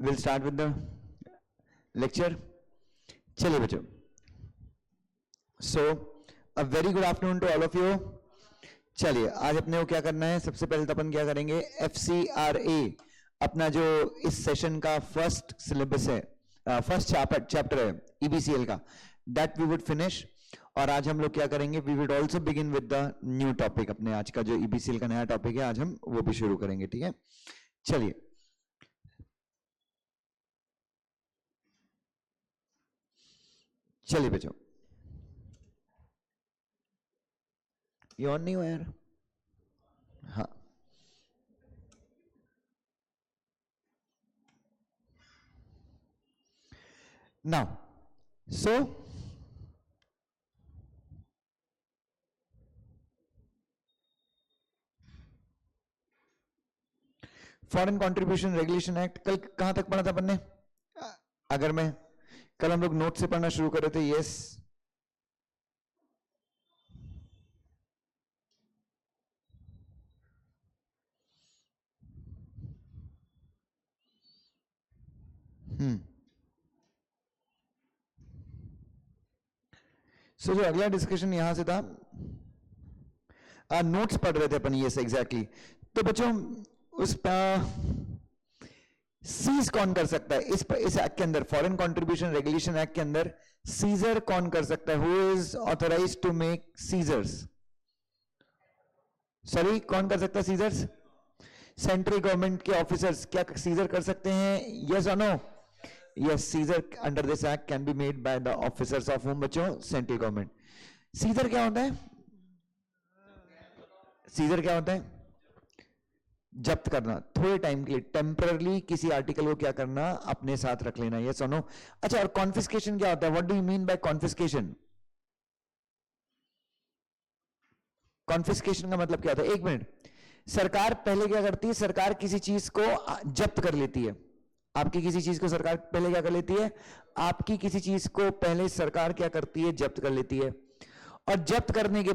Will start with the lecture. चलिए बच्चों, so a very good afternoon to all of you. चलिए आज अपने को क्या करना है, सबसे पहले तो अपन क्या करेंगे, FCRA अपना जो इस सेशन का फर्स्ट सिलेबस है, फर्स्ट चैप्टर है EBCL का, दैट वी वुड फिनिश. और आज हम लोग क्या करेंगे, we would also begin with the new topic. अपने आज का जो EBCL का नया टॉपिक है आज हम वो भी शुरू करेंगे. ठीक है, चलिए चलिए बच्चों, ये ऑन नहीं हुआ यार. हाँ, now so foreign contribution regulation act कल कहां तक पढ़ा था अपन ने? अगर मैं कल हम लोग नोट से पढ़ना शुरू कर रहे थे. यस, सो जो अगला डिस्कशन यहां से था, नोट्स पढ़ रहे थे अपन. Yes exactly. तो बच्चों उस सीज कौन कर सकता है इस एक्ट के अंदर, फॉरेन कंट्रीब्यूशन रेगुलेशन एक्ट के अंदर सीजर कौन कर सकता है? Who is authorised to make seizures? Sorry, कौन कर सकता है सीजर्स? सेंट्रल गवर्नमेंट के ऑफिसर्स क्या सीजर कर सकते हैं? यस और no? Yes, seizure under this act can be made by the officers of home. बच्चों सेंट्रल गवर्नमेंट. सीजर क्या होता है? सीजर क्या होता है? जब्त करना, थोड़े टाइम के लिए टेम्पररली किसी आर्टिकल को क्या करना, अपने साथ रख लेना. ये सुनो. अच्छा, और कॉन्फिस्केशन क्या होता है? What do you mean by confiscation? Confiscation का मतलब क्या होता है? एक मिनट. सरकार पहले क्या करती है? सरकार किसी चीज को जब्त कर लेती है. आपकी किसी चीज को सरकार पहले क्या कर लेती है? आपकी किसी चीज को पहले सरकार क्या करती है? जब्त कर लेती है. और जब्त करने के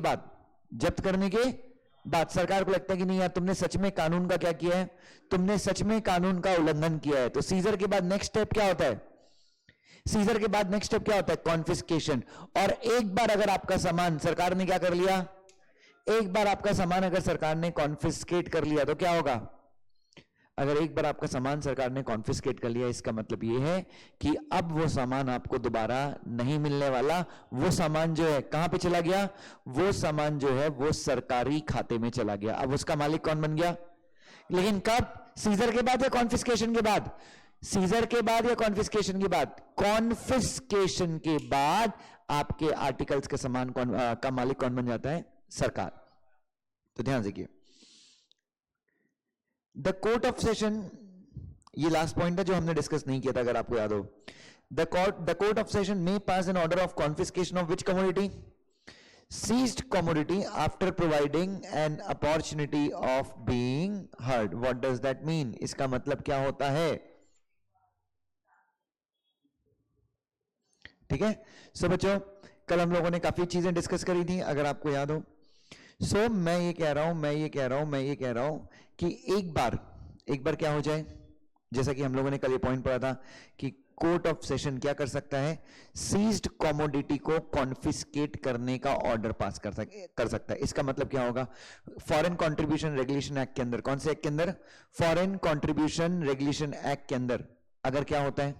बाद सरकार को लगता है कि नहीं यार, तुमने सच में कानून का क्या किया है, तुमने सच में कानून का उल्लंघन किया है. तो सीजर के बाद नेक्स्ट स्टेप क्या होता है? सीजर के बाद नेक्स्ट स्टेप क्या होता है? कॉन्फिस्केशन. और एक बार अगर आपका सामान सरकार ने क्या कर लिया, एक बार आपका सामान अगर सरकार ने कॉन्फिस्केट कर लिया तो क्या होगा? अगर एक बार आपका सामान सरकार ने कॉन्फिस्केट कर लिया, इसका मतलब यह है कि अब वो सामान आपको दोबारा नहीं मिलने वाला. वो सामान जो है कहां पे चला गया? वो सामान जो है वो सरकारी खाते में चला गया. अब उसका मालिक कौन बन गया? लेकिन कब? सीजर के बाद या कॉन्फिस्केशन के बाद? सीजर के बाद या कॉन्फिस्केशन के बाद? कॉन्फिस्केशन के बाद आपके आर्टिकल्स के सामान का मालिक कौन बन जाता है? सरकार. तो ध्यान देखिए, द कोर्ट ऑफ सेशन, ये लास्ट पॉइंट है जो हमने डिस्कस नहीं किया था, अगर आपको याद हो. The court of session may pass an order of confiscation of which commodity? Seized commodity after providing an opportunity of being heard. What does that mean? इसका मतलब क्या होता है? ठीक है. सो बच्चों, कल हम लोगों ने काफी चीजें डिस्कस करी थी, अगर आपको याद हो. सो मैं ये कह रहा हूं कि एक बार क्या हो जाए, जैसा कि हम लोगों ने कल ये पॉइंट पढ़ा था कि कोर्ट ऑफ सेशन क्या कर सकता है? सीज्ड कमोडिटी को कॉन्फिस्केट करने का ऑर्डर पास कर सकता है. इसका मतलब क्या होगा? फॉरेन कंट्रीब्यूशन रेगुलेशन एक्ट के अंदर, कौन से एक्ट के अंदर? फॉरेन कंट्रीब्यूशन रेगुलेशन एक्ट के अंदर अगर क्या होता है,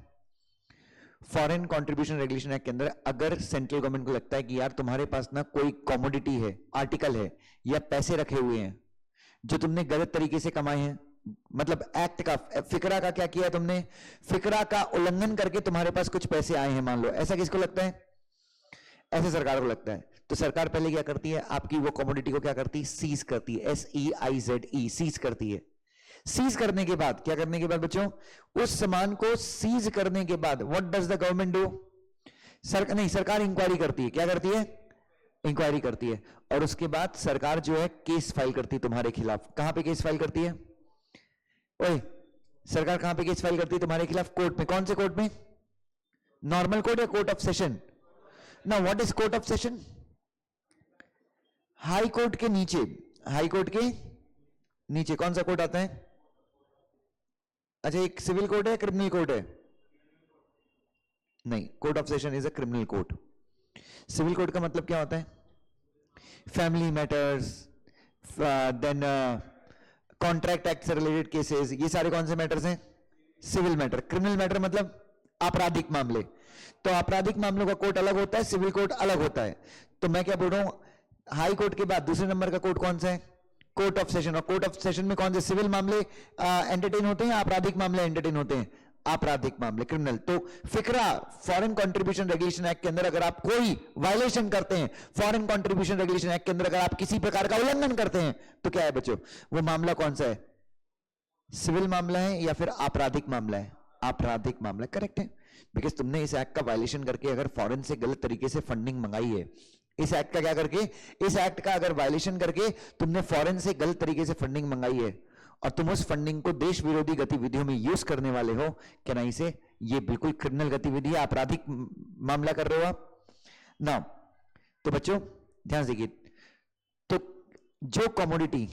फॉरेन कंट्रीब्यूशन रेगुलेशन एक्ट के अंदर अगर सेंट्रल गवर्नमेंट को लगता है कि यार तुम्हारे पास ना कोई कमोडिटी है, आर्टिकल है, या पैसे रखे हुए हैं जो तुमने गलत तरीके से कमाए हैं, मतलब एक्ट का, फिकरा का क्या किया है तुमने, फिकरा का उल्लंघन करके तुम्हारे पास कुछ पैसे आए हैं, मान लो. ऐसा किसको लगता है? ऐसे सरकार को लगता है. तो सरकार पहले क्या करती है? आपकी वो कमोडिटी को क्या करती है? सीज करती है. SEIZE, सीज करती है. सीज करने के बाद क्या करने के बाद बच्चों, उस सामान को सीज करने के बाद what does the government do? सरकार इंक्वायरी करती है. क्या करती है? इंक्वायरी करती है. और उसके बाद सरकार जो है केस फाइल करती है तुम्हारे खिलाफ. कहां पे केस फाइल करती है? ओए, सरकार कहां पे केस फाइल करती है तुम्हारे खिलाफ? कोर्ट में. कौन से कोर्ट में? नॉर्मल कोर्ट या कोर्ट ऑफ सेशन? ना, what is court of session? High court के नीचे. हाई कोर्ट के नीचे कौन सा कोर्ट आता है? अच्छा, एक सिविल कोड है, क्रिमिनल कोड है? नहीं, code of session is a criminal code. Civil code का मतलब क्या होता है? Family matters, then contract act से रिलेटेड केसेस, ये सारे कौन से मैटर्स हैं? Civil matter. क्रिमिनल मैटर मतलब आपराधिक मामले। तो आपराधिक मामलों का कोर्ट अलग होता है, सिविल कोर्ट अलग होता है। तो मैं क्या बोल रहा हूं, हाई कोर्ट के बाद दूसरे नंबर का कोर्ट कौन सा है? Court of session. और कोर्ट ऑफ सेशन में कौन से सिविल मामले एंटरटेन होते हैं, आपराधिक मामले एंटरटेन होते हैं? आपराधिक मामले, क्रिमिनल। तो फिक्रा फॉरेन कंट्रीब्यूशन रेगुलेशन एक्ट के अंदर अगर आप कोई वायलेशन करते हैं, फॉरेन कंट्रीब्यूशन रेगुलेशन एक्ट के अंदर अगर आप किसी प्रकार का उल्लंघन करते हैं, तो क्या है बच्चों, वो मामला कौन सा है? सिविल मामला है या फिर आपराधिक मामला है? आपराधिक मामला। करेक्ट है, बिकॉज तुमने इस एक्ट का वायलेशन करके अगर फॉरेन से गलत तरीके से फंडिंग मंगाई है, इस एक्ट का क्या करके, इस एक्ट का अगर वायलेशन करके तुमने फॉरेन से गलत तरीके से फंडिंग मंगाई है और तुम उस फंडिंग को देश विरोधी गतिविधियों में यूज करने वाले हो, क्या नहीं से ये बिल्कुल क्रिमिनल गतिविधि है, आपराधिक मामला कर रहे हो आप ना। तो बच्चों ध्यान से देखिए, तो जो कमोडिटी,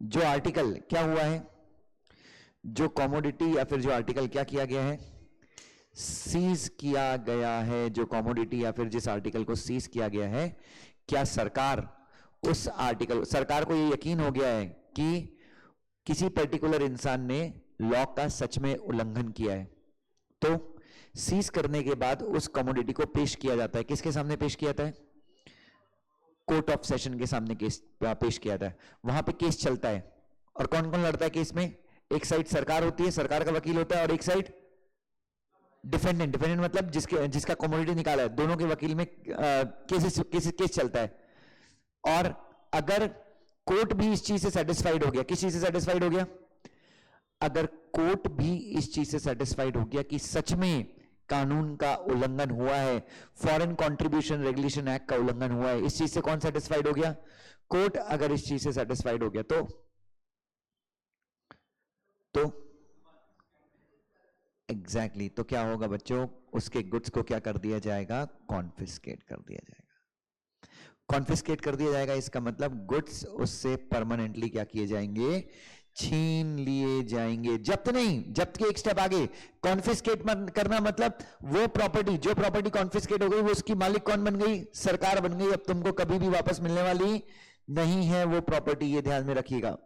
जो आर्टिकल क्या हुआ है, जो कमोडिटी या फिर जो आर्टिकल क्या किया गया है, सीज किया गया है। जो कमोडिटी या फिर जिस आर्टिकल को सीज किया गया है, क्या सरकार उस आर्टिकल, सरकार को यह यकीन हो गया है कि किसी पर्टिकुलर इंसान ने लॉ का सच में उल्लंघन किया है, तो सीज करने के बाद उस कमोडिटी को पेश किया जाता है। किसके सामने पेश किया जाता है? कोर्ट ऑफ सेशन के सामने केस पेश किया जाता है। वहां पे केस चलता है और कौन कौन लड़ता है केस में? एक साइड सरकार होती है, सरकार का वकील होता है, और एक साइड डिफेंडेंट। डिफेंडेंट मतलब जिसका कमोडिटी निकाला है, दोनों के वकील में केस चलता है। और अगर कोर्ट भी इस चीज से सेटिस्फाइड हो गया, किस चीज से सेटिस्फाइड हो गया? अगर कोर्ट भी इस चीज से सेटिस्फाइड हो गया कि सच में कानून का उल्लंघन हुआ है, फॉरेन कंट्रीब्यूशन रेगुलेशन एक्ट का उल्लंघन हुआ है, इस चीज से कौन सेटिस्फाइड हो गया? कोर्ट अगर इस चीज से सेटिस्फाइड हो गया तो एग्जैक्टली तो क्या होगा बच्चों, उसके गुड्स को क्या कर दिया जाएगा? कॉन्फिस्केट कर दिया जाएगा। कॉन्फिस्केट कर दिया जाएगा, इसका मतलब गुड्स उससे परमानेंटली क्या किए जाएंगे? छीन लिए जाएंगे। जब्त नहीं, जब्त के एक स्टेप आगे। कॉन्फिस्केट करना मतलब वो प्रॉपर्टी, जो प्रॉपर्टी कॉन्फिस्केट हो गई, वो उसकी मालिक कौन बन गई? सरकार बन गई। अब तुमको कभी भी वापस मिलने वाली नहीं है वो प्रॉपर्टी, ये ध्यान में रखिएगा।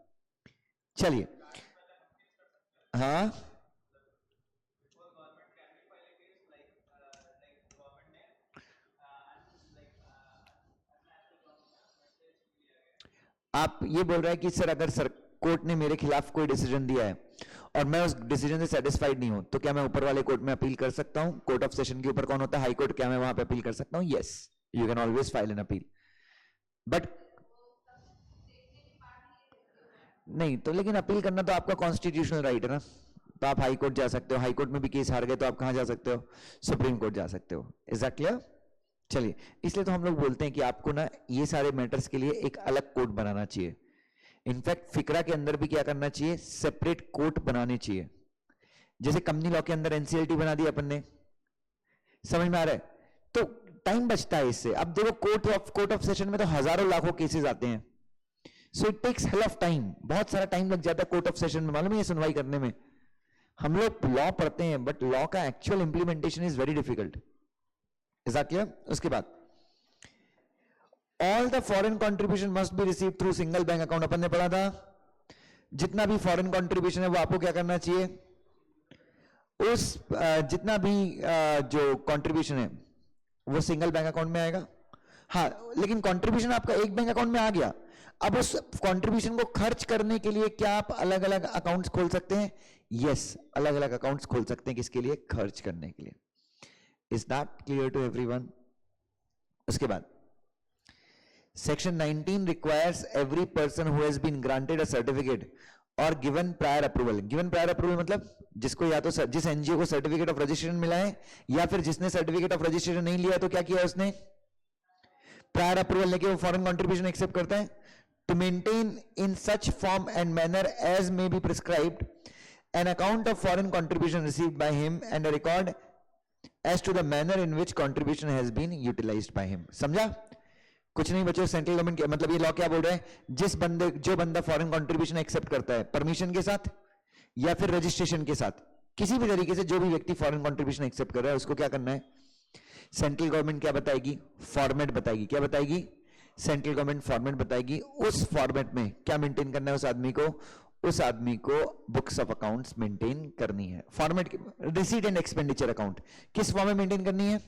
चलिए, हाँ आप ये बोल रहे हैं कि सर अगर सर कोर्ट ने मेरे खिलाफ कोई डिसीजन दिया है और मैं उस डिसीजन से सेटिस्फाइड नहीं हूं, तो क्या मैं ऊपर वाले कोर्ट में अपील कर सकता हूं? कोर्ट ऑफ सेशन के ऊपर कौन होता है? High court. क्या मैं वहां पे अपील कर सकता हूं? Yes, you can always file an appeal. But नहीं तो, लेकिन अपील करना तो आपका कॉन्स्टिट्यूशनल राइट है ना। तो आप हाई कोर्ट जा सकते हो, हाई कोर्ट में भी केस हार गए तो आप कहां जा सकते हो? सुप्रीम कोर्ट जा सकते हो। Is that clear? चलिए, इसलिए तो हम लोग बोलते हैं कि आपको ना ये सारे मैटर्स के लिए एक अलग कोर्ट बनाना चाहिए। इनफैक्ट फिक्रा के अंदर भी क्या करना चाहिए? सेपरेट कोर्ट बनाने चाहिए। जैसे कंपनी लॉ के अंदर एनसीएलटी बना दी अपन ने, समझ में आ रहा है? तो टाइम बचता है इससे। अब देखो कोर्ट ऑफ सेशन में तो हजारों लाखों केसेस आते हैं, so it takes hell of time. बहुत सारा टाइम लग जाता है कोर्ट ऑफ सेशन में, मालूम है ये सुनवाई करने में। हम लोग लॉ पढ़ते हैं बट लॉ का actual implementation is very difficult. Is that clear? उसके बाद all the foreign contribution must be receive through single bank account. अपन ने पढ़ा था जितना भी फॉरेन कंट्रीब्यूशन है वो आपको क्या करना चाहिए? उस जितना भी जो कंट्रीब्यूशन है वो सिंगल बैंक अकाउंट में आएगा। हाँ, लेकिन कंट्रीब्यूशन आपका एक बैंक अकाउंट में आ गया, अब उस कंट्रीब्यूशन को खर्च करने के लिए क्या आप अलग अलग अकाउंट्स खोल सकते हैं? यस, अलग अलग अकाउंट्स खोल सकते हैं। किसके लिए? खर्च करने के लिए। Is that clear to everyone? उसके बाद section 19 requires every person who has been granted a certificate or given prior approval. given prior approval मतलब जिसको या तो जिस एनजीओ को सर्टिफिकेट ऑफ रजिस्ट्रेशन मिला है या फिर जिसने सर्टिफिकेट ऑफ रजिस्ट्रेशन नहीं लिया तो क्या किया उसने? प्रायर अप्रूवल लेके वो फॉरेन कंट्रीब्यूशन एक्सेप्ट करता है। To maintain in such form and manner as may be prescribed an account of foreign contribution received by him and a record as to the manner in which contribution has been utilised by him. समझा? कुछ नहीं बच्चों, central government मतलब ये law क्या बोल रहा है? जो बंदा फॉरेन कंट्रीब्यूशन एक्सेप्ट करता है परमिशन के साथ, या फिर रजिस्ट्रेशन के साथ, किसी भी तरीके से जो भी व्यक्ति फॉरेन कंट्रीब्यूशन एक्सेप्ट कर रहा है उसको क्या करना है, सेंट्रल गवर्नमेंट क्या बताएगी, फॉर्मेट बताएगी। क्या बताएगी, सेंट्रल गवर्नमेंट फॉर्मेट बताएगी। उस फॉर्मेट में क्या मेंटेन करना है उस आदमी को बुक्स ऑफ अकाउंट्स मेंटेन करनी है। Format receipt and expenditure account किस फॉर्म में मेंटेन करनी है,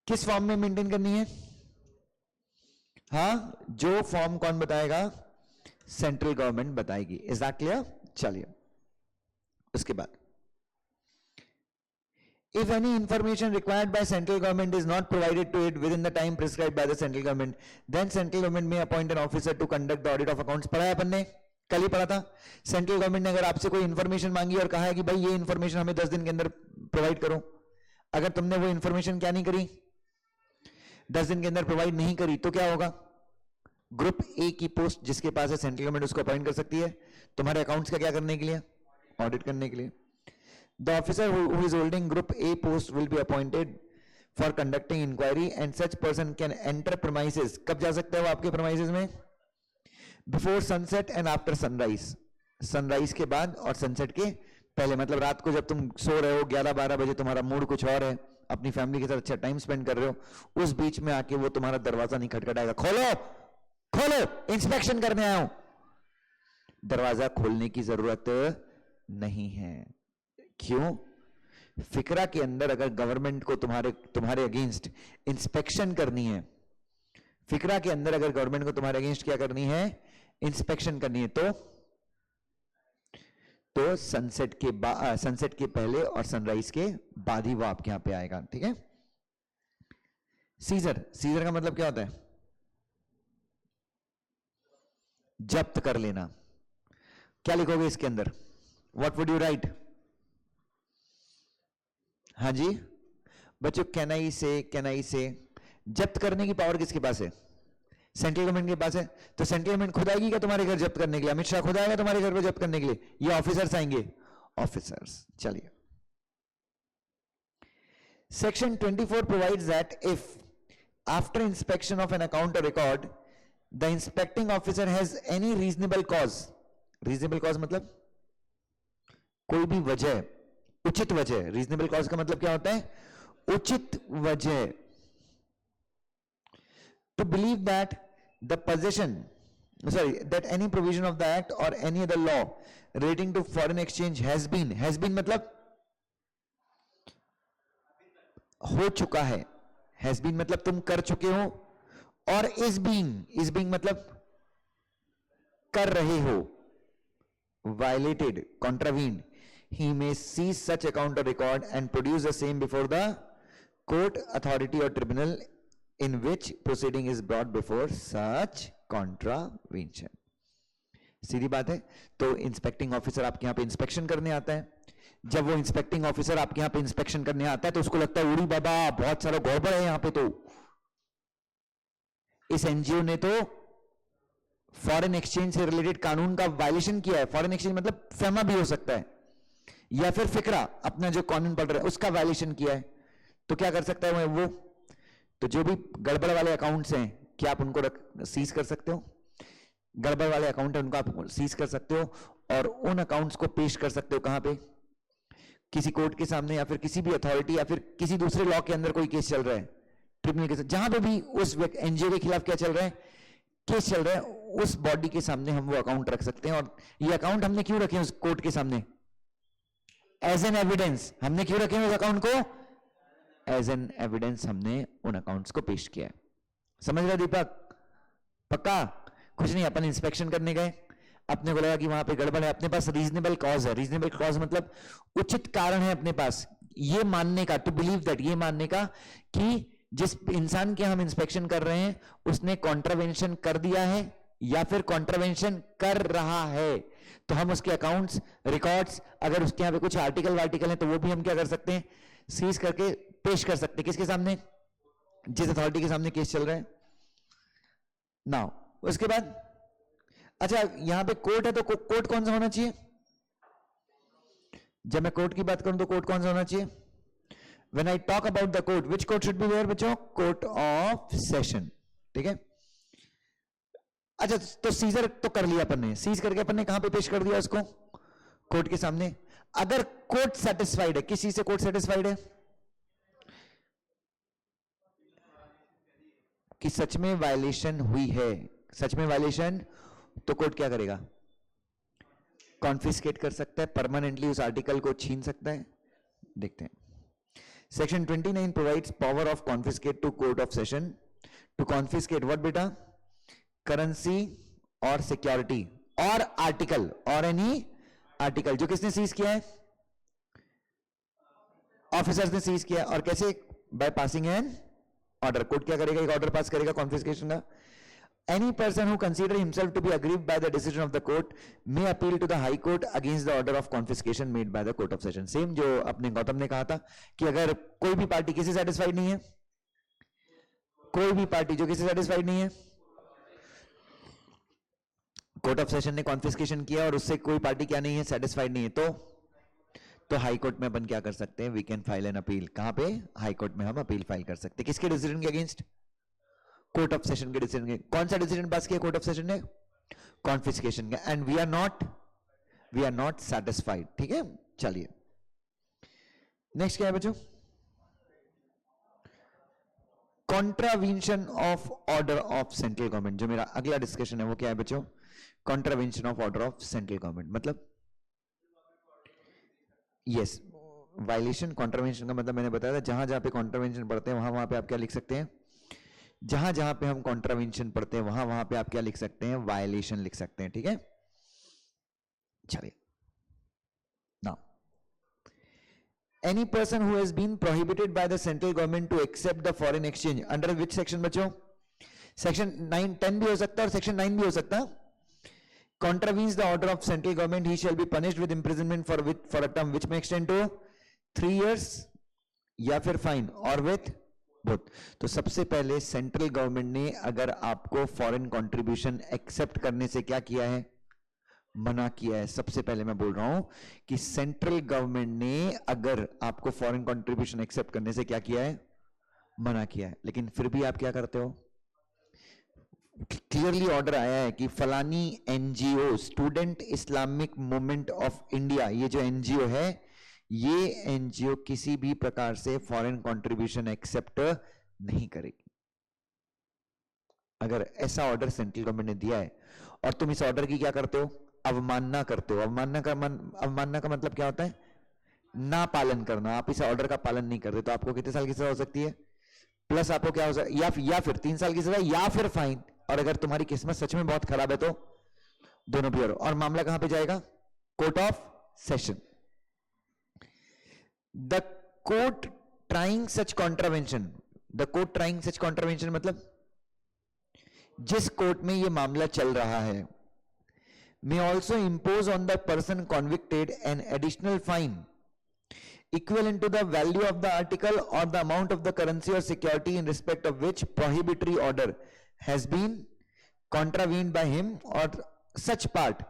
किस फॉर्म में मेंटेन करनी है, हाँ, जो फॉर्म कौन बताएगा, सेंट्रल गवर्नमेंट बताएगी। Is that clear? चलिए उसके बाद, if any information required by central government is not provided to it within the time prescribed by the central government, then central government may appoint an officer to conduct the audit of accounts। पढ़ा है अपन ने, कल ही पढ़ा था। Central government ने अगर आपसे कोई इंफॉर्मेशन मांगी और कहा है कि भाई ये इंफॉर्मेशन हमें 10 दिन के अंदर प्रोवाइड करो, अगर तुमने वो इंफॉर्मेशन क्या नहीं करी, 10 दिन के अंदर प्रोवाइड नहीं करी, तो क्या होगा, ग्रुप ए की पोस्ट जिसके पास है सेंट्रल गवर्नमेंट उसको अपॉइंट कर सकती है तुम्हारे अकाउंट्स का क्या करने के लिए, ऑडिट करने के लिए। The officer who is holding Group A post will be appointed for conducting inquiry, and such person can enter premises। कब जा सकता है वो आपके premises में, before sunset and after sunrise। Sunrise के बाद और सनसेट के पहले, मतलब रात को जब तुम सो रहे हो 11-12 बजे, तुम्हारा मूड कुछ और है, अपनी फैमिली के साथ अच्छा टाइम स्पेंड कर रहे हो, उस बीच में आके वो तुम्हारा दरवाजा नहीं खटखटाएगा, खोलो खोलो इंस्पेक्शन करने आया हूं, दरवाजा खोलने की जरूरत नहीं है। क्यों? फिक्रा के अंदर अगर गवर्नमेंट को तुम्हारे अगेंस्ट इंस्पेक्शन करनी है, फिक्रा के अंदर अगर गवर्नमेंट को तुम्हारे अगेंस्ट क्या करनी है, इंस्पेक्शन करनी है, तो सनसेट के पहले और सनराइज के बाद ही वो आपके यहां पे आएगा। ठीक है। सीजर का मतलब क्या होता है, जब्त कर लेना। क्या लिखोगे इसके अंदर, व्हाट वुड यू राइट? हाँ जी बच्चों, कैन आई से जब्त करने की पावर किसके पास है, सेंट्रल गवर्नमेंट के पास है। तो सेंट्रल गवर्नमेंट खुद आएगी क्या तुम्हारे घर जब्त करने के लिए, अमित शाह खुद आएगा तुम्हारे घर पे जब्त करने के लिए, ये ऑफिसर्स आएंगे, ऑफिसर्स। चलिए, section 24 provides that if after inspection of an account और record the inspecting officer has any reasonable cause, reasonable cause मतलब कोई भी वजह, उचित वजह। रीजनेबल कॉज का मतलब क्या होता है, उचित वजह। To believe that the position that any provision of the act or any other law relating to foreign exchange has been मतलब हो चुका है, has been मतलब तुम कर चुके हो, और is being मतलब कर रहे हो, violated, contravened, he may seize such account or record and produce the same before the court, authority or tribunal in which proceeding is brought before such contravention। सीधी बात है। तो इंस्पेक्टिंग ऑफिसर आपके यहाँ पे इंस्पेक्शन करने आता है, जब वो इंस्पेक्टिंग ऑफिसर आपके यहाँ पे इंस्पेक्शन करने आता है तो उसको लगता है उड़ी बाबा बहुत सारा गड़बड़ है यहाँ पे, तो इस एनजीओ ने तो फॉरेन एक्सचेंज से रिलेटेड कानून का वायलेशन किया है। फॉरेन एक्सचेंज मतलब फेमा भी हो सकता है, या फिर फिक्रा अपना जो कानून पढ़ रहा है उसका वायलेशन किया है, तो क्या कर सकता है वो, तो जो भी गड़बड़ वाले अकाउंट्स हैं क्या आप उनको सीज कर सकते हो, गड़बड़ वाले अकाउंट है उनको आप सीज कर सकते हो, और उन अकाउंट्स को पेश कर सकते हो कहां पे, किसी कोर्ट के सामने, या फिर किसी भी अथॉरिटी, या फिर किसी दूसरे लॉ के अंदर कोई केस चल रहा है, ट्रिब्यूनल के साथ, जहां पे भी उस एनजीओ के खिलाफ क्या चल रहा है, केस चल रहा है, उस बॉडी के सामने हम वो अकाउंट रख सकते हैं। और ये अकाउंट हमने क्यों रखे उस कोर्ट के सामने, एज एन एविडेंस। हमने क्यों रखे उस अकाउंट को, एज एन एविडेंस हमने उन अकाउंट्स को पेश किया है। समझ रहे दीपक? पक्का? कुछ नहीं, अपन इंस्पेक्शन करने गए, अपने को लगा कि वहां पे गड़बड़ है, अपने पास रीजनेबल कॉज है। रीजनेबल कॉज मतलब उचित कारण है अपने पास ये मानने का, टू बिलीव दैट, ये मानने का कि जिस इंसान के हम इंस्पेक्शन कर रहे हैं उसने कॉन्ट्रावेंशन कर दिया है या फिर कॉन्ट्रावेंशन कर रहा है, तो हम उसके अकाउंट्स, रिकॉर्ड्स, अगर उसके यहाँ पे कुछ आर्टिकल है तो वो भी हम क्या कर सकते हैं, सीज करके पेश कर सकते हैं। किसके सामने? जिस अथॉरिटी के सामने केस चल रहा है। नाउ उसके बाद, अच्छा यहां पे कोर्ट है तो कोर्ट कौन सा होना चाहिए, जब मैं कोर्ट की बात करूं तो कोर्ट कौन सा होना चाहिए, when I talk about the court, which court should be there बच्चों, कोर्ट ऑफ सेशन। ठीक है। अच्छा, तो सीजर तो कर लिया अपन ने, सीज करके अपन ने कहां पे पेश कर दिया उसको? कोर्ट के सामने। अगर कोर्ट सेटिस्फाइड है, किसी से कोर्ट सेटिस्फाइड है कि सच में वायलेशन हुई है, सच में वायलेशन, तो कोर्ट क्या करेगा? कॉन्फिस्केट कर सकता है, परमानेंटली उस आर्टिकल को छीन सकता है। देखते हैं। Section 29 provides power of confiscate to court of session to confiscate what बेटा? करेंसी और सिक्योरिटी और आर्टिकल और एनी आर्टिकल। जो किसने सीज किया है? ऑफिसर्स ने सीज किया। और कैसे? By passing an order. Court क्या करेगा? एक ऑर्डर पास करेगा कॉन्फिस्केशन का। Any person who consider himself to be aggrieved by the decision of the court may appeal to the High Court against the order of confiscation made by the Court of Session. Same जो अपने गौतम ने कहा था कि अगर कोई भी party किसी सेटिस्फाइड नहीं है, कोई भी पार्टी जो किसी सेटिस्फाइड नहीं है, कोर्ट ऑफ सेशन ने कॉन्फिस्केशन किया और उससे कोई पार्टी क्या नहीं है? सेटिस्फाइड नहीं है, तो हाई कोर्ट में अपन क्या कर सकते हैं? We can file an appeal. कहां पे? हाई कोर्ट में हम अपील फाइल कर सकते हैं। किसके डिसीजन के अगेंस्ट? कोर्ट ऑफ सेशन के डिसीजन के। कौन सा डिसीजन पास किया कोर्ट ऑफ सेशन ने? कॉन्फिस्केशन का। And we are not satisfied. ठीक है, चलिए नेक्स्ट क्या है बच्चों? Contravention of order of central government. जो मेरा अगला डिस्कशन है वो क्या है बच्चों? Contravention of order of central government. मतलब यस, वायलेशन कॉन्ट्रावेंशन का मतलब मैंने बताया था, जहां जहां पे कॉन्ट्रावेंशन पढ़ते हैं वहां वहां पे आप क्या लिख सकते हैं? जहां जहां पे हम कॉन्ट्रावेंशन पढ़ते हैं वहां वहां पे आप क्या लिख सकते हैं? वायलेशन लिख सकते हैं। ठीक है, चलिए now, any person who has been prohibited by the central government to accept the foreign exchange under which section बच्चों? सेक्शन 9, 10 भी हो सकता है और सेक्शन 9 भी हो सकता है। contravenes the order of central government, he shall be punished with imprisonment for a term which may extend to 3 years या फिर फाइन और विथ बोथ। तो सबसे पहले सेंट्रल गवर्नमेंट ने अगर आपको फॉरेन कंट्रीब्यूशन एक्सेप्ट करने से क्या किया है? मना किया है। सबसे पहले मैं बोल रहा हूं कि सेंट्रल गवर्नमेंट ने अगर आपको फॉरेन कंट्रीब्यूशन एक्सेप्ट करने से क्या किया है? मना किया है। लेकिन फिर भी आप क्या करते हो? क्लियरली ऑर्डर आया है कि फलानी NGO, student Islamic movement of India, ये जो एनजीओ है, ये एनजीओ किसी भी प्रकार से फॉरेन कंट्रीब्यूशन एक्सेप्ट नहीं करेगी। अगर ऐसा ऑर्डर सेंट्रल गवर्नमेंट ने दिया है और तुम इस ऑर्डर की क्या करते हो? अवमानना करते हो। अवमानना का मतलब क्या होता है? ना पालन करना। आप इस ऑर्डर का पालन नहीं करते तो आपको कितने साल की सजा हो सकती है? प्लस आपको क्या हो सकता है? या फिर 3 साल की सजा या फिर फाइन। और अगर तुम्हारी किस्मत सच में बहुत खराब है तो दोनों भी। और मामला कहां पे जाएगा? Court of session. The court trying such contravention, the court trying such contravention मतलब जिस कोर्ट में यह मामला चल रहा है, may also impose on the person convicted an additional fine equivalent to the value of the article or the amount of the currency or security in respect of which prohibitory order has been contravened by him or such part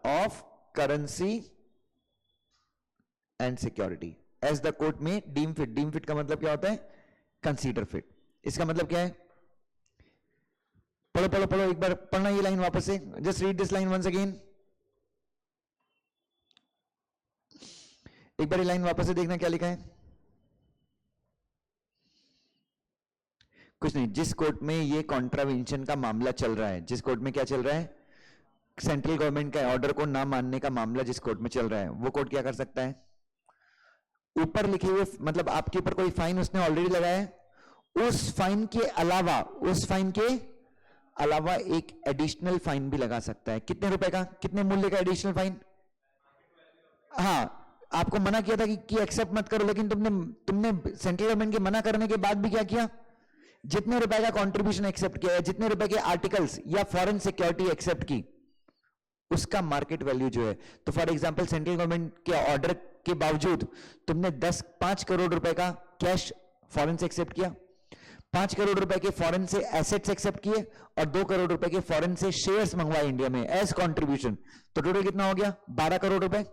of currency and security as the court may deem fit। deem fit का मतलब क्या होता है? consider fit। इसका मतलब क्या है? पढ़ो पढ़ो पढ़ो, एक बार पढ़ना ये लाइन वापस से। Just read this line once again. एक बार ये लाइन वापस से देखना क्या लिखा है। कुछ नहीं, जिस कोर्ट में ये कॉन्ट्रावेंशन का मामला चल रहा है, जिस कोर्ट में क्या चल रहा है? सेंट्रल गवर्नमेंट का ऑर्डर को ना मानने का मामला जिस कोर्ट में चल रहा है, वो कोर्ट क्या कर सकता है? ऊपर लिखे हुए मतलब आपके ऊपर कोई फाइन उसने ऑलरेडी लगाया है, उस फाइन के अलावा एक एडिशनल फाइन भी लगा सकता है। कितने रुपए का? कितने मूल्य का एडिशनल फाइन? हाँ, आपको मना किया था कि एक्सेप्ट मत करो, लेकिन तुमने सेंट्रल गवर्नमेंट के मना करने के बाद भी क्या किया? जितने रुपए का कंट्रीब्यूशन एक्सेप्ट किया, जितने रुपए के आर्टिकल्स या फॉरेन सिक्योरिटी एक्सेप्ट की, उसका मार्केट वैल्यू जो है। तो फॉर एग्जांपल सेंट्रल गवर्नमेंट के ऑर्डर के बावजूद तुमने 5 करोड़ रुपए का कैश फॉरेन से एक्सेप्ट किया, 5 करोड़ रुपए के फॉरेन से एसेट्स एक्सेप्ट किए और 2 करोड़ रुपए के फॉरेन से शेयर्स मंगवाए इंडिया में एज कंट्रीब्यूशन, तो टोटल कितना हो गया? 12 करोड़ रुपए।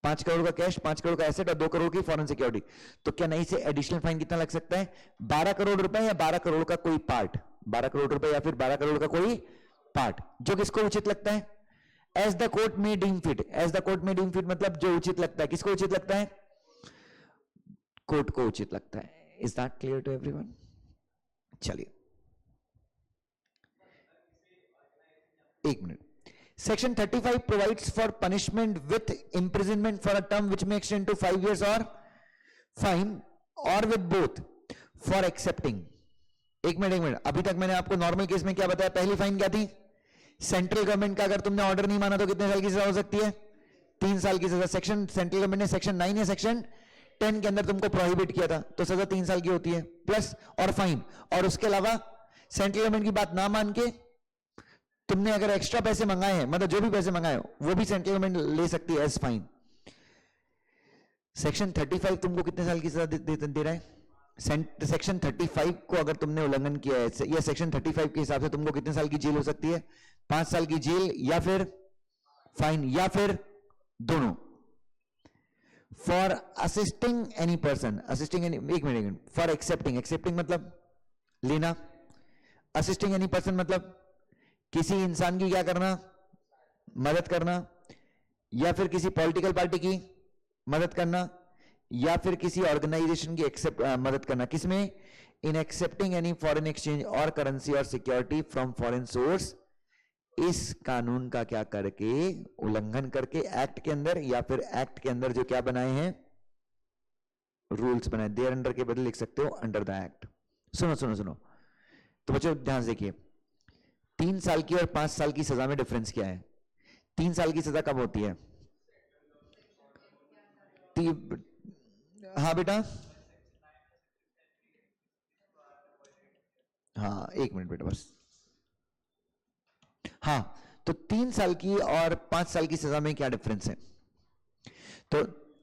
5 करोड़ का कैश, 5 करोड़ का एसेट और 2 करोड़ की फॉरेन सिक्योरिटी, तो क्या नहीं से एडिशनल फाइन कितना लग सकता है? 12 करोड़ रुपए या 12 करोड़ का कोई पार्ट, 12 करोड़ रुपए या फिर 12 करोड़ का कोई पार्ट, जो किसको उचित लगता है? As the court may deem fit, as the court may deem fit मतलब जो उचित लगता है, किसको उचित लगता है? कोर्ट को उचित लगता है। Is that clear to everyone? चलिए एक minute. Section 35 provides for punishment with imprisonment for a term which may extend to 5 years or fine or with both for accepting। एक मिनट, अभी तक मैंने आपको नॉर्मल केस में क्या बताया? पहली फाइन क्या थी? सेंट्रल गवर्नमेंट का अगर तुमने ऑर्डर नहीं माना तो कितने साल की सजा हो सकती है? 3 साल की सजा। सेक्शन सेंट्रल गवर्नमेंट ने सेक्शन 9 या सेक्शन 10 के अंदर तुमको प्रोहिबिट किया था, तो सजा 3 साल की होती है, प्लस और फाइन। और उसके अलावा सेंट्रल गवर्नमेंट की बात ना मान के तुमने अगर एक्स्ट्रा पैसे मंगाए हैं, मतलब जो भी पैसे मंगाए वो भी सेंट्रल गवर्नमेंट ले सकती है एज फाइन। सेक्शन 35 तुमको कितने साल की सजा दे रहा है? सेक्शन 35 को अगर तुमने उल्लंघन किया है, या सेक्शन 35 के हिसाब से तुमको कितने साल की जेल हो सकती है? 5 साल की जेल या फिर फाइन या फिर दोनों। For assisting any person, assisting any, एक मिनट, फॉर एक्सेप्टिंग, एक्सेप्टिंग मतलब लेना, असिस्टिंग एनी पर्सन मतलब किसी इंसान की क्या करना? मदद करना, या फिर किसी पॉलिटिकल पार्टी की मदद करना, या फिर किसी ऑर्गेनाइजेशन की मदद करना। किसमें? In accepting any foreign exchange और करेंसी और सिक्योरिटी फ्रॉम फॉरेन सोर्स। इस कानून का क्या करके, उल्लंघन करके, एक्ट के अंदर, या फिर एक्ट के अंदर जो क्या बनाए हैं, रूल्स बनाए, देयर अंडर के बदले लिख सकते हो अंडर द एक्ट। सुनो सुनो सुनो, तो बच्चों ध्यान से देखिए, 3 साल की और 5 साल की सजा में डिफरेंस क्या है? 3 साल की सजा कब होती है? हाँ बेटा, हाँ एक मिनट बेटा बस। हाँ, तो 3 साल की और 5 साल की सजा में क्या डिफरेंस है? तो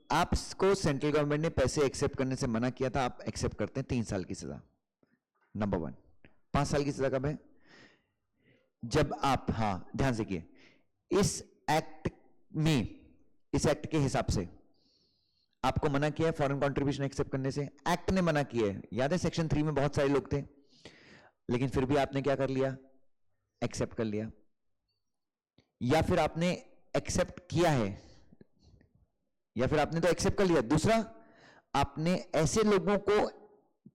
आपको सेंट्रल गवर्नमेंट ने पैसे एक्सेप्ट करने से मना किया था, आप एक्सेप्ट करते हैं 3 साल की सजा, नंबर 1। 5 साल की सजा कब है? जब आप, हाँ ध्यान से किए, इस एक्ट में, इस एक्ट के हिसाब से आपको मना किया है फॉरेन कंट्रीब्यूशन एक्सेप्ट करने से, एक्ट ने मना किया है। याद है सेक्शन 3 में बहुत सारे लोग थे, लेकिन फिर भी आपने क्या कर लिया? एक्सेप्ट कर लिया। या फिर आपने एक्सेप्ट किया है, या फिर आपने तो एक्सेप्ट कर लिया। दूसरा, आपने ऐसे लोगों को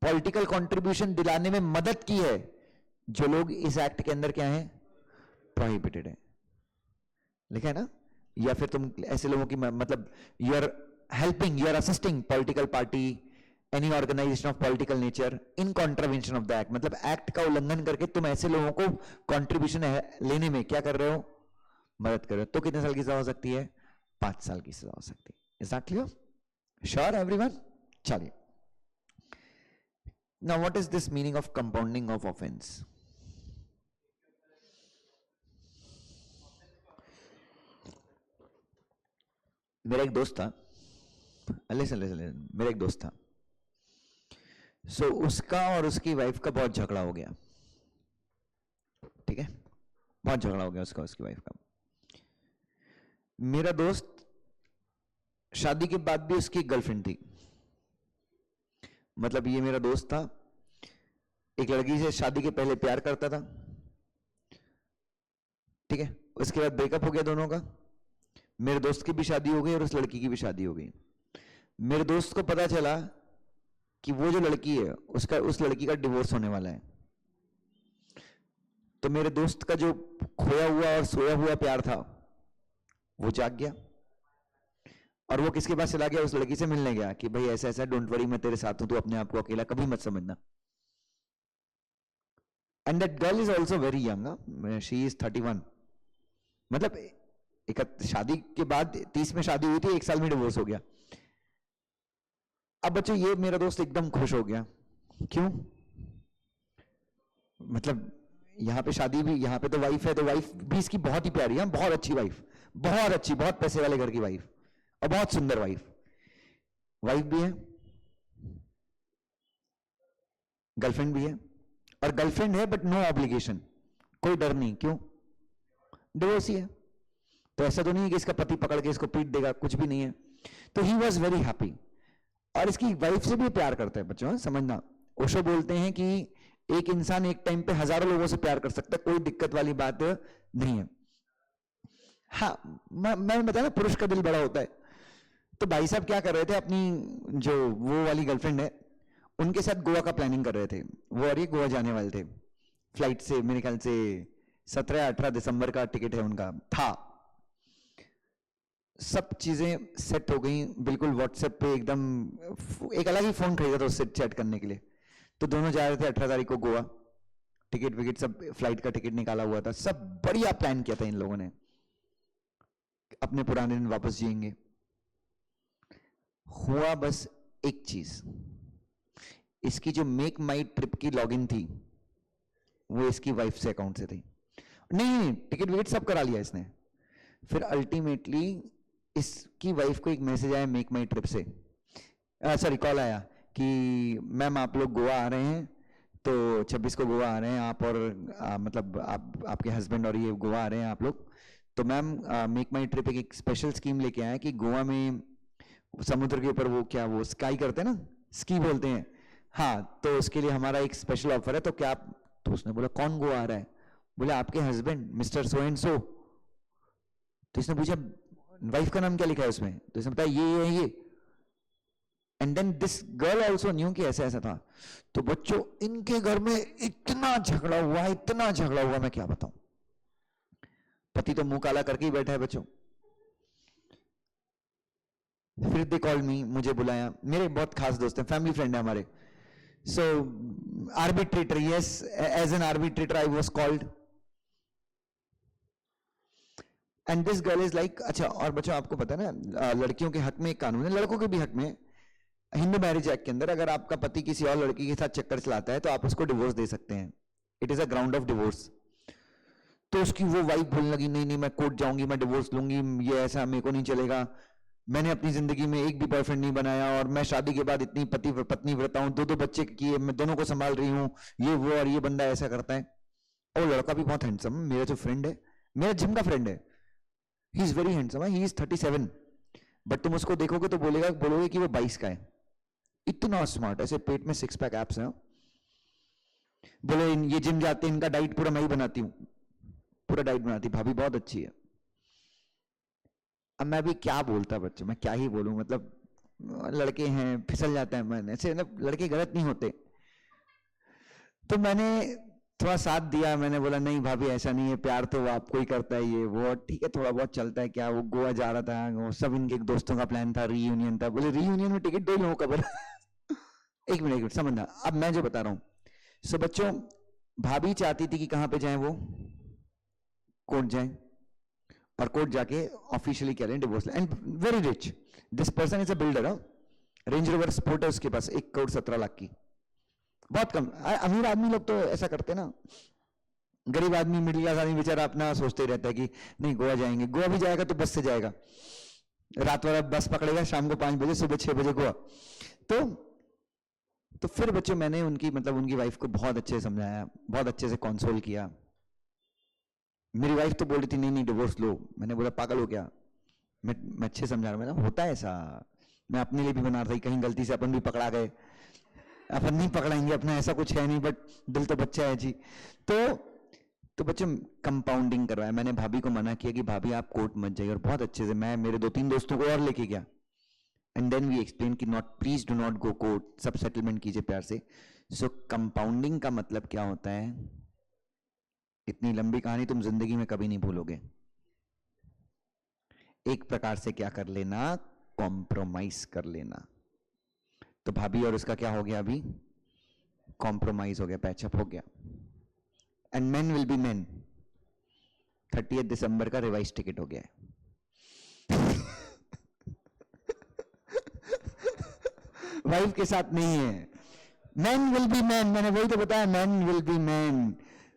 पॉलिटिकल कंट्रीब्यूशन दिलाने में मदद की है जो लोग इस एक्ट के अंदर क्या है? प्रोहिबिटेड है, लिखा है ना? या फिर तुम ऐसे लोगों की मतलब you are helping, you are assisting political party, any organisation of political nature in contravention of the act, मतलब एक्ट का उल्लंघन करके तुम ऐसे लोगों को कंट्रीब्यूशन लेने में क्या कर रहे हो? मदद कर रहे हो। तो कितने साल की सजा हो सकती है? 5 साल की सजा हो सकती है। Is that clear? Sure everyone? चलिए, now what is this meaning of compounding of offence? मेरा एक दोस्त था, मेरा एक दोस्त था, सो उसका और उसकी वाइफ का बहुत झगड़ा हो गया, ठीक है? बहुत झगड़ा हो गया उसका उसकी वाइफ का। मेरा दोस्त शादी के बाद भी उसकी गर्लफ्रेंड थी, मतलब ये मेरा दोस्त था, एक लड़की से शादी के पहले प्यार करता था, ठीक है? उसके बाद ब्रेकअप हो गया दोनों का, मेरे दोस्त की भी शादी हो गई और उस लड़की की भी शादी हो गई। मेरे दोस्त को पता चला कि वो जो लड़की है उसका, उस लड़की का डिवोर्स होने वाला है। तो मेरे दोस्त का जो खोया हुआ और सोया हुआ प्यार था वो जाग गया, और वो किसके पास चला गया? उस लड़की से मिलने गया कि भाई ऐसा ऐसा, डोंट वरी, मैं तेरे साथ हूं, तू अपने आप को अकेला कभी मत समझना। And that girl is also very young, she is 31, मतलब शादी के बाद 30 में शादी हुई थी, 1 साल में डिवोर्स हो गया। अब बच्चों ये मेरा दोस्त एकदम खुश हो गया, क्यों? मतलब यहां पे शादी भी, यहां पे तो वाइफ है, तो वाइफ भी इसकी बहुत ही प्यारी है, बहुत अच्छी वाइफ, बहुत अच्छी, बहुत पैसे वाले घर की वाइफ, और बहुत सुंदर वाइफ। वाइफ भी है, गर्लफ्रेंड भी है, और गर्लफ्रेंड है बट नो ऑब्लिगेशन, कोई डर नहीं, क्यों? डिवोर्स ही है। तो ऐसा तो नहीं है कि इसका पति पकड़ के इसको पीट देगा, कुछ भी नहीं है। तो ही वॉज वेरी हैप्पी, और इसकी वाइफ से भी प्यार करता है बच्चों, समझना। ओशो बोलते हैं कि एक इंसान एक टाइम पे हजारों लोगों से प्यार कर सकता है, कोई दिक्कत वाली बात नहीं है। हाँ, मैं बताया ना, पुरुष का दिल बड़ा होता है। तो भाई साहब क्या कर रहे थे, अपनी जो वो वाली गर्लफ्रेंड है उनके साथ गोवा का प्लानिंग कर रहे थे। वो और ये गोवा जाने वाले थे फ्लाइट से, मेरे ख्याल से 17-18 दिसंबर का टिकट है उनका था। सब चीजें सेट हो गई बिल्कुल, व्हाट्सएप पे एकदम, एक अलग ही फोन खरीदा था उससे चैट करने के लिए। तो दोनों जा रहे थे 18 तारीख को गोवा, टिकट विकेट सब, फ्लाइट का टिकट निकाला हुआ था, सब बढ़िया प्लान किया था इन लोगों ने, अपने पुराने दिन वापस जिएंगे। हुआ बस एक चीज, इसकी जो मेक माई ट्रिप की लॉगिन थी वो इसकी वाइफ से अकाउंट से थी। नहीं, टिकट विकेट सब करा लिया इसने। फिर अल्टीमेटली इसकी वाइफ को एक मैसेज आया मेक माई ट्रिप से, सॉरी कॉल आया कि मैम आप लोग गोवा आ रहे हैं, तो 26 को गोवा आ रहे हैं आप, और मतलब आपके हस्बैंड और ये गोवा आ रहे हैं आप लोग। तो मैम मेक माई ट्रिप एक स्पेशल स्कीम लेके आए कि गोवा में समुद्र के ऊपर वो क्या, वो स्काई करते हैं ना, स्की बोलते हैं, हाँ, तो उसके लिए हमारा एक स्पेशल ऑफर है, तो क्या आप, तो उसने बोला कौन गोवा आ रहा है? बोले आपके husband mister so and so. तो इसने पूछा वाइफ का नाम क्या लिखा है उसमें? तो इसने बताया ये। And then this girl also knew कि ऐसा ऐसा था। तो बच्चों इनके घर में इतना झगड़ा हुआ, मैं क्या बताऊं। पति तो मुंह काला करके ही बैठा है बच्चों। फिर दे कॉल मी, मुझे बुलाया, मेरे बहुत खास दोस्त हैं, फैमिली फ्रेंड है हमारे। So arbitrator, yes, as an arbitrator I was called, and this girl is like, अच्छा, और बच्चों आपको पता है ना, लड़कियों के हक में एक कानून है, लड़कों के भी हक में, हिंदू मैरिज एक्ट के अंदर अगर आपका पति किसी और लड़की के साथ चक्कर चलाता है तो आप उसको डिवोर्स दे सकते हैं, it is a ground of divorce. तो उसकी वो वाइफ बोलने लगी नहीं मैं कोर्ट जाऊंगी, मैं डिवोर्स लूंगी, ये ऐसा मेरे को नहीं चलेगा, मैंने अपनी जिंदगी में एक भी बॉयफ्रेंड नहीं बनाया, और मैं शादी के बाद इतनी पत्नी व्रता हूं, 2 बच्चे किए, मैं दोनों को संभाल रही हूं, ये वो, और ये बंदा ऐसा करता है। और लड़का भी बहुत हैंडसम, मेरा जो फ्रेंड है, मेरा जिम का फ्रेंड है, he is very handsome, he is 37, but तुम उसको देखोगे तो बोलोगे कि वो 22 का है, इतना स्मार्ट, ऐसे पेट में 6 पैक एब्स हैं। बोले ये जिम जाते हैं, इनका डाइट पूरा मैं ही बनाती हूँ, पूरा डाइट बनाती, भाभी बहुत अच्छी है। अब मैं भी क्या बोलता बच्चों, मैं क्या ही बोलूं, मतलब लड़के हैं, फिसल जाते हैं मन, ऐसे ना, लड़के गलत नहीं होते। तो मैंने थोड़ा साथ दिया, मैंने बोला नहीं भाभी ऐसा नहीं है, प्यार तो वो आपको ही करता है, ये वो, ठीक है थोड़ा बहुत चलता है, क्या वो गोवा जा रहा था, वो सब इनके दोस्तों का प्लान था, रीयूनियन था। बोले रीयूनियन में टिकट 2 लोगों का बोला एक मिनट समझना, अब मैं जो बता रहा हूं। सो बच्चों भाभी चाहती थी कि कहां पे जाएं, वो कोर्ट जाएं, और कोर्ट जाके ऑफिशियली कह रहे हैं divorce, and very rich, this person is a builder, range rover sport है उसके पास, 1 करोड़ 17 लाख की, बहुत कम। अमीर आदमी लोग तो ऐसा करते ना, गरीब आदमी, मिडिल क्लास आदमी बेचारा अपना सोचते रहता है कि नहीं गोवा जाएंगे, गोवा भी जाएगा तो बस से जाएगा, रात वाला बस पकड़ेगा, शाम को 5 बजे, सुबह 6 बजे गोवा। तो फिर बच्चों मैंने उनकी उनकी वाइफ को बहुत अच्छे से समझाया, बहुत अच्छे से कंसोल किया। मेरी वाइफ तो बोल रही थी नहीं डिवोर्स लो, मैंने बोला पागल हो क्या, मैं अच्छे समझा रहा हूं, मैंने होता है ऐसा, मैं अपने लिए भी बना रहा था, कहीं गलती से अपन भी पकड़ा गए, अपन नहीं पकड़ाएंगे, अपना ऐसा कुछ है नहीं, बट दिल तो बच्चा है जी। तो बच्चों कंपाउंडिंग करवाया, मैंने भाभी को मना किया कि भाभी आप कोर्ट मत जाइए, और बहुत अच्छे से मैं मेरे 2-3 दोस्तों को और लेके गया, एंड देन वी एक्सप्लेन कि not, please do not go court, सब सेटलमेंट कीजिए प्यार से। सो कंपाउंडिंग का मतलब क्या होता है, इतनी लंबी कहानी तुम जिंदगी में कभी नहीं भूलोगे। एक प्रकार से क्या कर लेना, कॉम्प्रोमाइज कर लेना। तो भाभी और उसका क्या हो गया, अभी कॉम्प्रोमाइज हो गया, पैचअप हो गया, and men will be main. 30 दिसंबर का रिवाइज टिकट हो गया है वाइफ के साथ नहीं है, मैन विल बी मैन, मैंने वही तो बताया, मैन विल बी मैन।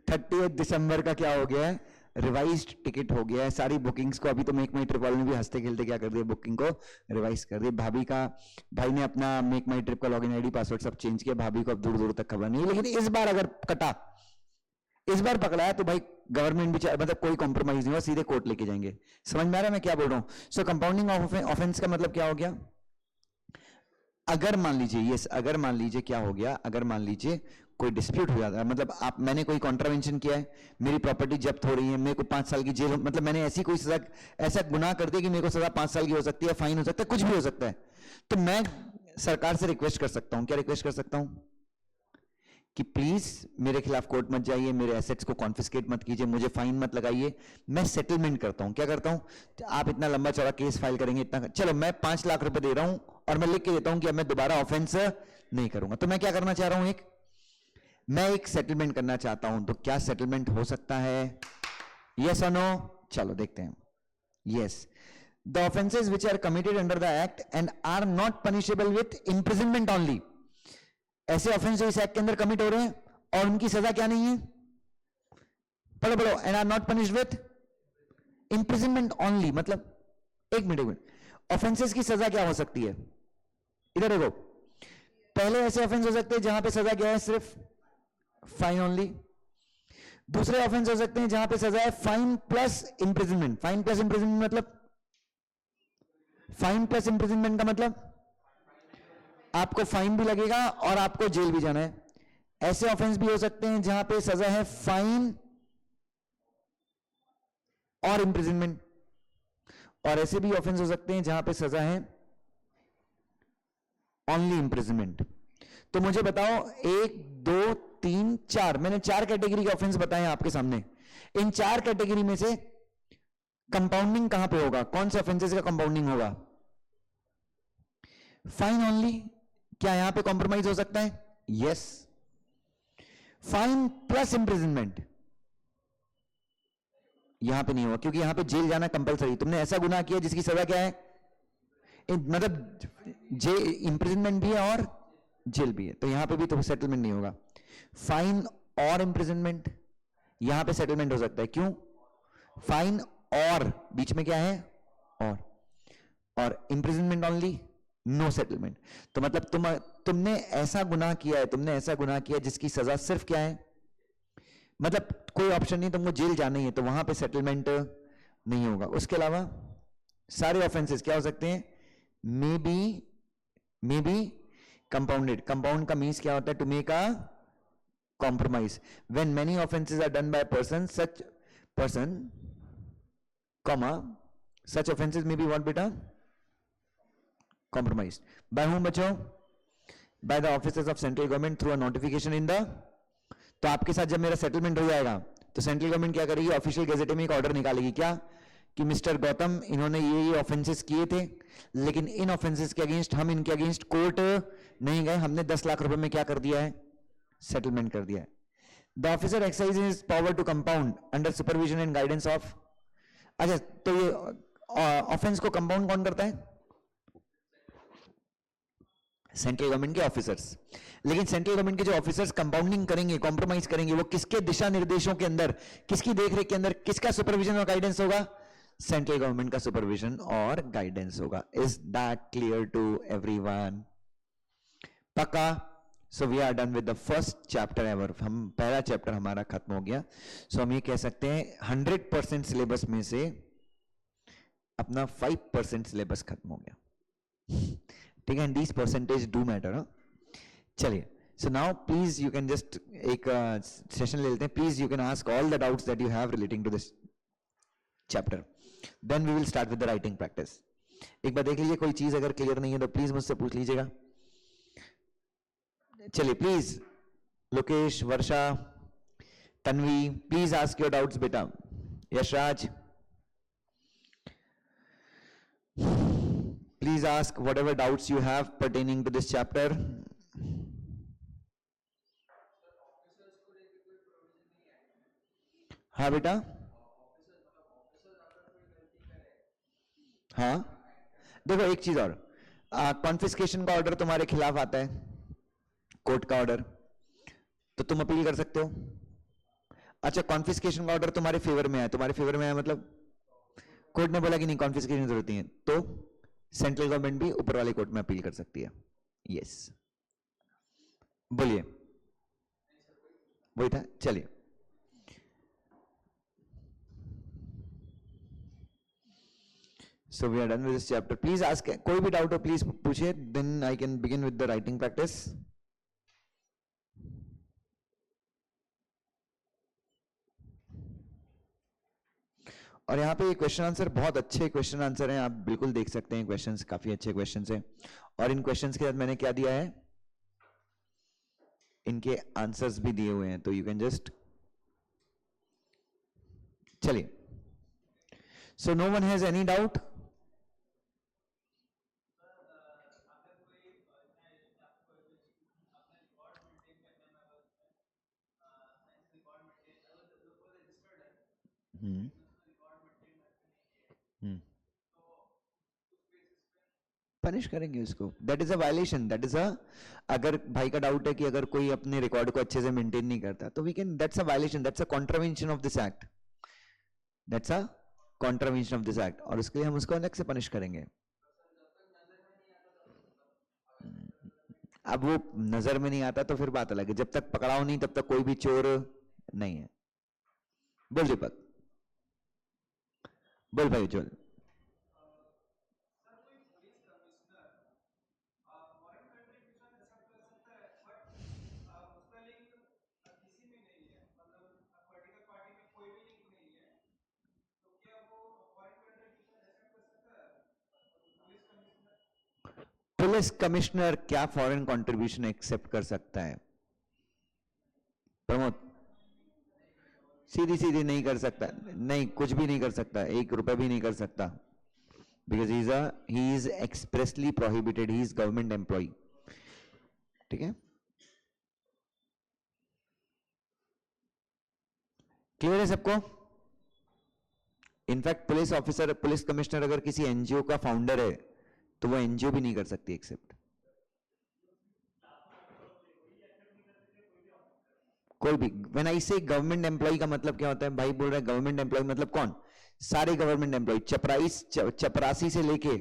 30 दिसंबर का क्या हो गया है, रिवाइज्ड टिकट हो गया है। सारी बुकिंग्स को, अभी तो मेक माई ट्रिप वाले ने भी हंसते खेलते क्या कर दिया, बुकिंग को रिवाइज कर दिया। भाई ने अपना मेक माई ट्रिप का लॉगिन आईडी पासवर्ड सब चेंज किया, भाभी को अब दूर दूर तक खबर नहीं, लेकिन इस बार अगर कटा इस बार पकड़ा है तो भाई गवर्नमेंट भी मतलब कोई कॉम्प्रोमाइज नहीं हुआ, सीधे कोर्ट लेके जाएंगे। समझ में आ रहा है मैं क्या बोल रहा हूं? सो कंपाउंडिंग ऑफेंस का मतलब क्या हो गया? अगर मान लीजिए, यस, अगर मान लीजिए क्या हो गया, अगर मान लीजिए कोई डिस्प्यूट हो जाता है, मतलब आप, मैंने कोई कॉन्ट्रावेंशन किया है, मेरी प्रॉपर्टी जब्त हो रही है, मेरे को 5 साल की जेल, मतलब मैंने ऐसी कोई सजा, ऐसा गुनाह कर दिया कि मेरे को सजा 5 साल की हो सकती है, फाइन हो सकता है, कुछ भी हो सकता है, तो मैं सरकार से रिक्वेस्ट कर सकता हूं। क्या रिक्वेस्ट कर सकता हूं? कि प्लीज मेरे खिलाफ कोर्ट मत जाइए, मेरे एसेट्स को कॉन्फिस्केट मत कीजिए, मुझे फाइन मत लगाइए, मैं सेटलमेंट करता हूं। क्या करता हूं? आप इतना लंबा चौड़ा केस फाइल करेंगे, इतना, चलो मैं 5 लाख रुपए दे रहा हूं और मैं लिख के देता हूं कि अब मैं दोबारा ऑफेंस नहीं करूंगा। तो मैं क्या करना चाह रहा हूं? मैं एक सेटलमेंट करना चाहता हूं। तो क्या सेटलमेंट हो सकता है? यस और नो? चलो देखते हैं। Yes, the offences which are committed under the act and are not punishable with imprisonment only. ऐसे ऑफेंस जो इस एक्ट के अंदर कमिट हो रहे हैं और उनकी सजा क्या नहीं है? पढ़ो पढ़ो। And are not punished with imprisonment only, मतलब एक मिनट, ऑफेंसेस की सजा क्या हो सकती है? इधर देखो, पहले ऐसे ऑफेंस हो सकते हैं जहां पे सजा क्या है? सिर्फ फाइन ओनली। दूसरे ऑफेंस हो सकते हैं जहां पे सजा है fine plus imprisonment. Fine plus imprisonment मतलब, फाइन प्लस इंप्रिजनमेंट का मतलब आपको फाइन भी लगेगा और आपको जेल भी जाना है। ऐसे ऑफेंस भी हो सकते हैं जहां पे सजा है फाइन और इंप्रिजनमेंट, और ऐसे भी ऑफेंस हो सकते हैं जहां पे सजा है ओनली इंप्रिजनमेंट। तो मुझे बताओ, 1 2 3 4, मैंने 4 कैटेगरी के ऑफेंस बताए आपके सामने। इन 4 कैटेगरी में से कंपाउंडिंग कहां पे होगा? कौन से ऑफेंसेस का कंपाउंडिंग होगा? Fine only. क्या यहां पे कॉम्प्रोमाइज हो सकता है? यस। फाइन प्लस इंप्रिजनमेंट यहां पे नहीं होगा, क्योंकि यहां पे जेल जाना कंपलसरी। तुमने ऐसा गुनाह किया जिसकी सजा क्या है? मतलब इंप्रिजनमेंट भी है और जेल भी है, तो यहां पे भी तो सेटलमेंट नहीं होगा। फाइन और इंप्रिजनमेंट, यहां पे सेटलमेंट हो सकता है। क्यों? फाइन और बीच में क्या है? और इंप्रिजनमेंट ओनली, नो सेटलमेंट। तो मतलब तुमने ऐसा गुनाह किया है, तुमने ऐसा गुनाह किया जिसकी सजा सिर्फ क्या है? मतलब कोई ऑप्शन नहीं, तुमको जेल जाना ही है, तो वहां पे सेटलमेंट नहीं होगा। उसके अलावा सारे ऑफेंसेस क्या हो सकते हैं? May be compounded. कंपाउंड का मीन्स क्या होता है? To make a compromise. When many offences are done by person, such person, comma, such offenses may be what beta? Compromised. By whom बच्चों? By the officers of central government through a notification in the, तो आपके साथ जब मेरा settlement हो जाएगा तो central government क्या करेगी? ऑफिशियल गैजेट में एक ऑर्डर निकालेगी। क्या? कि मिस्टर गौतम, इन्होंने ये ऑफेंसेस किए थे, लेकिन इन ऑफेंसेस के अगेंस्ट, हम इनके अगेंस्ट कोर्ट नहीं गए, हमने 10 लाख रुपए में क्या कर दिया है? सेटलमेंट कर दिया है। The officer exercises power to compound under supervision and guidance of. अच्छा, तो ये ऑफेंस को कंपाउंड कौन करता है? सेंट्रल गवर्नमेंट के ऑफिसर्स। लेकिन सेंट्रल गवर्नमेंट के जो ऑफिसर्स कंपाउंडिंग करेंगे, कॉम्प्रोमाइज करेंगे, वो किसके दिशा निर्देशों के अंदर, किसकी देखरेख के अंदर, किसका सुपरविजन और गाइडेंस होगा? सेंट्रल गवर्नमेंट का सुपरविजन और गाइडेंस होगा। Is that clear to everyone? पक्का? So we are done with the first chapter ever. हम पहला चैप्टर हमारा खत्म हो गया। सो हम ये कह सकते हैं 100% सिलेबस में से अपना 5% सिलेबस खत्म हो गया। ठीक है, and this percentage do matter. चलिए, so now please you can just एक सेशन ले लेते हैं। Please you can ask all the doubts that you have relating to this chapter, then we will start with the writing practice. एक बार देख लीजिए, कोई चीज अगर क्लियर नहीं है तो प्लीज मुझसे पूछ लीजिएगा। चलिए please, Lokesh, Varsha, Tanvi, please ask your doubts बेटा। Yashraj, please ask whatever doubts you have pertaining to this chapter. हाँ बेटा, हाँ देखो एक चीज और, कॉन्फिस्केशन का ऑर्डर तुम्हारे खिलाफ आता है, कोर्ट का ऑर्डर, तो तुम अपील कर सकते हो। अच्छा, कॉन्फिस्केशन का ऑर्डर तुम्हारे फेवर में है, तुम्हारे फेवर में है मतलब कोर्ट ने बोला कि नहीं कॉन्फिस्केशन की जरूरत नहीं है, तो सेंट्रल गवर्नमेंट भी ऊपर वाले कोर्ट में अपील कर सकती है। यस, बोलिए। वही था, चलिए। So we are done with this chapter. Please ask, कोई भी doubt हो please पूछिए, then I can begin with the writing practice. और यहाँ पे क्वेश्चन आंसर बहुत अच्छे क्वेश्चन आंसर हैं, आप बिल्कुल देख सकते हैं, क्वेश्चंस काफी अच्छे क्वेश्चंस हैं। और इन क्वेश्चंस के साथ मैंने क्या दिया है, इनके आंसर्स भी दिए हुए हैं, तो यू कैन जस्ट, चलिए। So no one has any doubt? Punish करेंगे उसको, that is a violation, that is a, अगर भाई का डाउट है कि अगर कोई अपने रिकॉर्ड को अच्छे से मेंटेन नहीं करता तो we can, that's a violation, that's a contravention of this act, that's a contravention of this act, और उसके लिए हम उसको अलग से पनिश करेंगे। अब वो नजर में नहीं आता तो फिर बात अलग है, जब तक पकड़ाओ नहीं तब तक कोई भी चोर नहीं है। बोल दीपक, बोल भाई चल। पुलिस कमिश्नर क्या फॉरेन कंट्रीब्यूशन एक्सेप्ट कर सकता है? प्रमोद, सीधी सीधी नहीं कर सकता, नहीं कुछ भी नहीं कर सकता, 1 रुपए भी नहीं कर सकता, because he is expressly prohibited, he is government employ. ठीक है, क्लियर है सबको? In fact police officer, police commissioner अगर किसी एनजीओ का फाउंडर है तो वो एनजीओ भी नहीं कर सकती एक्सेप्ट। कोई भी, व्हेन आई से गवर्नमेंट एम्प्लॉय का मतलब क्या होता है? भाई बोल रहा है गवर्नमेंट एम्प्लॉय मतलब कौन? सारे गवर्नमेंट एम्प्लॉय, चपरासी से लेके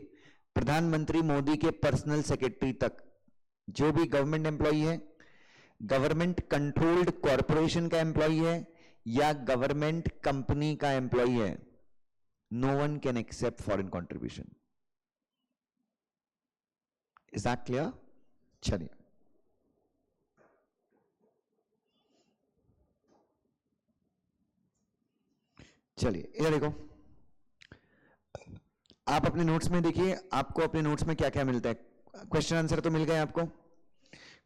प्रधानमंत्री मोदी के पर्सनल सेक्रेटरी तक, जो भी गवर्नमेंट एम्प्लॉय है, गवर्नमेंट कंट्रोल्ड कॉरपोरेशन का एम्प्लॉय है या गवर्नमेंट कंपनी का एम्प्लॉय है, no one can accept foreign contribution. Is that clear? चलिए, चलिए इधर देखो, आप अपने नोट्स में देखिए, आपको अपने नोट्स में क्या क्या मिलता है। क्वेश्चन आंसर तो मिल गए आपको।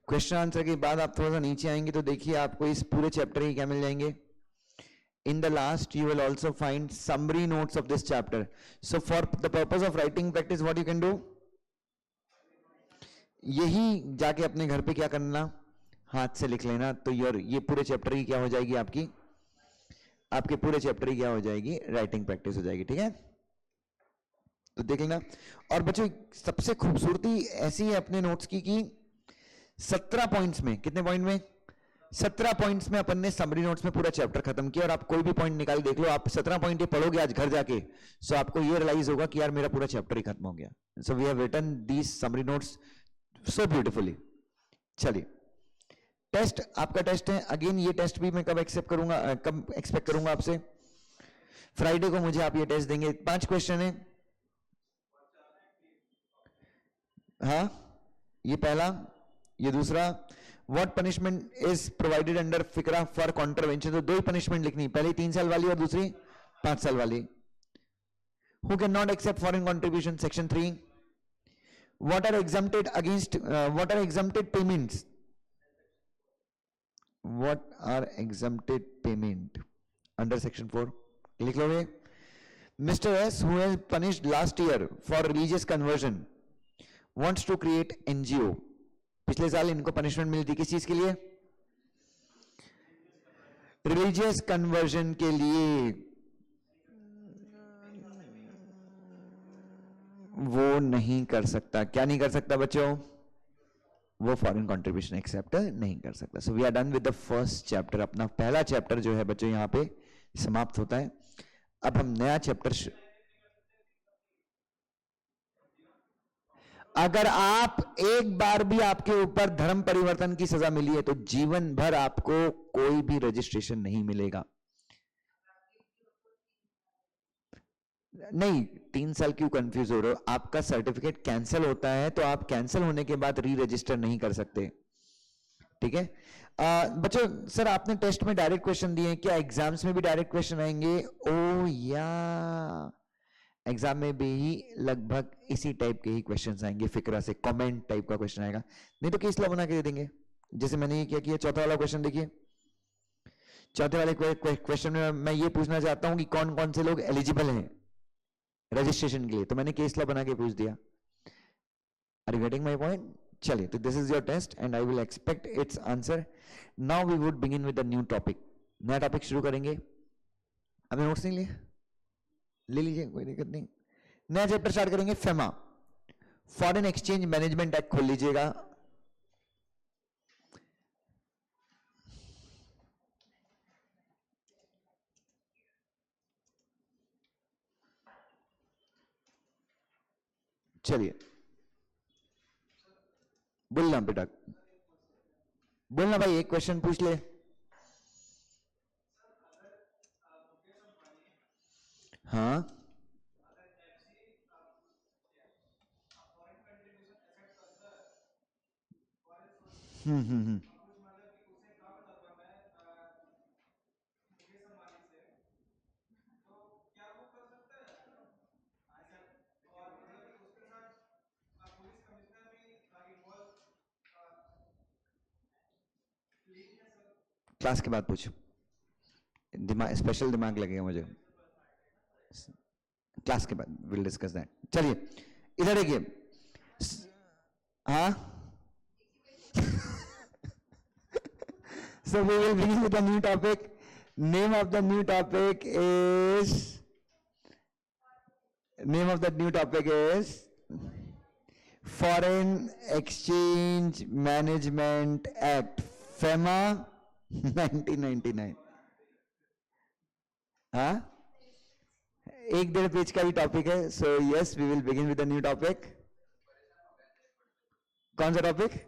क्वेश्चन आंसर के बाद आप थोड़ा सा नीचे आएंगे तो देखिए आपको इस पूरे चैप्टर के क्या मिल जाएंगे। In the last you will also find summary notes of this chapter. So for the purpose of writing practice what you can do, यही जाके अपने घर पे क्या करना, हाथ से लिख लेना, तो ये पूरे चैप्टर की क्या हो जाएगी आपकी, आपके पूरे चैप्टर की क्या हो जाएगी, राइटिंग प्रैक्टिस हो जाएगी। ठीक है, तो देख लेना। और बच्चों सबसे खूबसूरती ऐसी है अपने नोट्स की कि 17 पॉइंट्स में, कितने पॉइंट में, 17 पॉइंट्स में अपन ने समरी नोट्स में पूरा चैप्टर खत्म किया। और आप कोई भी पॉइंट निकाल देख लो, आप 17 पॉइंट ये पढ़ोगे आज घर जाके, सो आपको ये रियलाइज होगा कि यार मेरा पूरा चैप्टर ही खत्म हो गया। So we have written these summary notes so beautifully. चलिए, टेस्ट, आपका टेस्ट है अगेन, ये टेस्ट भी मैं कब एक्सेप्ट करूंगा, कब एक्सपेक्ट करूंगा आपसे? फ्राइडे को मुझे आप ये टेस्ट देंगे। 5 क्वेश्चन है। हाँ, ये पहला, ये दूसरा, what punishment is provided under फिकरा फॉर कॉन्ट्रवेंशन, तो 2 ही पनिशमेंट लिखनी, पहली 3 साल वाली और दूसरी 5 साल वाली। Who can not accept foreign contribution, section 3। What are exempted against, what are exempted payments, what are exempted payment under section 4, लिख लोगे। Mister S who has punished last year for religious conversion wants to create NGO, पिछले साल इनको punishment मिली थी किस चीज के लिए, रिलीजियस कन्वर्जन के लिए, वो नहीं कर सकता। क्या नहीं कर सकता बच्चों? वो फॉरेन कंट्रीब्यूशन एक्सेप्ट नहीं कर सकता। So we are done with the first chapter, अपना पहला चैप्टर जो है बच्चों यहां पे समाप्त होता है। अब हम नया चैप्टर, अगर आप एक बार भी आपके ऊपर धर्म परिवर्तन की सजा मिली है तो जीवन भर आपको कोई भी रजिस्ट्रेशन नहीं मिलेगा। नहीं, 3 साल क्यों कंफ्यूज हो रहे हो? आपका सर्टिफिकेट कैंसिल होता है तो आप कैंसिल होने के बाद री रजिस्टर नहीं कर सकते, ठीक है? बच्चों, सर आपने टेस्ट में डायरेक्ट क्वेश्चन दिए हैं, क्या एग्जाम्स में भी डायरेक्ट क्वेश्चन आएंगे? ओ या, एग्जाम में भी लगभग इसी टाइप के ही क्वेश्चंस आएंगे, फिक्रा से कमेंट टाइप का क्वेश्चन आएगा, नहीं तो केस लॉ बना के दे देंगे। जैसे मैंने ये क्या किया, चौथा वाला क्वेश्चन देखिए। चौथे वाले क्वेश्चन में मैं ये पूछना चाहता हूं कि कौन कौन से लोग एलिजिबल हैं रजिस्ट्रेशन के लिए, तो मैंने केस लॉ बना के पूछ दिया। Are you getting my point? चलिए, तो this is your test and I will expect its answer. Now we would begin with the new topic. नया टॉपिक शुरू करेंगे। अभी नोट्स नहीं लिए? ले लीजिए, कोई दिक्कत नहीं। नया चैप्टर स्टार्ट करेंगे, FEMA, foreign exchange management act खोल लीजिएगा। चलिए, बोलना बेटा, बोलना भाई, एक क्वेश्चन पूछ ले। हाँ, हम्म। क्लास के बाद पूछ, दिमाग स्पेशल दिमाग लगेगा मुझे। क्लास के बाद विल डिस्कस दैट। चलिए, इधर देखिए। हाँ, so we will begin with a new topic. Name of the new topic is, name of the new topic is Foreign Exchange Management Act, FEMA 1999। हाँ, 1-1.5 पेज का भी टॉपिक है। So yes, we will begin with the new topic. कौन सा topic?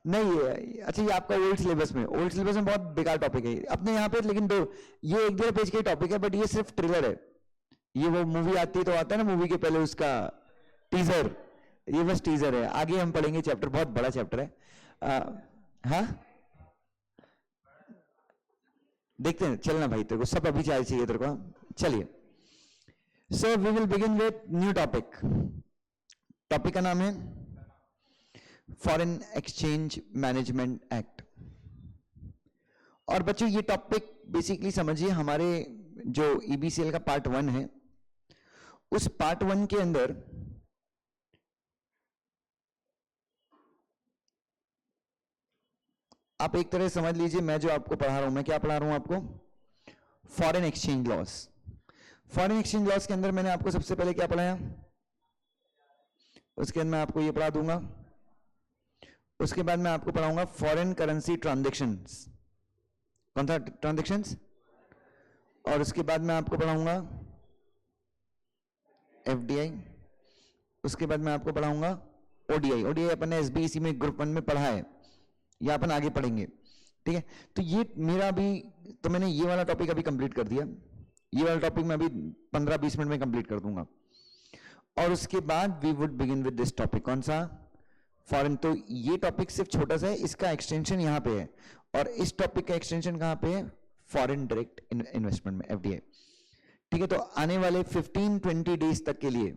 नहीं, अच्छा ये आपका ओल्ड सिलेबस में, ओल्ड सिलेबस में बहुत बेकार टॉपिक है अपने यहाँ पे, लेकिन दो, ये 1-1.5 पेज का टॉपिक है, बट ये सिर्फ ट्रेलर है। ये वो मूवी आती है तो आता है ना, मूवी के पहले उसका टीजर, ये बस टीजर है। आगे हम पढ़ेंगे चैप्टर, बहुत बड़ा चैप्टर है। हाँ, देखते हैं, चलना भाई, तेरे को सब अभी चाहिए तेरे को। चलिए, so we will begin with new topic. Topic का नाम है फॉरेन एक्सचेंज मैनेजमेंट एक्ट। और बच्चों, ये टॉपिक बेसिकली समझिए, हमारे जो ईबीसीएल का पार्ट 1 है, उस पार्ट 1 के अंदर आप एक तरह समझ लीजिए, मैं जो आपको पढ़ा रहा हूं, मैं क्या पढ़ा रहा हूं आपको? Foreign exchange loss. Foreign exchange loss के अंदर मैंने आपको सबसे पहले क्या पढ़ाया, उसके अंदर मैं आपको ये पढ़ा दूंगा। उसके बाद मैं आपको पढ़ाऊंगा फॉरेन करेंसी ट्रांजैक्शंस। कौन सा ट्रांजैक्शंस? और उसके बाद मैं आपको पढ़ाऊंगा एफडीआई। उसके बाद मैं आपको पढ़ाऊंगा ओडीआई। ओडीआई अपन ने एसबीसी में ग्रुप 1 में पढ़ा है, या अपन आगे पढ़ेंगे, ठीक है? तो ये मेरा अभी, तो मैंने ये वाला टॉपिक अभी कंप्लीट कर दिया। ये वाला टॉपिक मैं अभी 15-20 मिनट में कंप्लीट कर दूंगा। और उसके बाद we would begin with this topic. कौन सा? फॉरेन। तो ये टॉपिक सिर्फ छोटा सा है, इसका एक्सटेंशन यहां पे है, और इस टॉपिक का एक्सटेंशन कहां पे है? फॉरेन डायरेक्ट इन्वेस्टमेंट में, एफडीआई। ठीक है, तो आने वाले 15-20 डेज तक के लिए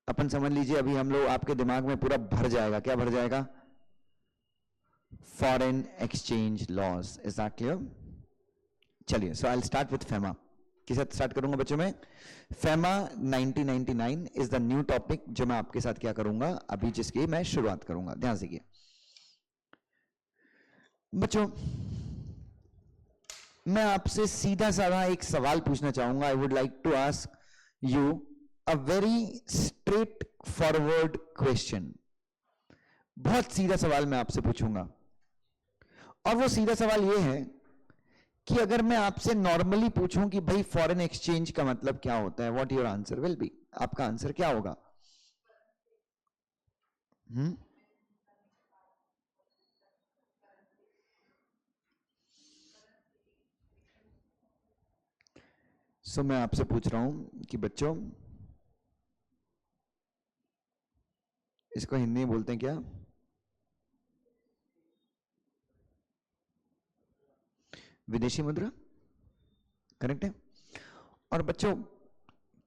अपन समझ लीजिए, अभी हम लोग, आपके दिमाग में पूरा भर जाएगा, क्या भर जाएगा? Foreign exchange laws. Is that clear? चलिए, so I will start with FEMA. किस साथ स्टार्ट करूंगा बच्चों में? FEMA 1999 is the new topic, जो मैं आपके साथ क्या करूंगा अभी, जिसकी मैं शुरुआत करूंगा। ध्यान से बच्चों, मैं आपसे सीधा साधा एक सवाल पूछना चाहूंगा। I would like to ask you a very straightforward question. बहुत सीधा सवाल मैं आपसे पूछूंगा, और वो सीधा सवाल ये है कि अगर मैं आपसे नॉर्मली पूछूं कि भाई फॉरेन एक्सचेंज का मतलब क्या होता है, what your answer will be? आपका आंसर क्या होगा? सो मैं आपसे पूछ रहा हूं कि बच्चों, इसको हिंदी में बोलते हैं क्या? विदेशी मुद्रा, करेक्ट है। और बच्चों,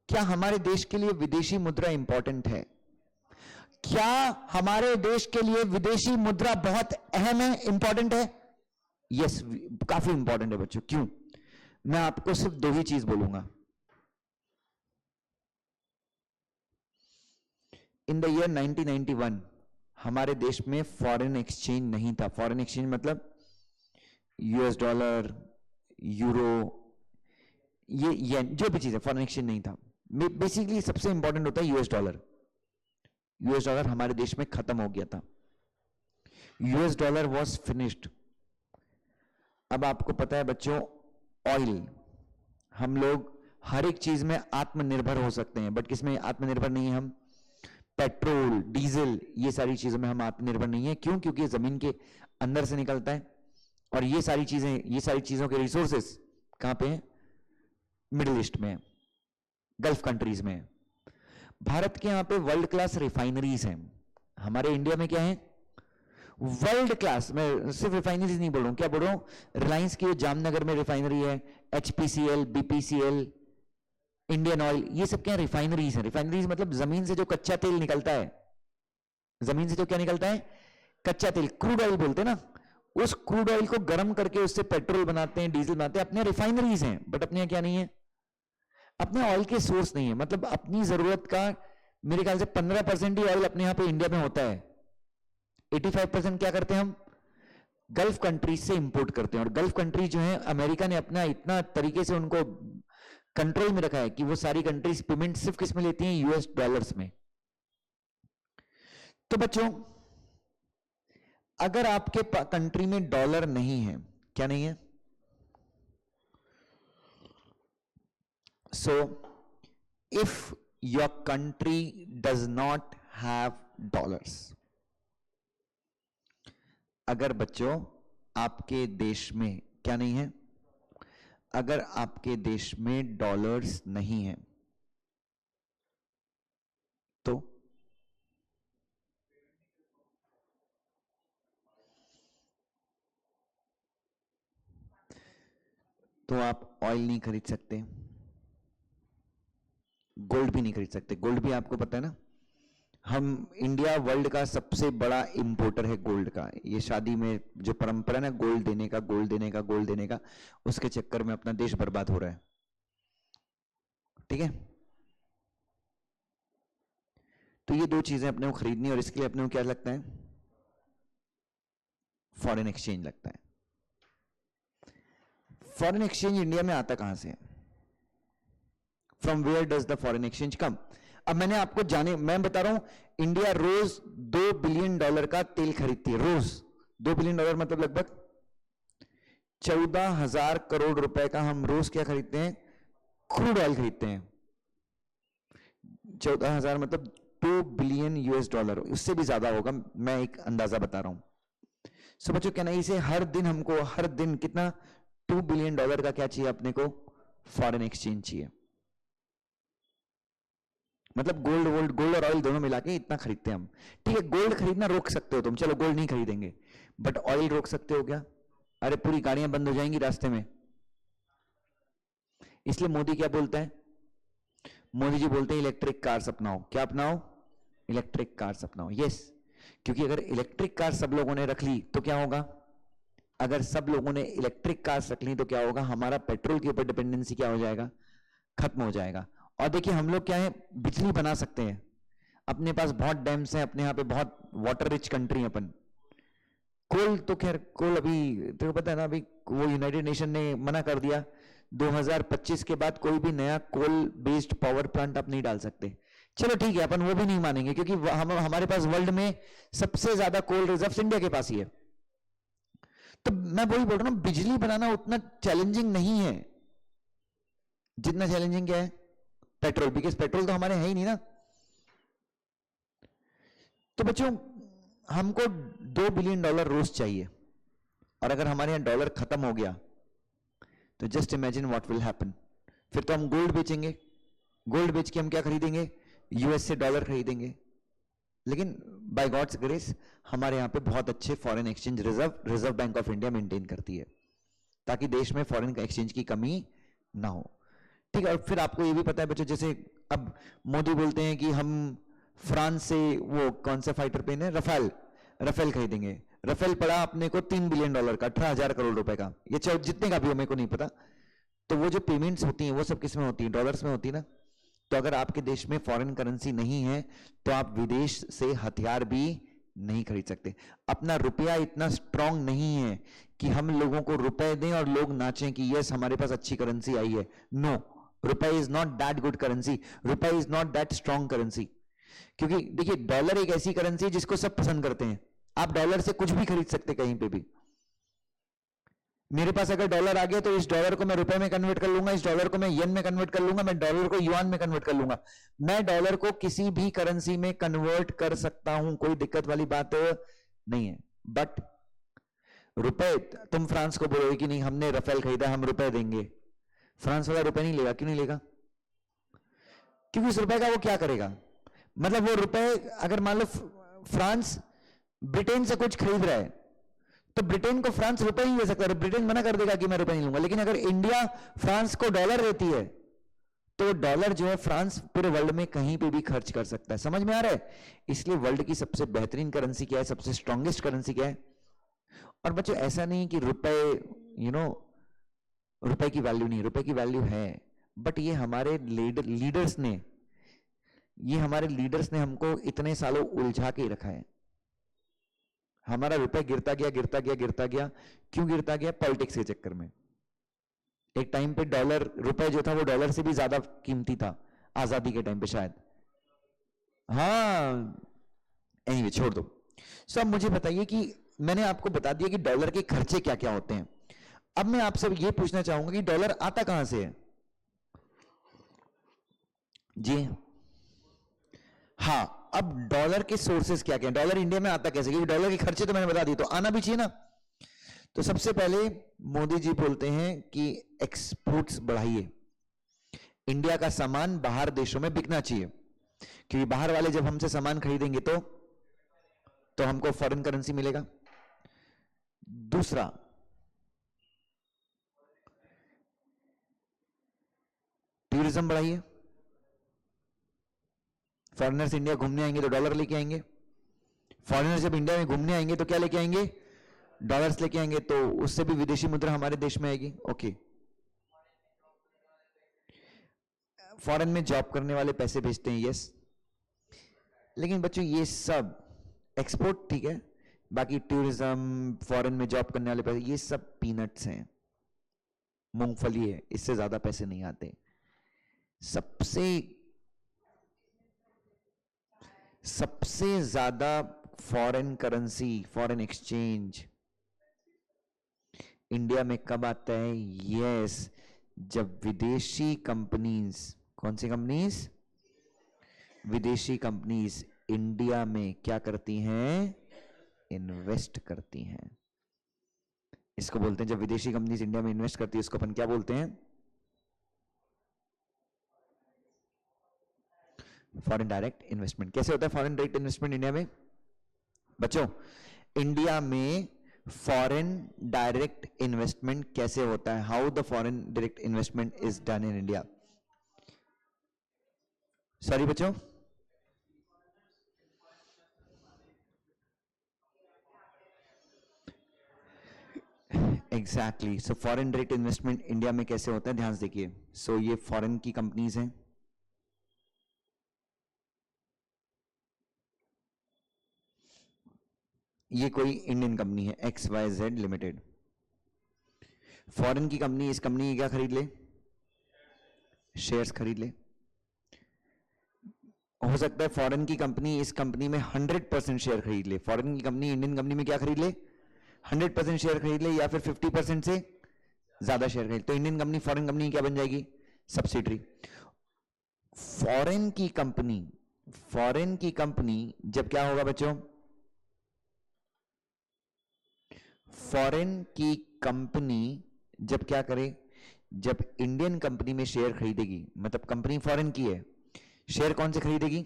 क्या हमारे देश के लिए विदेशी मुद्रा इंपॉर्टेंट है? क्या हमारे देश के लिए विदेशी मुद्रा बहुत अहम है, इंपॉर्टेंट है? यस, काफी इंपॉर्टेंट है बच्चों। क्यों? मैं आपको सिर्फ दो ही चीज बोलूंगा। इन द ईयर 1991 हमारे देश में फॉरेन एक्सचेंज नहीं था। फॉरेन एक्सचेंज मतलब यूएस डॉलर, यूरो, ये येन, जो भी चीज है, फॉरेन एक्सचेंज नहीं था। बेसिकली सबसे इंपॉर्टेंट होता है यूएस डॉलर। यूएस डॉलर हमारे देश में खत्म हो गया था। US dollar was finished. अब आपको पता है बच्चों, ऑयल, हम लोग हर एक चीज में आत्मनिर्भर हो सकते हैं, बट किसमें आत्मनिर्भर नहीं है हम? पेट्रोल, डीजल, ये सारी चीजों में हम आत्मनिर्भर नहीं है। क्यों? क्योंकि ये जमीन के अंदर से निकलता है, और ये सारी चीजों के रिसोर्सेस कहां पे हैं? मिडिल ईस्ट में, गल्फ कंट्रीज में। भारत के यहां पे वर्ल्ड क्लास रिफाइनरीज हैं। हमारे इंडिया में क्या है? World class. मैं सिर्फ रिफाइनरीज नहीं बोल रहा हूं, क्या बोल रहा हूं? रिलायंस की जामनगर में रिफाइनरी है, एचपीसीएल, बीपीसीएल, इंडियन ऑयल, ये सब क्या रिफाइनरीज है। रिफाइनरीज मतलब जमीन से जो कच्चा तेल निकलता है, जमीन से जो क्या निकलता है? कच्चा तेल, क्रूड ऑयल बोलते हैं ना। उस क्रूड ऑयल को गर्म करके उससे पेट्रोल बनाते हैं, डीजल बनाते हैं। अपने रिफाइनरीज हैं, बट अपने यहाँ क्या नहीं है? अपने ऑयल के सोर्स नहीं है। मतलब अपनी जरूरत का मेरे ख्याल से 15% ही ऑयल अपने यहाँ पे इंडिया में होता है। 85% क्या करते हैं हम? गल्फ कंट्रीज से इंपोर्ट करते हैं। और गल्फ कंट्रीज जो है, अमेरिका ने अपना इतना तरीके से उनको कंट्रोल में रखा है कि वो सारी कंट्रीज पेमेंट सिर्फ किस में लेती हैं? यूएस डॉलर्स में। तो बच्चों, अगर आपके कंट्री में डॉलर नहीं है, क्या नहीं है? So, if your country does not have dollars, अगर बच्चों आपके देश में क्या नहीं है? अगर आपके देश में डॉलर्स नहीं है, तो आप ऑयल नहीं खरीद सकते, गोल्ड भी नहीं खरीद सकते। गोल्ड भी आपको पता है ना, हम इंडिया वर्ल्ड का सबसे बड़ा इंपोर्टर है गोल्ड का। ये शादी में जो परंपरा ना, गोल्ड देने का, गोल्ड देने का, गोल्ड देने का, उसके चक्कर में अपना देश बर्बाद हो रहा है। ठीक है, तो ये दो चीजें अपने को खरीदनी, और इसके लिए अपने को क्या लगता है? फॉरेन एक्सचेंज लगता है। फॉरेन एक्सचेंज इंडिया में आता कहां से? From where does the foreign exchange come? अब मैंने आपको मैं बता रहा हूं, इंडिया रोज $2 बिलियन का तेल खरीदती है। रोज $2 बिलियन मतलब लगभग 14,000 करोड़ रुपए का हम रोज क्या खरीदते हैं? क्रूड ऑयल खरीदते हैं। 14,000 मतलब $2 बिलियन, उससे भी ज्यादा होगा, मैं एक अंदाजा बता रहा हूं। सो बच्चों, कहना इसे हर दिन हमको, हर दिन कितना? $2 बिलियन का क्या चाहिए अपने को? फॉरेन एक्सचेंज चाहिए। मतलब गोल्ड और ऑयल दोनों मिला के इतना खरीदते हैं हम। ठीक है, गोल्ड खरीदना रोक सकते हो तुम, चलो गोल्ड नहीं खरीदेंगे, बट ऑयल रोक सकते हो क्या? अरे पूरी गाड़ियां बंद हो जाएंगी रास्ते में। इसलिए मोदी क्या बोलता है? मोदी जी बोलते हैं इलेक्ट्रिक कार्स अपनाओ। क्या अपनाओ? इलेक्ट्रिक कार्स अपनाओ। यस, क्योंकि अगर इलेक्ट्रिक कार सब लोगों ने रख ली तो क्या होगा? अगर सब लोगों ने इलेक्ट्रिक कार्स रख ली तो क्या होगा? हमारा पेट्रोल के ऊपर डिपेंडेंसी क्या हो जाएगा? खत्म हो जाएगा। और देखिए, हम लोग क्या है, बिजली बना सकते हैं। अपने पास बहुत डैम्स हैं, अपने यहाँ पे बहुत वाटर रिच कंट्री है अपन। कोल तो खैर, कोल अभी तो पता है ना, अभी वो यूनाइटेड नेशन ने मना कर दिया, 2025 के बाद कोई भी नया कोल बेस्ड पावर प्लांट आप नहीं डाल सकते। चलो ठीक है, अपन वो भी नहीं मानेंगे, क्योंकि हमारे पास वर्ल्ड में सबसे ज्यादा कोल रिजर्व्स इंडिया के पास ही है। तो मैं वही बोल रहा हूं, बिजली बनाना उतना चैलेंजिंग नहीं है जितना चैलेंजिंग क्या है? पेट्रोल। बिकॉज पेट्रोल तो हमारे है ही नहीं ना। तो बच्चों, हमको $2 बिलियन रोज चाहिए, और अगर हमारे यहां डॉलर खत्म हो गया तो just imagine what will happen. फिर तो हम गोल्ड बेचेंगे, गोल्ड बेच के हम क्या खरीदेंगे, यूएस से डॉलर खरीदेंगे। लेकिन बाय गॉड्स ग्रेस हमारे यहाँ पे बहुत अच्छे foreign exchange reserve bank of India maintain करती है, ताकि देश में फॉरेन एक्सचेंज की कमी ना हो। ठीक है, और फिर आपको ये भी पता है बच्चों, जैसे अब मोदी बोलते हैं कि हम फ्रांस से वो कौन सा फाइटर प्लेन है, रफेल खरीदेंगे। रफेल पड़ा अपने को $3 बिलियन का, 18,000 करोड़ रुपए का, ये चाहे जितने का भी हो मेरे को नहीं पता। तो वो जो पेमेंट्स होती हैं वो सब किस में होती है, डॉलर्स में होती है ना। तो अगर आपके देश में फॉरेन करेंसी नहीं है तो आप विदेश से हथियार भी नहीं खरीद सकते। अपना रुपया इतना स्ट्रांग नहीं है कि हम लोगों को रुपए दें और लोग नाचें कि यस हमारे पास अच्छी करेंसी आई है। No, rupaye is not that good currency, rupaye is not that strong currency. क्योंकि देखिए डॉलर एक ऐसी करेंसी है जिसको सब पसंद करते हैं। आप डॉलर से कुछ भी खरीद सकते कहीं पे भी। मेरे पास अगर डॉलर आ गया तो इस डॉलर को मैं रुपए में कन्वर्ट कर लूंगा, इस डॉलर को मैं येन में कन्वर्ट कर लूंगा, मैं डॉलर को युआन में कन्वर्ट कर लूंगा। मैं डॉलर को किसी भी करेंसी में कन्वर्ट कर सकता हूं, कोई दिक्कत वाली बात नहीं है। बट रुपए, तुम फ्रांस को बोलोगे कि नहीं हमने रफेल खरीदा हम रुपए देंगे, फ्रांस वाला रुपए नहीं लेगा। क्यों नहीं लेगा? क्योंकि उस रुपए का वो क्या करेगा, मतलब वो रुपए अगर मान लो फ्रांस ब्रिटेन से कुछ खरीद रहा है तो ब्रिटेन को फ्रांस रुपए नहीं दे सकता, ब्रिटेन मना कर देगा कि मैं रुपए नहीं लूंगा। लेकिन अगर इंडिया फ्रांस को डॉलर देती है तो डॉलर जो है फ्रांस पूरे वर्ल्ड में कहीं पे भी खर्च कर सकता है। समझ में आ रहा है? इसलिए वर्ल्ड की सबसे बेहतरीन करेंसी क्या है, सबसे स्ट्रॉन्गेस्ट करेंसी क्या है। और बच्चों ऐसा नहीं कि रुपए रुपए की वैल्यू नहीं, रुपए की वैल्यू है, बट ये हमारे लीडर्स ने हमको इतने सालों उलझा के रखा है। हमारा रुपए गिरता गया। क्यों गिरता गया? पॉलिटिक्स के चक्कर में। एक टाइम पे रुपए जो था वो डॉलर से भी ज्यादा कीमती था, आजादी के टाइम पे शायद। हाँ एनीवे छोड़ दो। सो अब मुझे बताइए कि मैंने आपको बता दिया कि डॉलर के खर्चे क्या क्या होते हैं। अब मैं आपसे ये पूछना चाहूंगा कि डॉलर आता कहां से है? जी हाँ, अब डॉलर के सोर्सेस क्या क्या? डॉलर इंडिया में आता कैसे? क्योंकि डॉलर के खर्चे तो मैंने बता दिए, तो आना भी चाहिए ना। तो सबसे पहले मोदी जी बोलते हैं कि एक्सपोर्ट्स बढ़ाइए, इंडिया का सामान बाहर देशों में बिकना चाहिए, क्योंकि बाहर वाले जब हमसे सामान खरीदेंगे तो हमको फॉरेन करेंसी मिलेगा। दूसरा, टूरिज्म बढ़ाइए, फॉरेनर्स इंडिया घूमने आएंगे तो डॉलर लेके आएंगे, फॉरेनर्स जब इंडिया में घूमने आएंगे तो क्या लेके आएंगे? डॉलर्स लेके आएंगे, तो उससे भी विदेशी मुद्रा हमारे देश में आएगी। ओके, फॉरेन में जॉब करने वाले पैसे भेजते हैं, यस। लेकिन बच्चों ये सब एक्सपोर्ट ठीक है, बाकी टूरिज्म, फॉरेन में जॉब करने वाले पैसे, ये सब पीनट्स हैं, मूंगफली है, इससे ज्यादा पैसे नहीं आते। सबसे ज्यादा foreign currency, foreign exchange India में कब आता है? यस, जब विदेशी कंपनीज, कौन सी कंपनीज? विदेशी कंपनीज इंडिया में क्या करती हैं? इन्वेस्ट करती हैं। इसको बोलते हैं, जब विदेशी कंपनीज इंडिया में इन्वेस्ट करती है उसको अपन क्या बोलते हैं? Foreign direct investment. कैसे होता है फॉरेन डायरेक्ट इन्वेस्टमेंट इंडिया में? बच्चों इंडिया में फॉरेन डायरेक्ट इन्वेस्टमेंट कैसे होता है? How the foreign direct investment is done in India? Sorry बच्चों, exactly. So foreign direct investment India में कैसे होता है, ध्यान से देखिए। सो ये फॉरेन की कंपनीज हैं, ये कोई इंडियन कंपनी है XYZ लिमिटेड। फॉरेन की कंपनी, इस कंपनी की क्या खरीद ले? शेयर्स खरीद ले। हो सकता है फॉरेन की कंपनी इस कंपनी में 100% शेयर खरीद ले। फॉरेन की कंपनी इंडियन कंपनी में क्या खरीद ले? 100% शेयर खरीद ले, या फिर 50% से ज्यादा शेयर खरीद। तो इंडियन कंपनी फॉरेन कंपनी क्या बन जाएगी? सब्सिडरी। फॉरेन की कंपनी जब क्या होगा बच्चों? फॉरेन की कंपनी जब क्या करे? जब इंडियन कंपनी में शेयर खरीदेगी, मतलब कंपनी फॉरेन की है, शेयर कौन से खरीदेगी?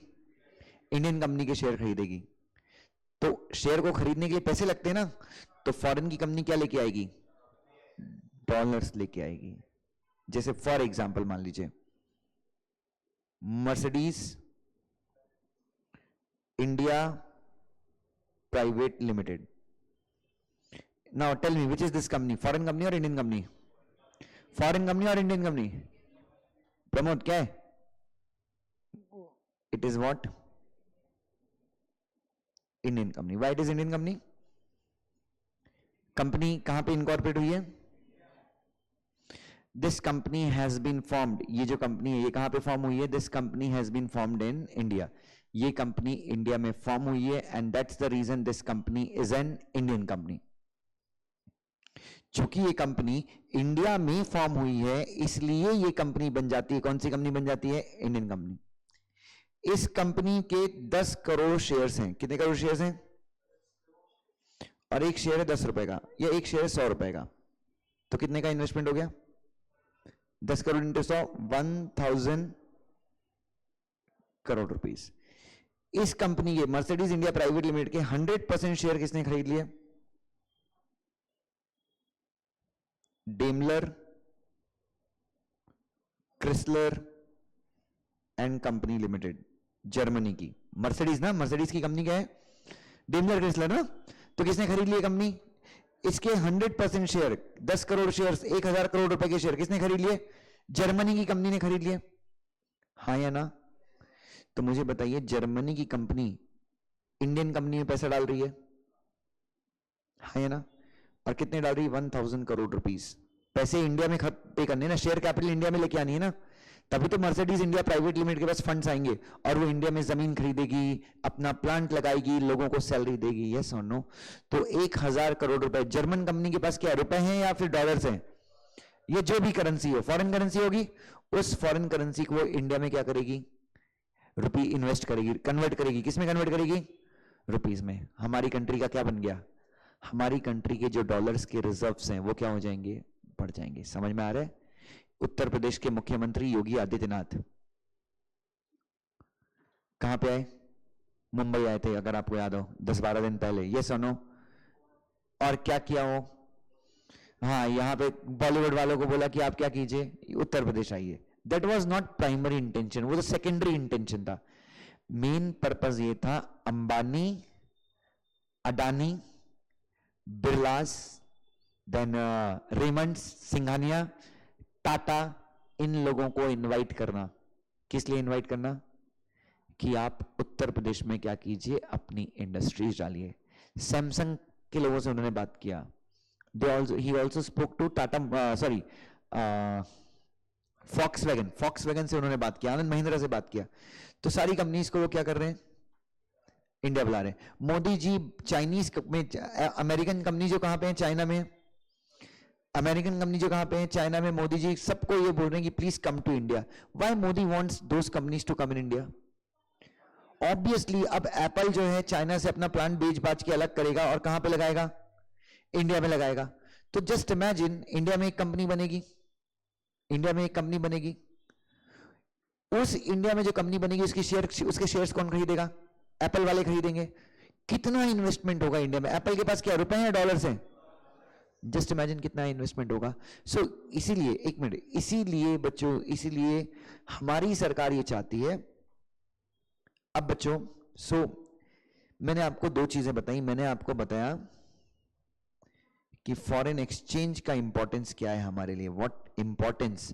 इंडियन कंपनी के शेयर खरीदेगी। तो शेयर को खरीदने के लिए पैसे लगते हैं ना, तो फॉरेन की कंपनी क्या लेके आएगी? डॉलर्स लेके आएगी। जैसे फॉर एग्जांपल मान लीजिए Mercedes India private limited. Now tell me which is this company, foreign company और इंडियन कंपनी? फॉरेन कंपनी और इंडियन कंपनी? प्रमोद क्या है? It is what? Indian company. Why it is Indian company? Company कहां पे incorporate हुई है? This company has been formed, ये जो कंपनी है ये कहां पे फॉर्म हुई है? This company has been formed in India. ये कंपनी इंडिया में फॉर्म हुई है and that's the reason this company is an Indian company. चूंकि ये कंपनी इंडिया में फॉर्म हुई है इसलिए ये कंपनी बन जाती है, कौन सी कंपनी बन जाती है? Indian company. इस कंपनी के 10 करोड़ शेयर्स हैं। कितने करोड़ शेयर्स हैं? और एक शेयर है 10 रुपए का या एक शेयर है 100 रुपए का, तो कितने का इन्वेस्टमेंट हो गया? 10 करोड़ इंटू 100, 1000 करोड़ रुपीस। इस कंपनी के मर्सिडीज इंडिया प्राइवेट लिमिटेड के 100% शेयर किसने खरीद लिए? Daimler, Chrysler and company limited, Germany की। मर्सिडीज ना, मर्सिडीज की कंपनी क्या है? डेमलर क्रिसलर ना। तो किसने खरीद लिया कंपनी? इसके 100% शेयर, 10 करोड़ शेयर, 1000 करोड़ रुपए के शेयर किसने खरीद लिए? जर्मनी की कंपनी ने खरीद लिए। हाँ या ना? तो मुझे बताइए जर्मनी की कंपनी इंडियन कंपनी में पैसा डाल रही है? हाँ या ना? और कितने डाल रही है? 1000 करोड़ रुपीस। पैसे इंडिया में पे करने ना, शेयर कैपिटल इंडिया में लेके आनी है ना, तभी तो मर्सिडीज इंडिया प्राइवेट लिमिटेड के पास फंड्स आएंगे और वो इंडिया में जमीन खरीदेगी, अपना प्लांट लगाएगी, लोगों को सैलरी देगी। यस और नो? तो 1000 करोड़ रुपए जर्मन कंपनी के पास क्या रुपए हैं या फिर डॉलर्स हैं? ये जो भी करेंसी हो, फॉरेन करेंसी होगी, उस फॉरेन करेंसी को वो इंडिया में क्या करेगी? रुपी इन्वेस्ट करेगी, कन्वर्ट करेगी। किस में कन्वर्ट करेगी? रुपीज में। हमारी कंट्री का क्या बन गया? हमारी कंट्री के जो डॉलर्स के रिजर्व्स हैं वो क्या हो जाएंगे? बढ़ जाएंगे। समझ में आ रहा है? उत्तर प्रदेश के मुख्यमंत्री योगी आदित्यनाथ कहां पे आए? मुंबई आए थे, अगर आपको याद हो, 10-12 दिन पहले। ये सुनो, और क्या किया हो? हाँ, यहां पे बॉलीवुड वालों को बोला कि आप क्या कीजिए, उत्तर प्रदेश आइए। That was not primary intention, वो तो सेकेंडरी इंटेंशन था। मेन पर्पस ये था अंबानी, अडानी, बिरलास, देन रेमंड, सिंघानिया, टाटा, इन लोगों को इनवाइट करना। किस लिए इनवाइट करना? कि आप उत्तर प्रदेश में क्या कीजिए, अपनी इंडस्ट्रीज डालिए। सैमसंग के लोगों से उन्होंने बात किया। he also spoke to Tata, sorry, Volkswagen से उन्होंने बात किया, आनंद महिंद्रा से बात किया। तो सारी कंपनीज को वो क्या कर रहे हैं? इंडिया बुला रहे हैं। मोदी जी चाइनीज में, अमेरिकन कंपनी जो कहां पे है? चाइना में। अमेरिकन कंपनी जो कहां पे है? चाइना में। मोदी जी सबको ये बोल रहे हैं कि please come to India. Why Modi wants those companies to come in India? Obviously अब एप्पल जो है चाइना से अपना प्लांट बेच बाच के अलग करेगा और कहां पे लगाएगा? इंडिया में लगाएगा। तो जस्ट इमेजिन, इंडिया में एक कंपनी बनेगी, इंडिया में एक कंपनी बनेगी, उस इंडिया में जो कंपनी बनेगी उसके शेयर्स कौन खरीदेगा? एप्पल वाले खरीदेंगे। कितना इन्वेस्टमेंट होगा इंडिया में? एप्पल के पास क्या रुपए हैं, डॉलर्स हैं? जस्ट इमेजिन कितना इन्वेस्टमेंट होगा। सो इसीलिए, एक मिनट, इसीलिए बच्चों, इसीलिए हमारी सरकार ये चाहती है। अब बच्चों, मैंने आपको दो चीजें बताई। मैंने आपको बताया कि फॉरेन एक्सचेंज का इंपॉर्टेंस क्या है हमारे लिए, what importance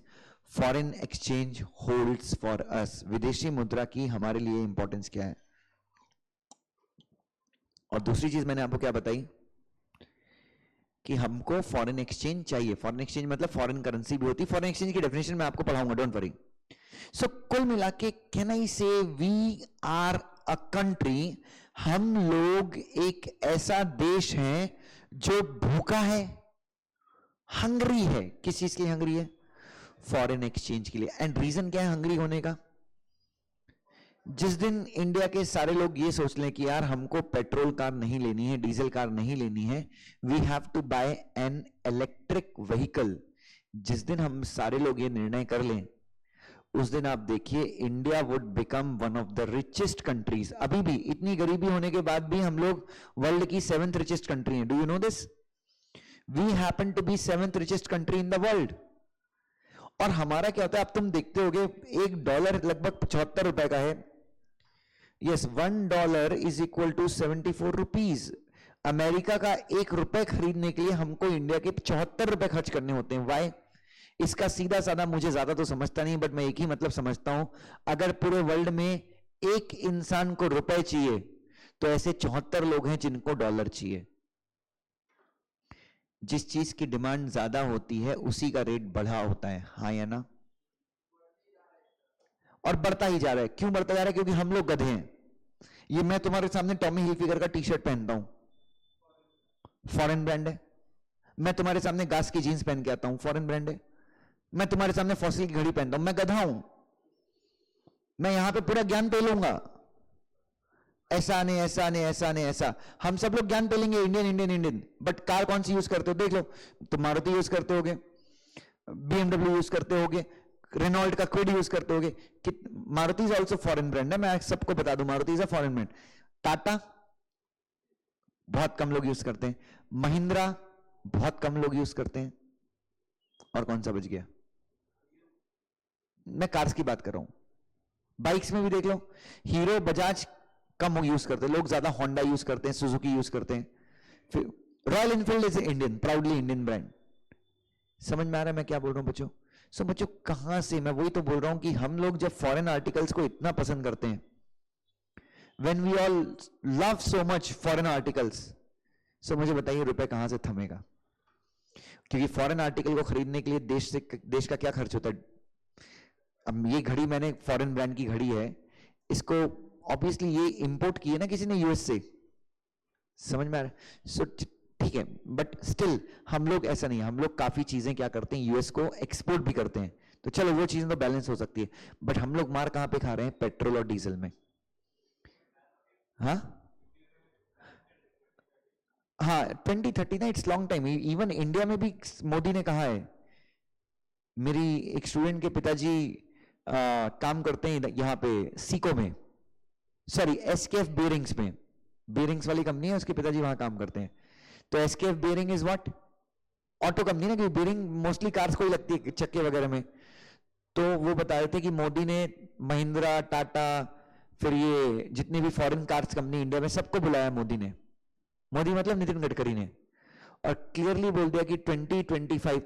foreign exchange holds for us, विदेशी मुद्रा की हमारे लिए इंपॉर्टेंस क्या है। और दूसरी चीज मैंने आपको क्या बताई कि हमको फॉरेन एक्सचेंज चाहिए। फॉरेन एक्सचेंज मतलब फॉरेन करेंसी भी होती है। फॉरेन एक्सचेंज की डेफिनेशन मैं आपको पढ़ाऊंगा, डोंट वरी। सो कुल मिला के कैन आई से वी आर अ कंट्री, हम लोग एक ऐसा देश है जो भूखा है, हंग्री है। किस चीज के लिए हंग्री है? फॉरेन एक्सचेंज के लिए। एंड रीजन क्या है हंग्री होने का? जिस दिन इंडिया के सारे लोग ये सोच लें कि यार हमको पेट्रोल कार नहीं लेनी है, डीजल कार नहीं लेनी है, we have to buy an electric vehicle, जिस दिन हम सारे लोग ये निर्णय कर लें, उस दिन आप देखिए India would become one of the richest countries. अभी भी इतनी गरीबी होने के बाद भी हम लोग वर्ल्ड की 7th रिचेस्ट कंट्री हैं। Do you know this? We happen to be 7th richest country in the world. और हमारा क्या होता है, अब तुम देखते होगे $1 लगभग 75 रुपए का है। Yes, $1 is equal to 74 rupees. America का ₹1 खरीदने के लिए हमको इंडिया के 74 रुपए खर्च करने होते हैं। वाई? इसका सीधा साधा मुझे ज्यादा तो समझता नहीं, बट मैं एक ही मतलब समझता हूं, अगर पूरे वर्ल्ड में एक इंसान को रुपए चाहिए तो ऐसे 74 लोग हैं जिनको डॉलर चाहिए। जिस चीज की डिमांड ज्यादा होती है उसी का रेट बढ़ा होता है, हाँ या ना? और बढ़ता ही जा रहा है। क्यों बढ़ता जा रहा है? क्योंकि हम लोग गधे हैं। ये मैं तुम्हारे सामने टॉमी हिलफिगर का टी शर्ट पहनता हूं, फॉरेन ब्रांड है। मैं तुम्हारे सामने गास की जीन्स पहन के आता हूं, फॉरेन ब्रांड है। मैं तुम्हारे सामने फॉसिल की घड़ी पहनता हूं, मैं गधा हूं। मैं यहां पे पूरा ज्ञान पेलूंगा, ऐसा नहीं ऐसा नहीं ऐसा नहीं ऐसा। हम सब लोग ज्ञान पेलेंगे, Indian Indian Indian. But car कौन सी यूज करते हो? देख लो, तुम मारुति यूज करते होगे, BMW यूज करते होगे, रेनॉल्ट का क्विड यूज करते होगे। Maruti is also foreign brand है, मैं सबको बता दूं, Maruti is a foreign brand. Tata बहुत कम लोग यूज करते हैं, महिंद्रा बहुत कम लोग यूज करते हैं, और कौन सा बच गया? मैं कार्स की बात कर रहा हूं। बाइक्स में भी देख लो, हीरो बजाज कम यूज करते हैं लोग, ज्यादा होंडा यूज करते हैं, सुजुकी यूज करते हैं। फिर royal Enfield is Indian, proudly Indian brand. समझ में आ रहा है मैं क्या बोल रहा हूं बच्चों? सो बच्चों, कहां से, मैं वही तो बोल रहा हूं कि हम लोग जब फॉरेन आर्टिकल्स को इतना पसंद करते हैं, when we all love so much foreign articles, so मुझे बताइए रुपए कहां से थमेगा? क्योंकि फॉरेन आर्टिकल को खरीदने के लिए देश का क्या खर्च होता है? अब ये घड़ी मैंने फॉरेन ब्रांड की घड़ी है, इसको ऑब्वियसली ये इंपोर्ट की है ना किसी ने यूएस से। समझ में आ रहा है? सो ठीक है, बट स्टिल हम लोग ऐसा नहीं, हम लोग काफी चीजें क्या करते हैं, यूएस को एक्सपोर्ट भी करते हैं। तो चलो वो चीजें तो बैलेंस हो सकती है, बट हम लोग मार कहां पे खा रहे हैं? पेट्रोल और डीजल में। हाँ हाँ, 2030 ना, it's long time. Even India में भी मोदी ने कहा है। मेरी एक स्टूडेंट के पिताजी काम करते हैं यहाँ पे सीको में, सॉरी एसकेएफ बेरिंग्स में, बेरिंग्स वाली कंपनी है, उसके पिताजी वहां काम करते हैं। तो SKF bearing is what? Auto company ना, कि बेरिंग मोस्टली कार्स को ही लगती है, चक्के वगैरह में। तो वो बता रहे थे कि मोदी ने महिंद्रा, टाटा, फिर ये जितनी भी फॉरेन कार्स कंपनी इंडिया में, सबको बुलाया मोदी ने। मोदी मतलब नितिन गडकरी ने, और क्लियरली बोल दिया कि 2025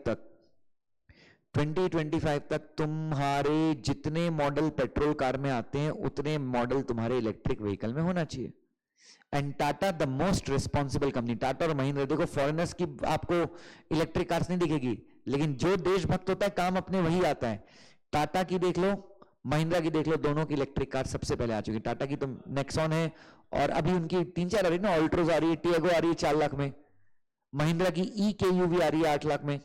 तक तुम्हारे जितने मॉडल पेट्रोल कार में आते हैं उतने मॉडल तुम्हारे इलेक्ट्रिक व्हीकल में होना चाहिए। And Tata the most responsible company, Tata और महिंद्रा, देखो फॉरेनर्स की आपको इलेक्ट्रिक कार्स नहीं दिखेगी, लेकिन जो देशभक्त होता है काम अपने वही आता है। टाटा की देख लो, महिंद्रा की देख लो, दोनों की इलेक्ट्रिक कार सबसे पहले आ चुकी है। टाटा की तो नेक्सॉन है, और अभी उनकी 3-4 आ रही है ना, ऑल्ट्रोज आ रही है, टियागो आ रही है 4 लाख में, महिंद्रा की EKUV आ रही है 8 लाख में।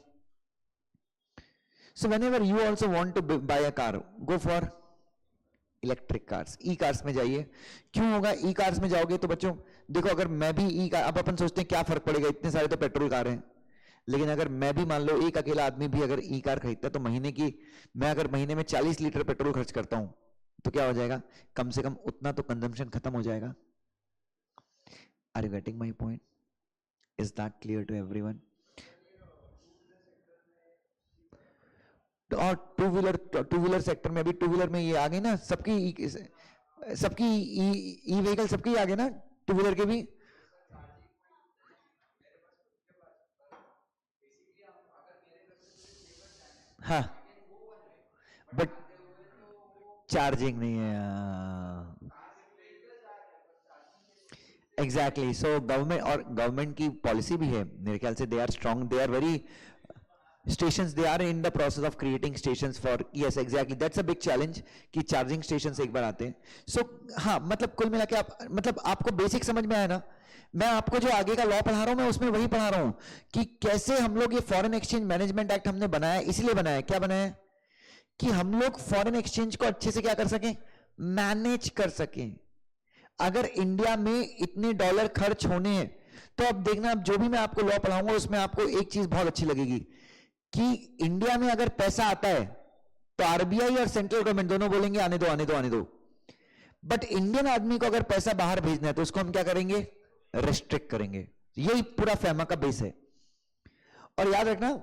So whenever you also want to buy a car, go for electric cars, E cars में जाइए। क्यों होगा? ई कार्स में जाओगे तो बच्चों देखो, अगर मैं भी ई कार, अब अपन सोचते हैं क्या फर्क पड़ेगा, इतने सारे तो पेट्रोल कार हैं, लेकिन अगर मैं भी मान लो एक अकेला आदमी भी अगर ई कार खरीदता है, तो मैं अगर महीने में 40 लीटर पेट्रोल खर्च करता हूं, तो क्या हो जाएगा? कम से कम उतना तो कंजम्पशन खत्म हो जाएगा। Are you getting my point? Is that clear to everyone? और टू व्हीलर सेक्टर में, अभी टू व्हीलर में ये आ गई ना, सबकी ई व्हीकल सबकी आ गए ना, टू व्हीलर के भी। हाँ, बट चार्जिंग नहीं है। एग्जैक्टली, सो गवर्नमेंट की पॉलिसी भी है मेरे ख्याल से, they are strong, they are very stations, they are in the process of creating stations for, yes exactly, that's a big challenge कि चार्जिंग स्टेशन एक बार आते हैं। सो हाँ, मतलब कुल मिला के आप, मतलब आपको बेसिक समझ में आया ना? मैं आपको जो आगे का लॉ पढ़ा रहा हूं, मैं उसमें वही पढ़ा रहा हूं कि कैसे हम लोग ये फॉरेन एक्सचेंज मैनेजमेंट एक्ट हमने बनाया, इसलिए बनाया, क्या बनाया? कि हम लोग फॉरेन एक्सचेंज को अच्छे से क्या कर सकें? मैनेज कर सकें। अगर इंडिया में इतने डॉलर खर्च होने हैं, तो अब देखना, अब जो भी मैं आपको लॉ पढ़ाऊंगा उसमें आपको एक चीज बहुत अच्छी लगेगी कि इंडिया में अगर पैसा आता है तो आरबीआई और सेंट्रल गवर्नमेंट दोनों बोलेंगे आने दो आने दो आने दो, बट इंडियन आदमी को अगर पैसा बाहर भेजना है तो उसको हम क्या करेंगे, रेस्ट्रिक्ट करेंगे। यही पूरा फैमा का बेस है। और याद रखना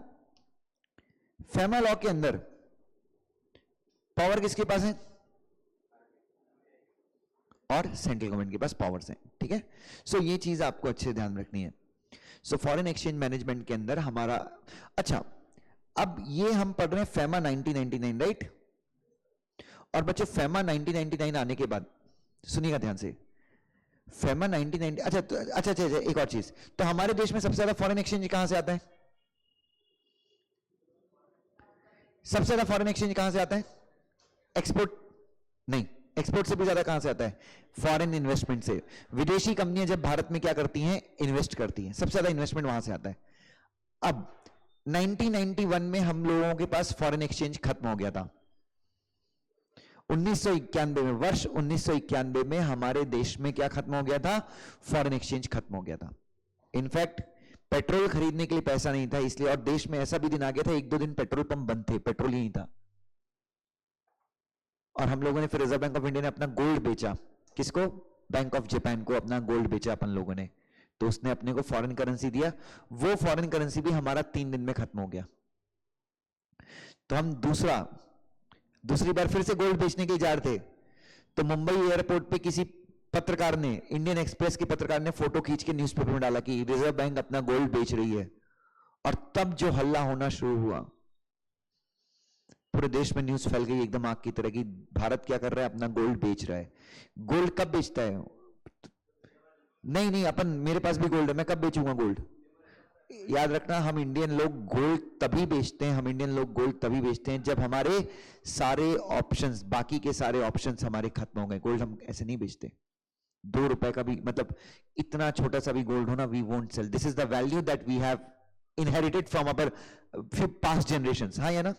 फैमा लॉ के अंदर पावर किसके पास है, और सेंट्रल गवर्नमेंट के पास पावर्स हैं, ठीक है। सो ये चीज आपको अच्छे से ध्यान रखनी है। सो फॉरेन एक्सचेंज मैनेजमेंट के अंदर हमारा, अच्छा अब ये हम पढ़ रहे हैं फैमा 1999, राइट। और बच्चों फैमा 1999 आने के बाद सुनिएगा ध्यान से, फैमा 1990, अच्छा, एक और चीज, तो हमारे देश में सबसे ज्यादा फॉरेन एक्सचेंज कहां से आता है, सबसे ज्यादा फॉरेन एक्सचेंज कहां से आता है, एक्सपोर्ट नहीं, एक्सपोर्ट से भी ज्यादा कहां से आता है, फॉरेन इन्वेस्टमेंट से। विदेशी कंपनियां जब भारत में क्या करती हैं, इन्वेस्ट करती हैं, सबसे ज्यादा इन्वेस्टमेंट वहां से आता है। अब 1991 में हम लोगों के पास फॉरेन एक्सचेंज खत्म हो गया था। 1991 में, वर्ष 1991 में हमारे देश में क्या खत्म हो गया था, फॉरेन एक्सचेंज खत्म हो गया था। इनफैक्ट पेट्रोल खरीदने के लिए पैसा नहीं था इसलिए, और देश में ऐसा भी दिन आ गया था, एक दो दिन पेट्रोल पंप बंद थे, पेट्रोल ही नहीं था। और हम लोगों ने फिर रिजर्व बैंक ऑफ इंडिया ने अपना गोल्ड बेचा, किसको, बैंक ऑफ जापान को अपना गोल्ड बेचा अपन लोगों ने, तो उसने अपने को फॉरेन करेंसी दिया। वो फॉरेन करेंसी भी हमारा 3 दिन में खत्म हो गया। तो हम दूसरी बार फिर से गोल्ड बेचने के लिए जा रहे थे, तो मुंबई एयरपोर्ट पे किसी पत्रकार ने, इंडियन एक्सप्रेस के पत्रकार ने फोटो खींच के न्यूज़पेपर में डाला कि रिजर्व बैंक अपना गोल्ड बेच रही है। और तब जो हल्ला होना शुरू हुआ, पूरे देश में न्यूज फैल गई एकदम आग की तरह की भारत क्या कर रहा है, अपना गोल्ड बेच रहा है। गोल्ड कब बेचता है, नहीं अपन, मेरे पास भी गोल्ड है, मैं कब बेचूंगा गोल्ड। याद रखना हम इंडियन लोग गोल्ड तभी बेचते हैं, हम इंडियन लोग गोल्ड तभी बेचते हैं जब हमारे सारे ऑप्शंस, बाकी के सारे ऑप्शंस हमारे खत्म हो गए। गोल्ड हम ऐसे नहीं बेचते, 2 रुपए का भी, मतलब इतना छोटा सा भी गोल्ड होना, we won't sell, this is the value that we have inherited from our past generations. हाँ या ना।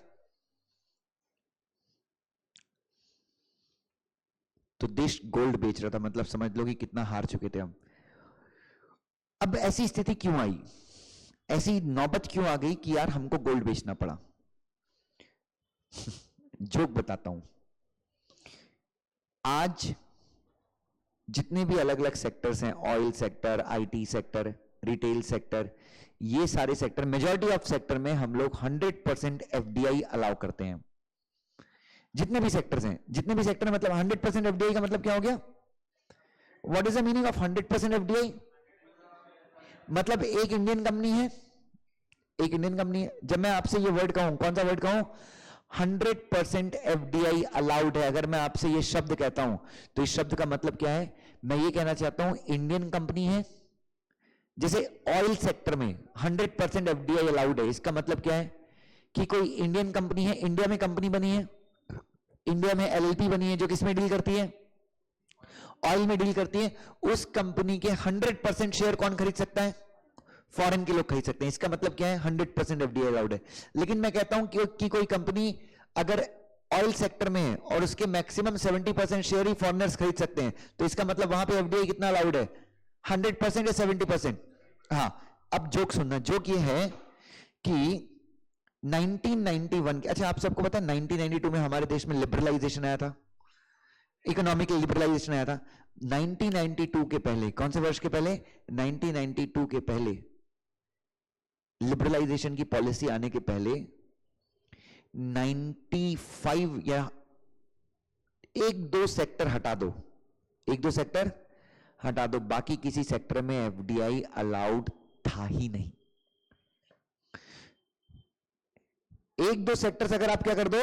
तो देश गोल्ड बेच रहा था, मतलब समझ लो कि कितना हार चुके थे हम। अब ऐसी स्थिति क्यों आई, ऐसी नौबत क्यों आ गई कि यार हमको गोल्ड बेचना पड़ा। जोक बताता हूं। आज जितने भी अलग अलग सेक्टर्स हैं, oil sector, IT sector, retail sector, ये सारे सेक्टर, मेजॉरिटी ऑफ सेक्टर में हम लोग 100% एफडीआई अलाउ करते हैं। जितने भी सेक्टर्स हैं, जितने भी सेक्टर, मतलब 100% एफडीआई का मतलब क्या हो गया, what is the meaning of 100% FDI. मतलब एक इंडियन कंपनी है, एक इंडियन कंपनी है, जब मैं आपसे ये वर्ड कहूं, कौन सा वर्ड कहूं, 100% एफडीआई अलाउड है। अगर मैं आपसे ये शब्द कहता हूं तो इस शब्द का मतलब क्या है, मैं ये कहना चाहता हूं इंडियन कंपनी है, जैसे ऑयल सेक्टर में 100% एफडीआई अलाउड है, इसका मतलब क्या है कि कोई इंडियन कंपनी है, इंडिया में कंपनी बनी है, इंडिया में एलएलपी बनी है, जो किसमें डील करती है, ऑयल में डील करती है, उस कंपनी के 100% शेयर कौन खरीद सकता है, फॉरेन के लोग खरीद सकते हैं। इसका मतलब क्या है, 100% एफडीआई अलाउड है। लेकिन मैं कहता हूं कि कोई कंपनी अगर ऑयल सेक्टर में है और उसके मैक्सिमम 70% शेयर ही फॉरेनर्स खरीद सकते हैं, तो इसका मतलब वहां पे एफडीआई कितना अलाउड है, 100% या 70%। हाँ, अब जोक सुनना, जोक ये है कि 1991 के, अच्छा आप सबको पता है 1992 में हमारे देश में लिबरलाइजेशन आया था, इकोनॉमिक लिबरलाइजेशन आया था। 1992 के पहले, कौन से वर्ष के पहले, 1992 के पहले, लिबरलाइजेशन की पॉलिसी आने के पहले 95 या एक दो सेक्टर हटा दो, एक दो सेक्टर हटा दो, बाकी किसी सेक्टर में एफडीआई अलाउड था ही नहीं। एक दो सेक्टर्स अगर आप क्या कर दो,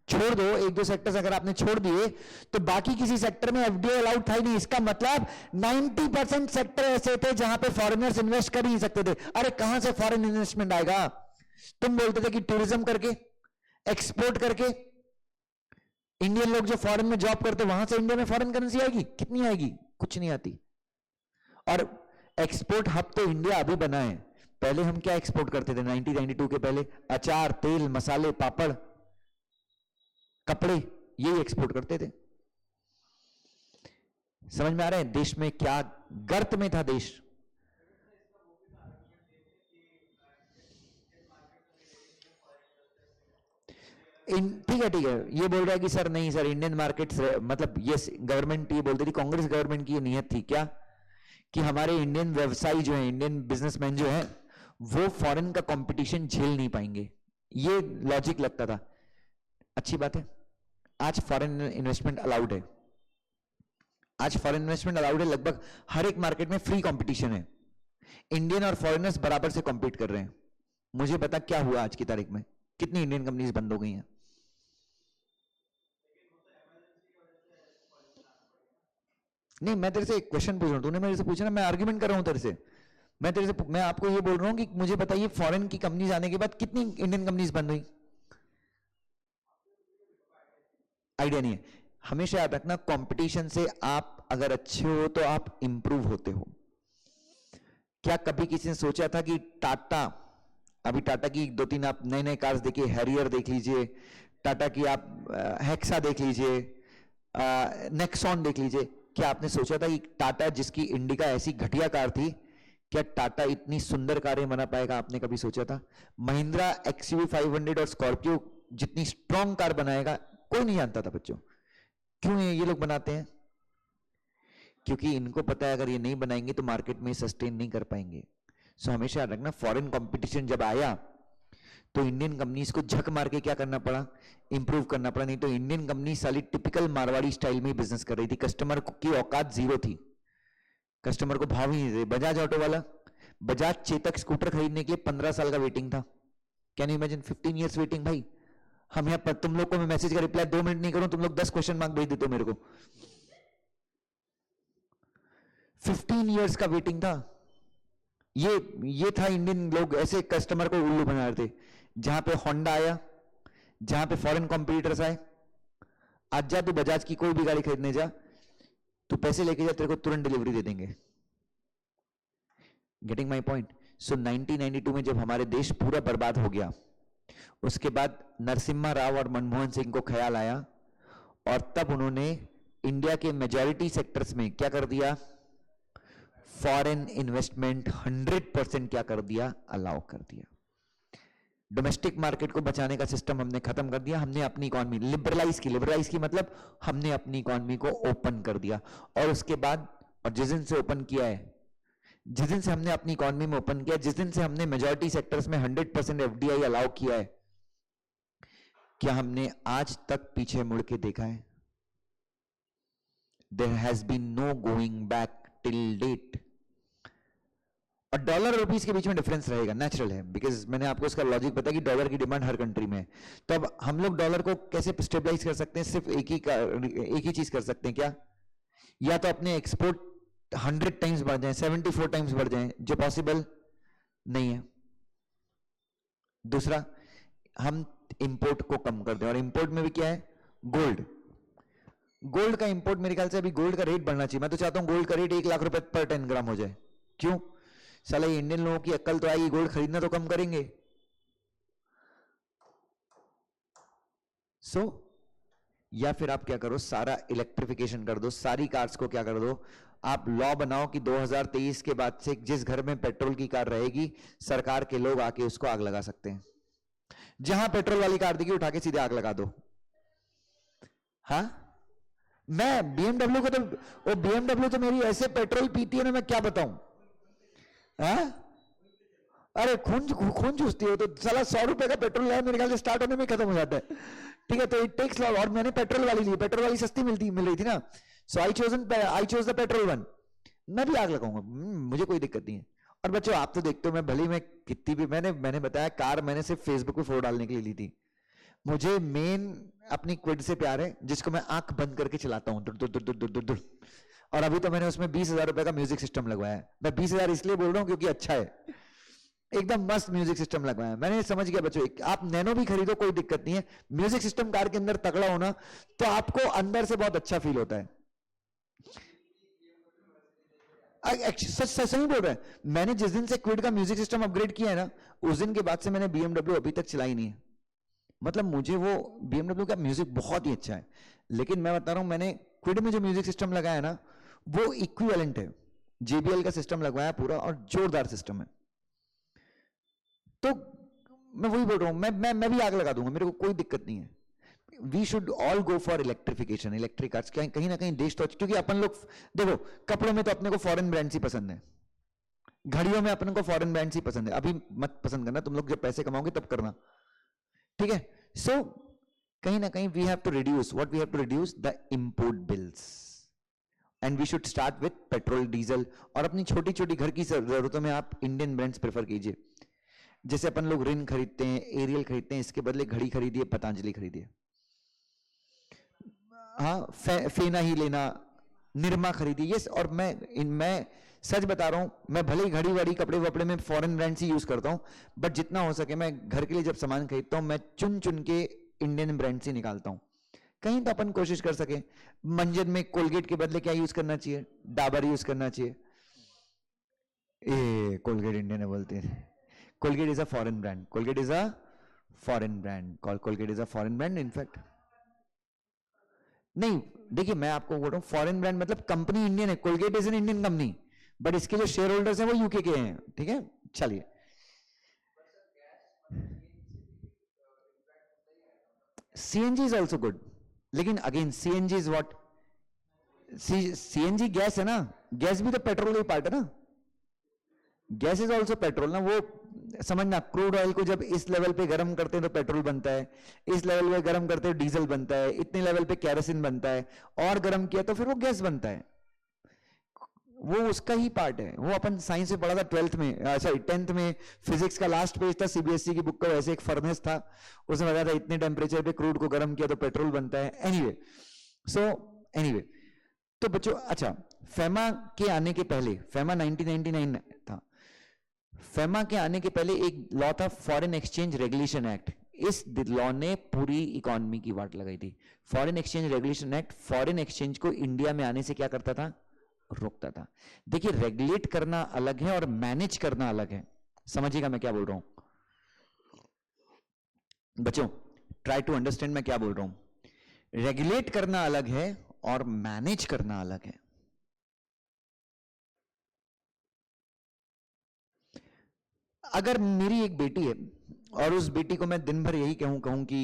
छोड़ दो, एक दो सेक्टर्स अगर आपने छोड़ दिए तो बाकी किसी सेक्टर में एफडीआई अलाउड था ही नहीं। इसका मतलब 90% सेक्टर ऐसे थे जहां पे फॉरेनर्स इन्वेस्ट कर ही नहीं सकते थे। अरे कहां से फॉरेन इन्वेस्टमेंट आएगा, तुम बोलते थे कि टूरिज्म करके, एक्सपोर्ट करके, इंडियन लोग जो फॉरेन में जॉब करते वहां से इंडिया में फॉरेन करेंसी आएगी, कितनी आएगी, कुछ नहीं आती। और एक्सपोर्ट हब तो इंडिया अभी बना है, पहले हम क्या एक्सपोर्ट करते थे 1992 के पहले, अचार, तेल, मसाले, पापड़, कपड़े, यही एक्सपोर्ट करते थे। समझ में आ रहा है देश में क्या गर्त में था देश। ठीक है ठीक है, ये बोल रहा है कि सर नहीं सर इंडियन मार्केट, मतलब ये गवर्नमेंट ये बोलती थी, कांग्रेस गवर्नमेंट की ये नीयत थी क्या कि हमारे इंडियन व्यवसायी जो है, इंडियन बिजनेसमैन जो है, वो फॉरेन का कंपटीशन झेल नहीं पाएंगे, ये लॉजिक लगता था। अच्छी बात है, आज फॉरेन इन्वेस्टमेंट अलाउड है, आज फॉरेन इन्वेस्टमेंट अलाउड है, लगभग हर एक मार्केट में फ्री कंपटीशन है, इंडियन और फॉरेनर्स बराबर से कॉम्पीट कर रहे हैं। मुझे पता क्या हुआ आज की तारीख में, कितनी इंडियन कंपनीज बंद हो गई हैं। नहीं, मैं तेरे से एक क्वेश्चन पूछ रहा हूं, तूने मेरे से पूछा ना, मैं आर्ग्यूमेंट कर रहा हूं तेरे से। मैं आपको ये बोल रहा हूं कि मुझे बताइए फॉरेन की कंपनीज आने के बाद कितनी इंडियन कंपनीज बंद हुई। आइडिया नहीं है। हमेशा याद रखना, कंपटीशन से आप अगर अच्छे हो तो आप इंप्रूव होते हो। क्या कभी किसी ने सोचा था कि टाटा, अभी टाटा की 2-3 आप नए नए कार्स देखिए, हैरियर देख लीजिए, टाटा की आप हेक्सा देख लीजिए, नेक्सॉन देख लीजिए, क्या आपने सोचा था कि टाटा, जिसकी इंडिका ऐसी घटिया कार थी, क्या टाटा इतनी सुंदर कारें बना पाएगा? आपने कभी सोचा था? महिंद्रा एक्सयूवी 500 और स्कॉर्पियो जितनी स्ट्रॉन्ग कार बनाएगा, कोई नहीं जानता था बच्चों। क्यों ये लोग बनाते हैं? क्योंकि इनको पता है अगर ये नहीं बनाएंगे तो मार्केट में सस्टेन नहीं कर पाएंगे। सो हमेशा याद रखना, फॉरेन कंपटीशन जब आया तो इंडियन कंपनीज को झक मार के क्या करना पड़ा? इंप्रूव करना पड़ा। नहीं तो इंडियन कंपनी साली टिपिकल मारवाड़ी स्टाइल में बिजनेस कर रही थी, कस्टमर की औकात जीरो थी, कस्टमर को भाव ही नहीं दे। बजाज ऑटो वाला, बजाज चेतक स्कूटर खरीदने के लिए 15 साल का वेटिंग था। Can you imagine? 15 years waiting भाई। हम यहाँ पर तुम लोग को मैं मैसेज का रिप्लाई 2 मिनट नहीं करूं, तुम लोग 10 क्वेश्चन मार्क भेज देते हो मेरे को। 15 इयर्स का वेटिंग था। ये था, इंडियन लोग ऐसे कस्टमर को उल्लू बना रहे थे। जहां पे होंडा आया, जहां पे फॉरेन कॉम्पिटिटर्स आए, आज जा तू बजाज की कोई भी गाड़ी खरीदने जा, तू पैसे लेके जा, तेरे को तुरंत डिलीवरी दे देंगे। Getting my point? सो 1992 में जब हमारे देश पूरा बर्बाद हो गया, उसके बाद नरसिम्हा राव और मनमोहन सिंह को ख्याल आया और तब उन्होंने इंडिया के मेजॉरिटी सेक्टर्स में क्या कर दिया? फॉरेन इन्वेस्टमेंट 100% क्या कर दिया? अलाउ कर दिया। डोमेस्टिक मार्केट को बचाने का सिस्टम हमने खत्म कर दिया, हमने अपनी इकोनॉमी लिबरलाइज की। लिबरलाइज की मतलब हमने अपनी इकोनॉमी को ओपन कर दिया। और उसके बाद, और जिस दिन से ओपन किया है, जिस दिन से हमने अपनी इकोनॉमी में ओपन किया, जिस दिन से हमने मेजॉरिटी सेक्टर्स में 100% एफडीआई अलाउ किया है, क्या हमने आज तक पीछे मुड़ के देखा है? There has been no going back till date. और डॉलर और रुपीस के बीच में डिफरेंस रहेगा, नेचुरल है, बिकॉज मैंने आपको इसका लॉजिक बताया कि डॉलर की डिमांड हर कंट्री में है। तो अब हम लोग डॉलर को कैसे स्टेबलाइज कर सकते हैं? सिर्फ एक ही चीज कर सकते हैं, क्या? या तो अपने एक्सपोर्ट 100 टाइम्स बढ़ जाए, 74 टाइम्स बढ़ जाए, जो पॉसिबल नहीं है। दूसरा, हम इंपोर्ट को कम कर दें। और इंपोर्ट में भी क्या है? गोल्ड। गोल्ड का इंपोर्ट, मेरे ख्याल से अभी गोल्ड का रेट बढ़ना चाहिए। मैं तो चाहता हूं गोल्ड का रेट 1 लाख रुपए पर 10 ग्राम हो जाए। क्यों? साला इंडियन लोगों की अक्ल तो आएगी, गोल्ड खरीदना तो कम करेंगे। या फिर आप क्या करो, सारा इलेक्ट्रिफिकेशन कर दो, सारी कार्स को क्या कर दो, आप लॉ बनाओ कि 2023 के बाद से जिस घर में पेट्रोल की कार रहेगी, सरकार के लोग आके उसको आग लगा सकते हैं। जहां पेट्रोल वाली कार दिखी, उठा के सीधे आग लगा दो। हाँ, मैं बीएमडब्ल्यू को तो, वो बीएमडब्ल्यू तो मेरी ऐसे पेट्रोल पीती है ना, मैं क्या बताऊं। हाँ? अरे खून चूसती हो तो साला 100 रुपए का पेट्रोल है, मेरे ख्याल से स्टार्ट होने में खत्म हो जाता है। ठीक है, तो इट टेक्स लॉट। और मैंने पेट्रोल वाली ली, पेट्रोल वाली सस्ती मिल रही थी ना, so I chose the petrol one. मैं भी आग लगाऊंगा, मुझे कोई दिक्कत नहीं है। और बच्चों, आप तो देखते हो, मैं भले मैं कितनी भी, मैंने बताया कार मैंने सिर्फ फेसबुक पे फोटो डालने के लिए ली थी। मुझे मेन अपनी क्विड से प्यार है, जिसको मैं आंख बंद करके चलाता हूँ, दुर दुर दुर दुर दुर दुर। और अभी तो मैंने उसमें 20,000 रुपए का म्यूजिक सिस्टम लगवाया है। मैं 20,000 इसलिए बोल रहा हूँ क्योंकि अच्छा है, एकदम मस्त म्यूजिक सिस्टम लगवाया। मैंने समझ गया बच्चों, आप नैनो भी खरीदो, कोई दिक्कत नहीं है, म्यूजिक सिस्टम कार के अंदर तगड़ा होना तो आपको अंदर से बहुत अच्छा फील होता है। सच नहीं बोल रहा है, मैंने जिस दिन से क्विड का म्यूजिक सिस्टम अपग्रेड किया है ना, उस दिन के बाद से मैंने बीएमडब्ल्यू अभी तक चलाई नहीं है। मतलब मुझे वो बीएमडब्ल्यू का म्यूजिक बहुत ही अच्छा है, लेकिन मैं बता रहा हूं, मैंने क्विड में जो म्यूजिक सिस्टम लगाया ना, वो इक्विवेलेंट है। जेबीएल का सिस्टम लगवाया पूरा, और जोरदार सिस्टम है। तो मैं वही बोल रहा हूं, मैं भी आग लगा दूंगा, मेरे को कोई दिक्कत नहीं है। We should all go for electrification, electric cars. कहीं ना कहीं देश तो, क्योंकि अपन लोग देखो, कपड़ों में तो अपने को फॉरेन ब्रांड्स ही पसंद है, घड़ियों में अपन को फॉरेन ब्रांड्स ही पसंद है। अभी मत पसंद करना, तुम लोग जब पैसे कमाओगे तब करना, ठीक है। सो कहीं ना कहीं we have to reduce, what we have to reduce the import bills, and we should start with petrol diesel. और अपनी छोटी छोटी घर की जरूरतों में आप इंडियन ब्रांड्स प्रेफर कीजिए। जैसे अपन लोग रिन खरीदते हैं, एरियल खरीदते हैं, इसके बदले घड़ी खरीदिए, पतंजलि खरीदिए। हाँ, फेना ही लेना, निरमा खरीदिए। यस, और मैं सच बता रहा हूं, मैं भले ही घड़ी वाड़ी कपड़े वपड़े में फॉरेन ब्रांड्स ही यूज करता हूं, बट जितना हो सके मैं घर के लिए जब सामान खरीदता हूं, मैं चुन चुन के इंडियन ब्रांड्स ही निकालता हूं। कहीं तो अपन कोशिश कर सके। मंजन में कोलगेट के बदले क्या यूज करना चाहिए? डाबर यूज करना चाहिए। ए कोलगेट इंडियन है बोलते हैं। Colgate is a foreign brand, Colgate is a foreign brand, Colgate is a foreign brand in fact. नहीं, देखिए मैं आपको बोल रहा हूं फॉरेन ब्रांड मतलब कंपनी इंडियन है, Colgate is an Indian company, but इसके जो शेयर होल्डर्स हैं वो यूके के हैं, ठीक है। चलिए, सीएनजी इज ऑल्सो गुड, लेकिन again CNG is what, CNG gas है ना, गैस भी तो पेट्रोल का पार्ट है ना, गैस इज ऑल्सो पेट्रोल ना। वो समझना, क्रूड ऑयल को जब इस लेवल पे गर्म करते हैं तो पेट्रोल बनता है, इस लेवल पे गर्म करते हैं डीजल बनता है, इतने लेवल पे कैरोसिन बनता है, और गर्म किया तो फिर वो गैस बनता है। वो उसका ही पार्ट है। वो अपन साइंस में पढ़ा था 12th में, सॉरी 10th में, फिजिक्स का लास्ट पेज था सीबीएसई की बुक का, वैसे एक फर्नेस था, उसमें बताया था इतने टेम्परेचर पे क्रूड को गर्म किया तो पेट्रोल बनता है। एनीवे, सो एनीवे, तो बच्चों अच्छा, फेमा के आने के पहले, फेमा 1999 था, फेमा के आने के पहले एक लॉ था, फॉरेन एक्सचेंज रेगुलेशन एक्ट। इस लॉ ने पूरी इकोनॉमी की वाट लगाई थी। Foreign exchange regulation act foreign exchange को इंडिया में आने से क्या करता था? रोकता था। देखिए, रेगुलेट करना अलग है और मैनेज करना अलग है। समझिएगा मैं क्या बोल रहा हूं बच्चों, ट्राई टू अंडरस्टैंड मैं क्या बोल रहा हूं। रेगुलेट करना अलग है और मैनेज करना अलग है। अगर मेरी एक बेटी है और उस बेटी को मैं दिन भर यही कहूं कि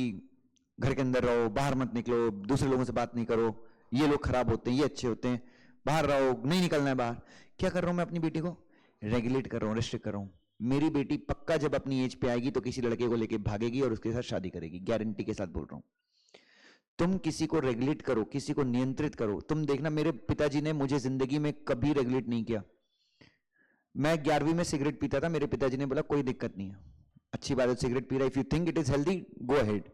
घर के अंदर रहो, बाहर मत निकलो, दूसरे लोगों से बात नहीं करो, ये लोग खराब होते हैं, ये अच्छे होते हैं, बाहर रहो, नहीं निकलना है बाहर, क्या कर रहा हूं मैं? अपनी बेटी को रेगुलेट कर रहा हूं, रिस्ट्रिक्ट कर रहा हूं। मेरी बेटी पक्का जब अपनी एज पे आएगी तो किसी लड़के को लेके भागेगी और उसके साथ शादी करेगी, गारंटी के साथ बोल रहा हूं। तुम किसी को रेगुलेट करो, किसी को नियंत्रित करो। तुम देखना, मेरे पिताजी ने मुझे जिंदगी में कभी रेगुलेट नहीं किया। मैं 11वीं में सिगरेट पीता था, मेरे पिताजी ने बोला कोई दिक्कत नहीं है, अच्छी बात है सिगरेट पी रहा है, if you think it is healthy go ahead.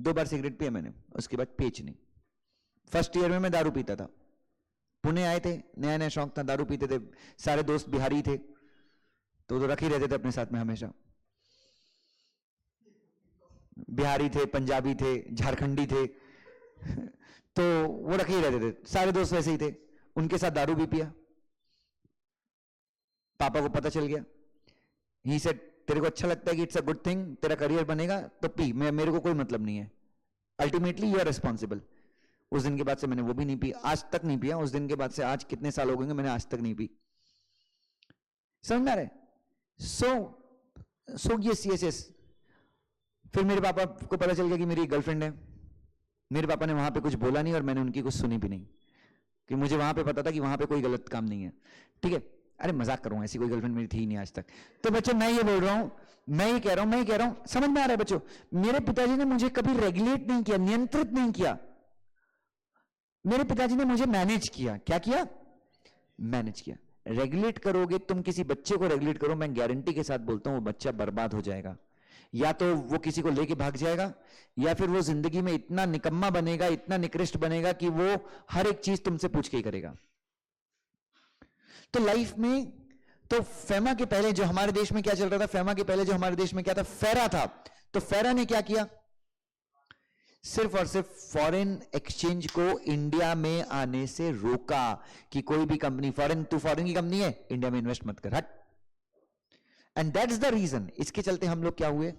2 bar cigarette पिया मैंने, उसके बाद पेच नहीं। फर्स्ट ईयर में मैं दारू पीता था, पुणे आए थे, नया नया शौक था, दारू पीते थे, सारे दोस्त बिहारी थे तो रखे ही रहते थे अपने साथ में हमेशा। बिहारी थे, पंजाबी थे, झारखंडी थे तो वो रखे ही रहते थे, सारे दोस्त वैसे ही थे, उनके साथ दारू भी पिया। पापा को पता चल गया, ही सेड तेरे को अच्छा लगता है कि इट्स अ गुड थिंग, तेरा करियर बनेगा तो पी, मेरे को कोई मतलब नहीं है, अल्टीमेटली यू आर रिस्पॉन्सिबल। उस दिन के बाद से मैंने वो भी नहीं पी, आज तक नहीं पिया। उस दिन के बाद से आज कितने साल हो गए, मैंने आज तक नहीं पी। समझ में आ रहा है? So yes yes yes. फिर मेरे पापा को पता चल गया कि मेरी गर्लफ्रेंड है। मेरे पापा ने वहां पे कुछ बोला नहीं और मैंने उनकी कुछ सुनी भी नहीं, कि मुझे वहां पे पता था कि वहां पे कोई गलत काम नहीं है, ठीक है। अरे मजाक करूं, ऐसी कोई गर्लफ्रेंड मेरी थी ही नहीं आज तक। तो बच्चों मैं ये बोल रहा हूं, मैं ये कह रहा हूं, समझ में आ रहा है बच्चों? मेरे पिताजी ने मुझे कभी रेगुलेट नहीं किया, नियंत्रित नहीं किया। मेरे पिताजी ने मुझे मैनेज किया। क्या किया? मैनेज किया। रेगुलेट करोगे, तुम किसी बच्चे को रेगुलेट करो, मैं गारंटी के साथ बोलता हूं वो बच्चा बर्बाद हो जाएगा। या तो वो किसी को लेके भाग जाएगा, या फिर वो जिंदगी में इतना निकम्मा बनेगा, इतना निकृष्ट बनेगा कि वो हर एक चीज तुमसे पूछ के ही करेगा। तो लाइफ में, तो फेमा के पहले जो हमारे देश में क्या चल रहा था, फेमा के पहले जो हमारे देश में क्या था, फेरा था। तो फेरा ने क्या किया? सिर्फ और सिर्फ फॉरेन एक्सचेंज को इंडिया में आने से रोका, कि कोई भी कंपनी, फॉरेन, तू फॉरेन की कंपनी है, इंडिया में इन्वेस्ट मत कर, हट। एंड दैट्स द रीजन, इसके चलते हम लोग क्या हुए,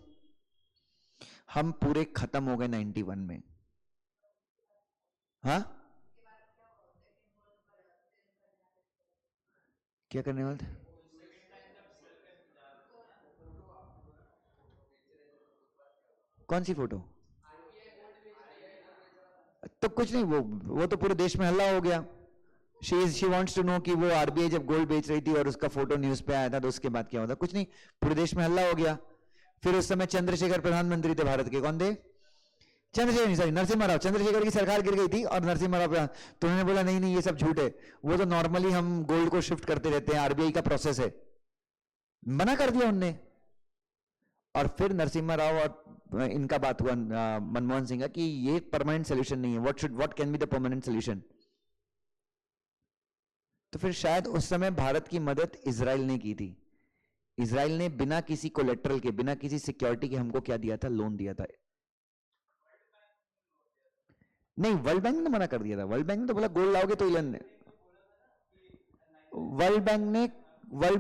हम पूरे खत्म हो गए 91 में। हाँ, क्या करने वाले थे? कौन सी फोटो? तो कुछ नहीं, वो तो पूरे देश में हल्ला हो गया। शी वांट्स टू नो कि वो आरबीआई जब गोल्ड बेच रही थी और उसका फोटो न्यूज पे आया था तो उसके बाद क्या होता। कुछ नहीं, पूरे देश में हल्ला हो गया। फिर उस समय चंद्रशेखर प्रधानमंत्री थे भारत के। कौन थे? चंद्रशेखर नहीं, सॉरी, नरसिम्हा राव। चंद्रशेखर की सरकार गिर गई थी और नरसिम्हा राव, तो उन्होंने बोला नहीं नहीं ये सब झूठ है, वो तो नॉर्मली हम गोल्ड को शिफ्ट करते रहते हैं, आरबीआई का प्रोसेस है। मना कर दिया उनने। और फिर नरसिम्हा राव और इनका बात हुआ मनमोहन सिंह का कि ये परमानेंट सोल्यूशन नहीं है, what can be the permanent solution. तो फिर शायद उस समय भारत की मदद इजराइल ने की थी। इजराइल ने बिना किसी कोलेट्रल के, बिना किसी सिक्योरिटी के हमको क्या दिया था? लोन दिया था। नहीं, वर्ल्ड बैंक ने मना कर दिया था। वर्ल्ड बैंक ने तो बोला गोल्ड लाओगे तो इलन ने, वर्ल्ड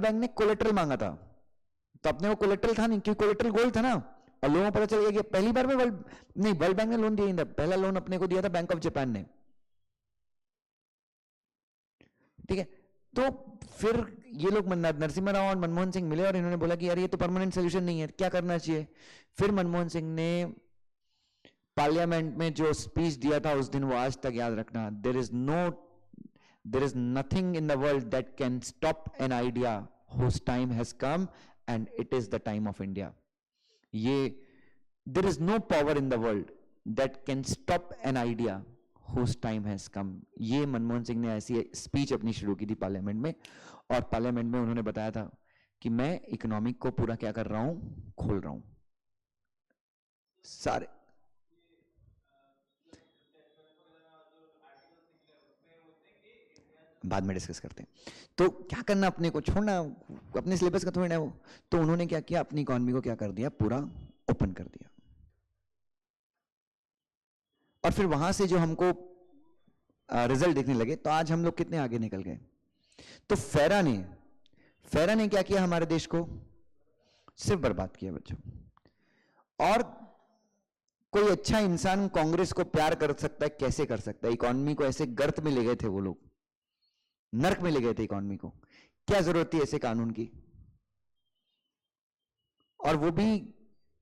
बैंक ने कोलेट्रल मांगा था, तो अपने वो कोलेट्रल था नहीं, क्योंकि कोलेट्रल गोल्ड था ना। और लोगों को पता चल गया कि पहली बार में वर्ल्ड बैंक ने लोन दिया नहीं था। पहला लोन अपने को दिया था बैंक ऑफ जापान ने। ठीक है, तो फिर ये लोग नरसिम्हा राव और मनमोहन सिंह मिले और इन्होंने बोला कि यार ये तो परमानेंट सोल्यूशन नहीं है, क्या करना चाहिए। फिर मनमोहन सिंह ने पार्लियामेंट में जो स्पीच दिया था उस दिन, वो आज तक याद रखना, there is nothing in the world that can stop an idea whose time has come and it is the time of India. ये there is no power in the world that can stop an idea whose time has come। ये मनमोहन सिंह ने ऐसी speech अपनी शुरू की थी parliament में, और पार्लियामेंट में उन्होंने बताया था कि मैं इकोनॉमिक को पूरा क्या कर रहा हूं? खोल रहा हूं सारे। बाद में डिस्कस करते हैं। तो क्या करना, अपने को छोड़ना, अपने सिलेबस का थोड़ी ना वो। तो उन्होंने क्या किया, अपनी इकोनॉमी को क्या कर दिया? पूरा ओपन कर दिया। और फिर वहां से जो हमको रिजल्ट देखने लगे, तो आज हम लोग कितने आगे निकल गए। तो फेरा ने क्या किया? हमारे देश को सिर्फ बर्बाद किया बच्चों। और कोई अच्छा इंसान कांग्रेस को प्यार कर सकता है? कैसे कर सकता है? इकोनॉमी को ऐसे गर्त में ले गए थे वो लोग, नर्क में ले गए थे इकोनॉमी को। क्या जरूरत थी ऐसे कानून की? और वो भी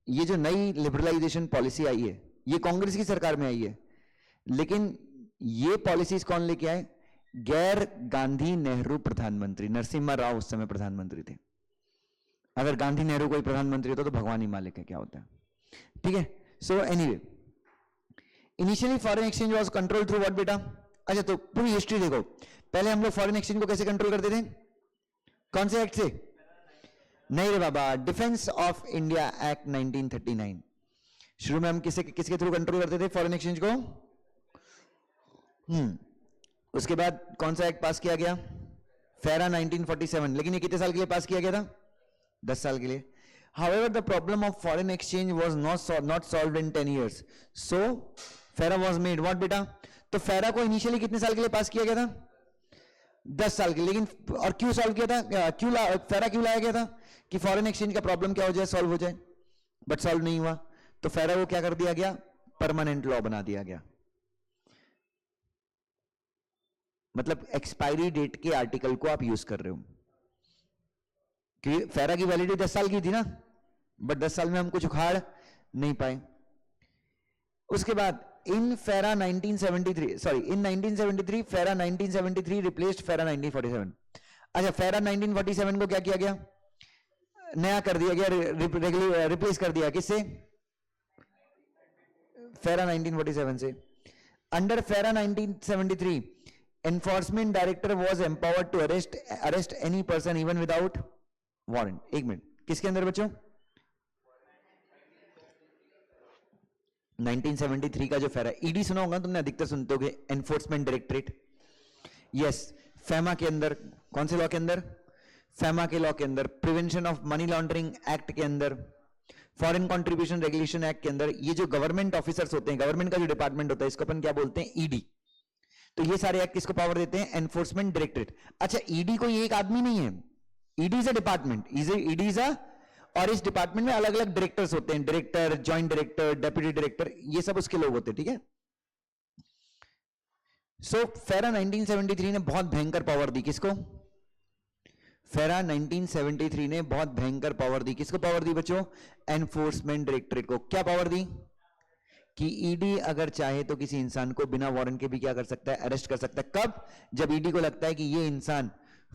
ये जो नई लिबरलाइजेशन पॉलिसी आई है, ये कांग्रेस की सरकार में आई है, लेकिन ये पॉलिसीज कौन लेके आए? गैर गांधी नेहरू प्रधानमंत्री। नरसिम्हा राव उस समय प्रधानमंत्री थे। अगर गांधी नेहरू कोई प्रधानमंत्री होता तो भगवान ही मालिक है क्या होता है। ठीक है, so anyway, initially foreign exchange was control through what बेटा? अच्छा, तो पूरी हिस्ट्री देखो। पहले हम लोग फॉरेन एक्सचेंज को कैसे कंट्रोल करते थे? कौन से एक्ट से? नहीं रे बाबा, डिफेंस ऑफ इंडिया एक्ट 1939। शुरू में हम किसके थ्रू कंट्रोल करते थे फॉरेन एक्सचेंज को? उसके बाद कौन सा एक्ट पास किया गया? फेरा 1947। लेकिन ये कितने साल के लिए पास किया गया था? 10 साल के लिए। However, the problem of foreign exchange was not solved in 10 years. So, फेरा was made. What बेटा? तो फेरा को इनिशियली कितने साल के लिए पास किया गया था? 10 साल के लिए। लेकिन और क्यों सॉल्व किया था? फेरा क्यों लाया गया था? कि फॉरेन एक्सचेंज का प्रॉब्लम क्या हो जाए, सॉल्व हो जाए। बट सॉल्व नहीं हुआ, तो फेरा को क्या कर दिया गया? परमानेंट लॉ बना दिया गया। मतलब एक्सपायरी डेट के आर्टिकल को आप यूज कर रहे हो, क्योंकि फेरा की वैलिडिटी 10 साल की थी ना, बट 10 साल में हम कुछ उखाड़ नहीं पाए। उसके बाद इन 1973 फेरा 1973 रिप्लेस्ड फेरा 1947। अच्छा, फेरा 1947 को क्या किया गया? नया कर दिया गया, रिप्लेस कर दिया किससे? फेरा 1947 से। Under FERA 1973 enforcement director was empowered to arrest any person even without warrant. एक मिनट, किसके अंदर बच्चों? 1973 का जो फेरा, ईडी सुना होगा तुमने, अधिकतर सुनते होगे, एनफोर्समेंट डायरेक्टरेट। यस, फेमा के अंदर, कौन से लॉ के अंदर? फेमा के लॉ के अंदर, prevention of money laundering act के अंदर, फॉरेन कंट्रीब्यूशन रेगुलेशन एक्ट के अंदर। ये जो गवर्नमेंट ऑफिसर्स होते हैं, गवर्नमेंट का जो डिपार्टमेंट होता है, इसको अपन क्या बोलते हैं? ईडी। तो ये सारे एक्ट किसको पावर देते हैं? Enforcement directorate. अच्छा, ईडी कोई एक आदमी नहीं है, ED is a department, ED is a, और इस डिपार्टमेंट में अलग अलग डायरेक्टर्स होते हैं, director, joint director, deputy director, ये सब उसके लोग होते हैं। ठीक है, सो फेरा 1973 ने बहुत भयंकर पावर दी किसको? फेरा 1973 ने बहुत भयंकर पावर दी। किसको पावर दी बच्चों? एनफोर्समेंट डायरेक्टरेट को। क्या पावर दी? कि ईडी अगर चाहे तो किसी इंसान को बिना वारंट के भी क्या कर सकता है? अरेस्ट कर सकता है। कब? जब ईडी को लगता है कि ये इंसान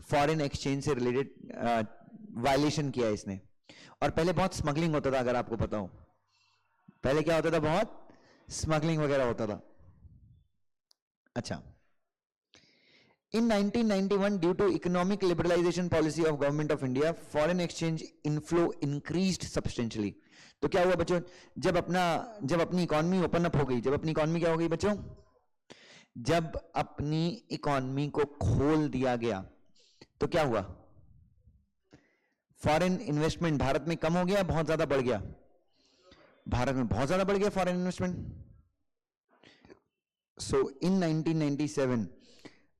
फॉरेन एक्सचेंज से रिलेटेड वायलेशन किया है इसने। और पहले बहुत स्मगलिंग होता था, अगर आपको पता हो। पहले क्या होता था? बहुत स्मगलिंग वगैरह होता था। अच्छा, in 1991 due to economic liberalization policy of government of India, foreign exchange inflow increased substantially. तो क्या हुआ बच्चों? जब अपनी इकोनॉमी ओपन अप हो गई, जब अपनी इकोनॉमी क्या हो गई बच्चों? जब अपनी इकोनॉमी को खोल दिया गया तो क्या हुआ? फॉरेन इन्वेस्टमेंट भारत में कम हो गया, बहुत ज्यादा बढ़ गया? भारत में बहुत ज्यादा बढ़ गया foreign investment. So in 1997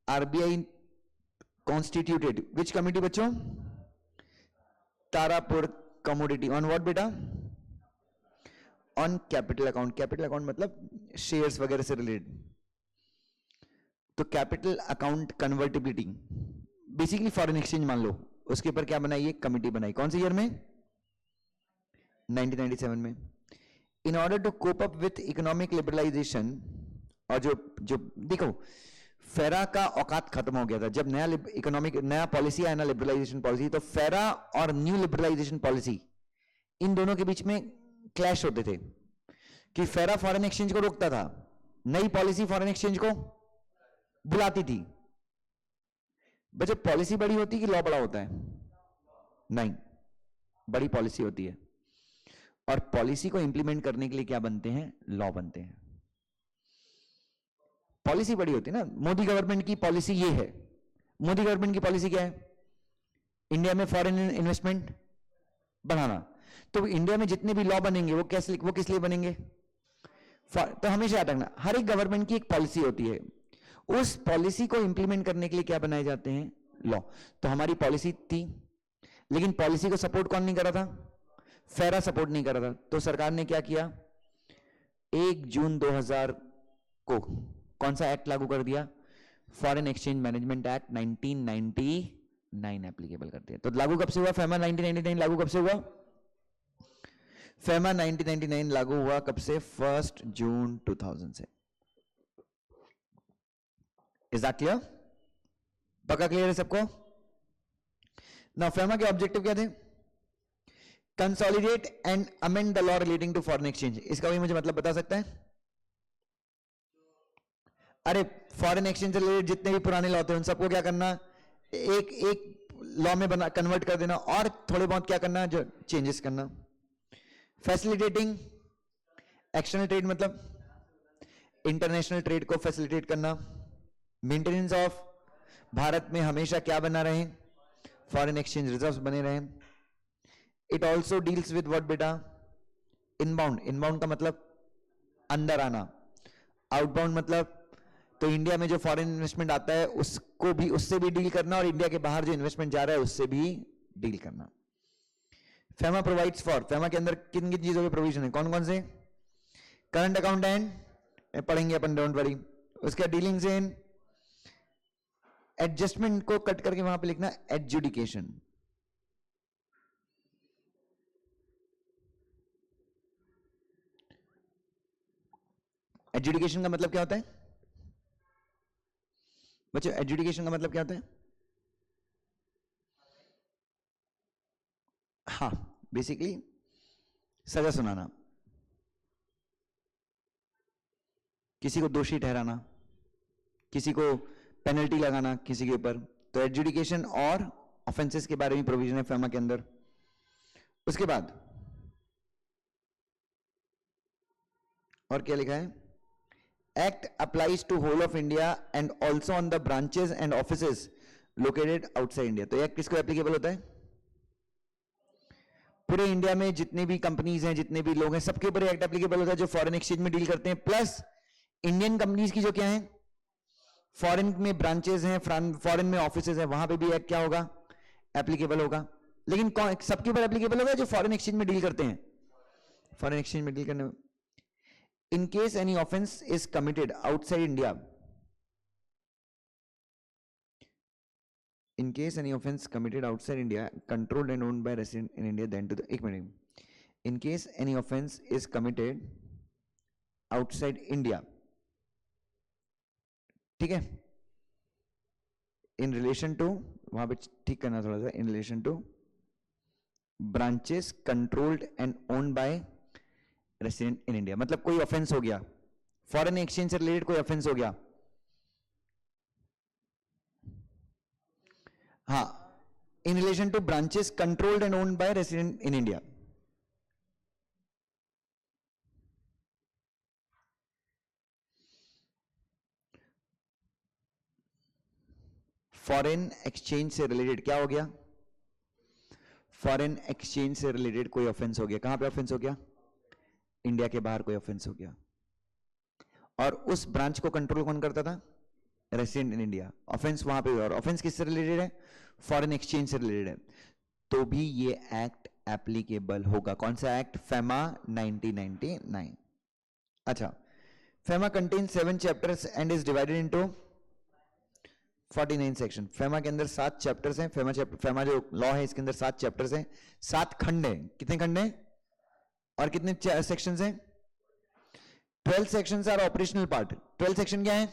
RBI constituted which committee बच्चों? तारापुर कमोडिटी ऑन व्हाट बेटा? On capital account. Capital account मतलब शेयर्स वगैरह से रिलेटेड। तो capital account convertibility basically foreign exchange मान लो, उसके ऊपर क्या बनाई? एक कमिटी बनाई। कौन से ईयर में? 1997 में। In order to cope up with economic liberalisation, और जो देखो फेरा का औकात खत्म हो गया था जब नया पॉलिसी आया ना, लिबरलाइजेशन पॉलिसी। तो फेरा और न्यू लिबरलाइजेशन पॉलिसी, इन दोनों के बीच में क्लैश होते थे कि फेरा फॉरेन एक्सचेंज को रोकता था, नई पॉलिसी फॉरेन एक्सचेंज को बुलाती थी। बच्चे पॉलिसी बड़ी होती है कि लॉ बड़ा होता है? नहीं, बड़ी पॉलिसी होती है। और पॉलिसी को इंप्लीमेंट करने के लिए क्या बनते हैं? लॉ बनते हैं। पॉलिसी बड़ी होती है ना। मोदी गवर्नमेंट की पॉलिसी ये है। मोदी गवर्नमेंट की पॉलिसी क्या है? इंडिया में फॉरेन इन्वेस्टमेंट बढ़ाना। तो इंडिया में जितने भी लॉ बनेंगे वो किस लिए बनेंगे? तो हमेशा याद रखना, हर एक गवर्नमेंट की एक पॉलिसी होती है, उस पॉलिसी को इंप्लीमेंट करने के लिए क्या बनाए जाते हैं? लॉ। तो हमारी पॉलिसी थी, लेकिन पॉलिसी को सपोर्ट कौन नहीं कर रहा था? फेरा सपोर्ट नहीं कर रहा था। तो सरकार ने क्या किया? 1 जून 2000 को कौन सा एक्ट लागू कर दिया? Foreign exchange management act 1999 applicable कर दिया। तो लागू कब से हुआ? फेमा 1999 लागू कब से हुआ? फेमा 1999 लागू हुआ कब से? 1 जून 2000 से। Is that clear? पक्का क्लियर है सबको? नाउ फेमा के ऑब्जेक्टिव क्या थे? Consolidate and amend the law relating to foreign exchange. इसका भी मुझे मतलब बता सकता है? अरे फॉरेन एक्सचेंज से रिलेटेड जितने भी पुराने लॉ थे उन सबको क्या करना? एक लॉ में बना कन्वर्ट कर देना, और थोड़े बहुत क्या करना? जो चेंजेस करना। फैसिलिटेटिंग एक्सटर्नल ट्रेड मतलब इंटरनेशनल ट्रेड को फैसिलिटेट करना। मेंटेनेंस ऑफ भारत में हमेशा क्या बना रहे? फॉरेन एक्सचेंज रिजर्व्स बने रहे। It also deals with what बेटा? इनबाउंड। इनबाउंड का मतलब अंदर आना। आउटबाउंड मतलब तो इंडिया में जो फॉरेन इन्वेस्टमेंट आता है उसको भी, उससे भी डील करना, और इंडिया के बाहर जो इन्वेस्टमेंट जा रहा है उससे भी डील करना। फेमा प्रोवाइड्स फॉर, फेमा के अंदर किन किन चीजों के प्रोविजन है? कौन कौन से? करंट अकाउंट एंड पढ़ेंगे अपन, डोंट वरी। उसके डीलिंग्स इन एडजस्टमेंट को कट करके वहां पे लिखना एडजुडिकेशन। एडजुडिकेशन का मतलब क्या होता है बच्चों? एडजुडिकेशन का मतलब क्या होता है? हाँ, बेसिकली सजा सुनाना, किसी को दोषी ठहराना, किसी को पेनल्टी लगाना किसी के ऊपर। तो एडजुडिकेशन और ऑफेंसेस के बारे में प्रोविजन है फेमा के अंदर। उसके बाद और क्या लिखा है? Act applies to whole of India and also on the branches and offices located outside India. तो एक्ट किसको एप्लीकेबल होता है? पूरे इंडिया में जितने भी कंपनीज हैं, जितने भी लोग हैं, सबके ऊपर एक्ट एप्लीकेबल होता है जो फॉरेन एक्सचेंज में डील करते हैं। प्लस इंडियन कंपनीज की जो क्या है, फॉरेन में ब्रांचेस हैं, फॉरेन में ऑफिसेज हैं, वहां पे भी एक्ट क्या होगा? एप्लीकेबल होगा। लेकिन सबके ऊपर एप्लीकेबल होगा जो फॉरेन एक्सचेंज में डील करते हैं। फॉरेन एक्सचेंज में डील करने में in case any offense is committed outside India, In case any offense committed outside India, controlled and owned by resident in India, then to the एक minute, in case any offense is committed outside India, ठीक है, in relation to, वहां पे ठीक करना थोड़ा सा, in relation to branches controlled and owned by resident in India, मतलब कोई offense हो गया, फॉरेन एक्सचेंज से रिलेटेड कोई ऑफेंस हो गया, हाँ, in relation two branches controlled and owned by resident in India. Foreign exchange से रिलेटेड क्या हो गया, फॉरेन एक्सचेंज से रिलेटेड कोई ऑफेंस हो गया, कहां पे ऑफेंस हो गया, इंडिया के बाहर कोई ऑफेंस हो गया, और उस ब्रांच को कंट्रोल कौन करता था, रेसिडेंट इन इंडिया. ऑफेंस वहां पे, और ऑफेंस किससे रिलेटेड है, फॉरेन एक्सचेंज से रिलेटेड है, तो भी ये एक्ट एप्लीकेबल होगा. कौन सा एक्ट, फेमा 1999. अच्छा, FEMA contains 7 chapters and is divided into 49 section. FEMA के अंदर 7 चैप्टर्स हैं. फेमा जो लॉ है इसके अंदर 7 चैप्टर्स हैं, 7 खंड हैं. कितने खंड हैं और कितने सेक्शंस हैं, 12 sections are operational part. 12 section क्या है,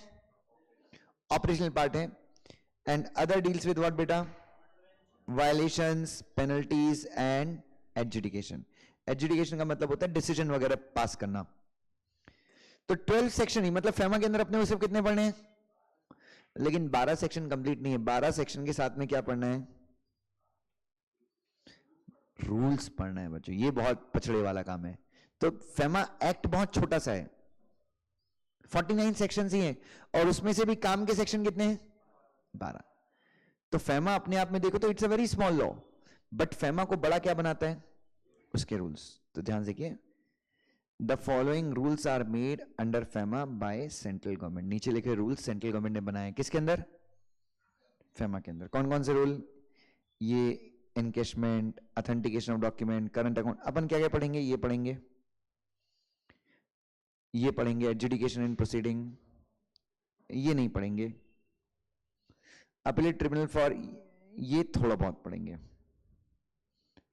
ऑपरेशनल पार्ट है. And other deals with what बेटा, violations, penalties and adjudication. Adjudication का मतलब होता है डिसीजन वगैरह पास करना. तो 12 सेक्शन ही, मतलब फेमा के अंदर अपने सिर्फ कितने पढ़ने हैं, लेकिन 12 सेक्शन कंप्लीट नहीं है. 12 सेक्शन के साथ में क्या पढ़ना है, रूल्स पढ़ना है बच्चों. ये बहुत पछड़े वाला काम है. तो फेमा एक्ट बहुत छोटा सा है, 49 सेक्शंस ही हैं, और उसमें से भी काम के सेक्शन कितने हैं, 12. तो फेमा अपने आप में देखो तो it's a very small law, but FEMA को बड़ा क्या बनाता है, उसके रूल्स. तो ध्यान से देखिए, the following rules are made under FEMA by central government. नीचे लिखे रूल्स सेंट्रल गवर्नमेंट ने बनाए, किसके अंदर, फेमा के अंदर. कौन कौन से रूल, ये encashment, authentication of document, current account. अपन क्या क्या पढ़ेंगे, ये पढ़ेंगे, ये पढ़ेंगे, एडजुडिकेशन इन प्रोसीडिंग ये नहीं पढ़ेंगे, अपीलेट ट्रिब्यूनल फॉर ये थोड़ा बहुत पढ़ेंगे.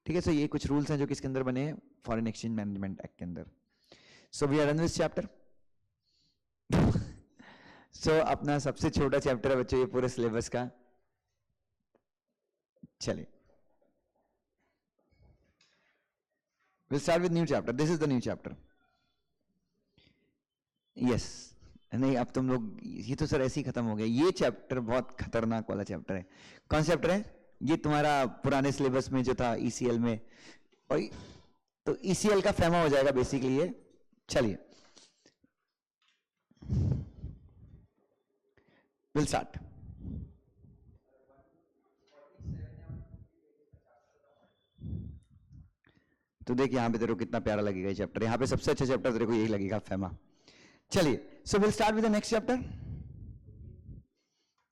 ठीक है. सो ये कुछ रूल्स हैं जो किसके अंदर बने हैं, फॉरेन एक्सचेंज मैनेजमेंट एक्ट के अंदर. So we are in this chapter. So अपना सबसे छोटा चैप्टर है बच्चों ये पूरे सिलेबस का. चलिए, we'll start with new chapter. This is the new chapter. Yes. नहीं, अब तुम लोग, ये तो सर ऐसे ही खत्म हो गया. ये चैप्टर बहुत खतरनाक वाला चैप्टर है. कौन सा चैप्टर है ये, तुम्हारा पुराने सिलेबस में जो था ईसीएल में, और तो ईसीएल का फेमा हो जाएगा बेसिकली ये. चलिए, विल स्टार्ट. तो देख यहां पे तेरे को कितना प्यारा लगेगा ये चैप्टर. यहां पे सबसे अच्छा चैप्टर तेरे को यही लगेगा, फेमा. चलिए, so will start with the next chapter.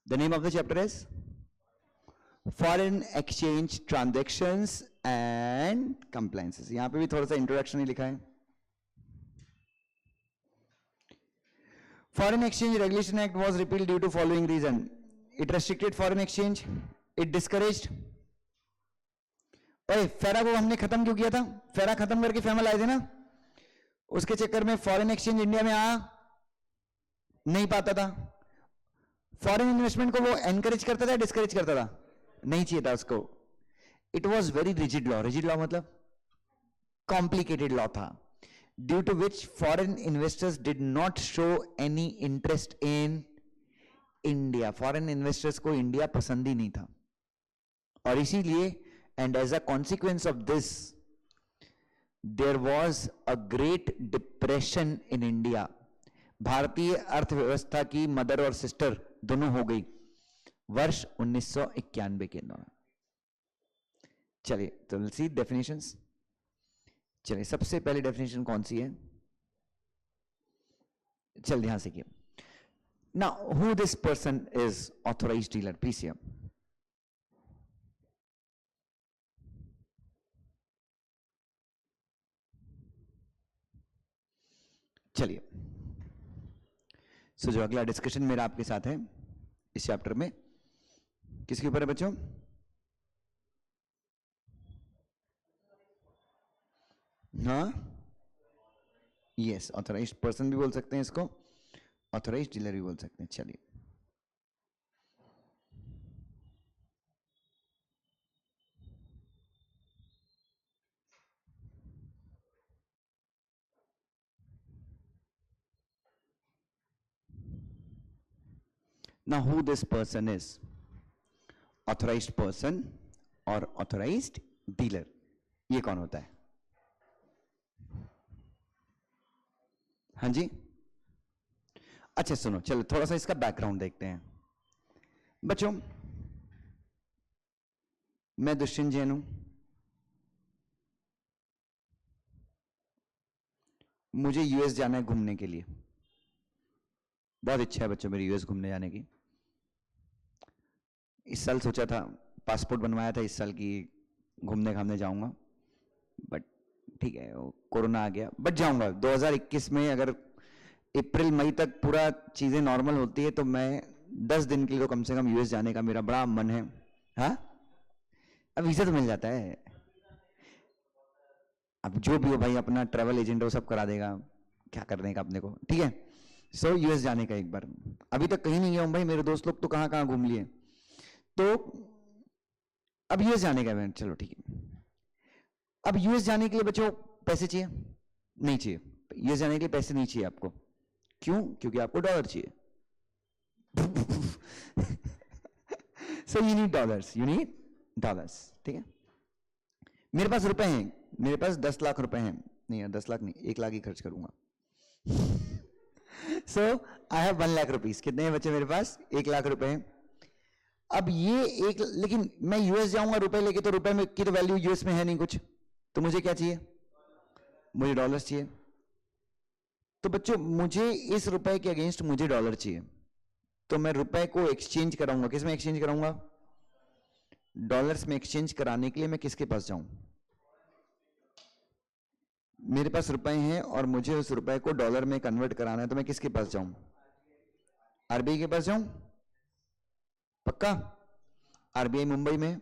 The name of the chapter is foreign exchange transactions and compliances. यहां पे भी थोड़ा सा इंट्रोडक्शन ही लिखा है. Foreign exchange regulation act was repealed due to following reason. It restricted foreign exchange, it discouraged. ओए, FERA को हमने खत्म क्यों किया था, फेरा खत्म करके फेमा लाए थे ना, उसके चक्कर में फॉरेन एक्सचेंज इंडिया में आ नहीं पाता था. फॉरेन इन्वेस्टमेंट को वो एनकरेज करता था, डिस्करेज करता था, नहीं चाहिए था उसको. It was very rigid law. Rigid law मतलब कॉम्प्लिकेटेड लॉ था, due to which foreign investors did not show any interest in India. Foreign investors को इंडिया पसंद ही नहीं था, और इसीलिए, and as a consequence of this, there was a great depression in India. भारतीय अर्थव्यवस्था की मदर और सिस्टर दोनों हो गई वर्ष 1991 के दौरान. चलिए, तो विल सी डेफिनेशंस. चलिए, सबसे पहली डेफिनेशन कौन सी है, चल ध्यान से किया. Now who this person is authorised dealer, please hear. चलिए, सो जो अगला डिस्कशन मेरा आपके साथ है इस चैप्टर में, किसके ऊपर है बच्चों? हाँ, यस, ऑथराइज्ड पर्सन भी बोल सकते हैं इसको, ऑथराइज्ड डीलर भी बोल सकते हैं। चलिए, now who this person is? Authorised person और ऑथराइज्ड डीलर, ये कौन होता है? हाँ जी, अच्छा सुनो, चलो थोड़ा सा इसका बैकग्राउंड देखते हैं बच्चों। मैं दुष्यंत जैन हूं, मुझे यूएस जाना है घूमने के लिए, बहुत इच्छा है बच्चों मेरी यूएस घूमने जाने की। इस साल सोचा था, पासपोर्ट बनवाया था इस साल की घूमने घामने जाऊंगा, बट ठीक है कोरोना आ गया, बट जाऊंगा 2021 में। अगर अप्रैल मई तक पूरा चीजें नॉर्मल होती है तो मैं 10 दिन के लिए तो कम से कम यूएस जाने का मेरा बड़ा मन है। हाँ, अब वीजा तो मिल जाता है, अब जो भी हो भाई, अपना ट्रैवल एजेंट वो सब करा देगा, क्या करने का अपने को, ठीक है। सो यूएस जाने का एक बार, अभी तक कहीं नहीं गया हूं भाई, मेरे दोस्त लोग तो कहाँ कहाँ घूम लिए, तो अब यूएस जाने का मैं, चलो ठीक है। अब यूएस जाने के लिए बच्चों पैसे चाहिए? नहीं चाहिए, यूएस जाने के लिए पैसे नहीं चाहिए आपको। क्यों? क्योंकि आपको डॉलर चाहिए। So you need dollars, you need dollars, ठीक है। मेरे पास रुपए हैं, मेरे पास 10 लाख रुपए हैं, नहीं यार 10 लाख नहीं, 1 लाख ही खर्च करूंगा। सो आई हैव 1 लाख रुपीस। कितने हैं बच्चे मेरे पास? 1 लाख रुपए हैं। अब ये एक, लेकिन मैं यूएस जाऊंगा रुपए लेके, तो रुपए में की तो वैल्यू यूएस में है नहीं कुछ, तो मुझे क्या चाहिए? मुझे डॉलर्स चाहिए। तो बच्चों मुझे इस रुपए के अगेंस्ट मुझे डॉलर चाहिए, तो मैं रुपए को एक्सचेंज कराऊंगा, किस में एक्सचेंज कराऊंगा? डॉलर्स में एक्सचेंज कराने के लिए मैं किसके पास जाऊं? मेरे पास रुपए हैं और मुझे उस रुपए को डॉलर में कन्वर्ट कराना है, तो मैं किसके पास जाऊं? आरबीआई के पास जाऊं? पक्का? आरबीआई मुंबई में,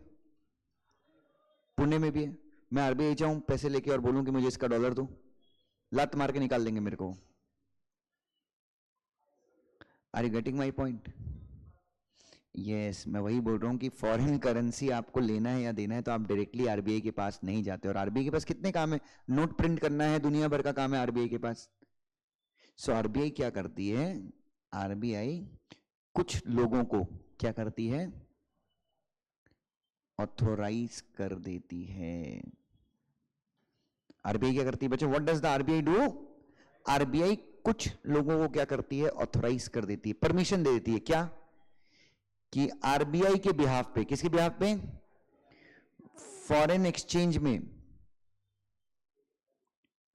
पुणे में भी है। मैं आरबीआई जाऊं पैसे लेके और बोलूं कि मुझे इसका डॉलर दो, लात मार के निकाल देंगे मेरे को। Are you getting my point? Yes, मैं वही बोल रहा हूँ कि फॉरेन करेंसी आपको लेना है या देना है तो आप डायरेक्टली आरबीआई के पास नहीं जाते। और आरबीआई के पास कितने काम है? नोट प्रिंट करना है, दुनिया भर का काम है आरबीआई के पास। सो आरबीआई क्या करती है? आरबीआई कुछ लोगों को क्या करती है? ऑथोराइज कर देती है। आरबीआई क्या करती है बच्चों? What does the RBI do? RBI कुछ लोगों को क्या करती है? ऑथोराइज कर देती है, परमिशन दे देती है। क्या? कि आरबीआई के बिहाफ पे, किसके बिहाफ पे? फॉरेन एक्सचेंज में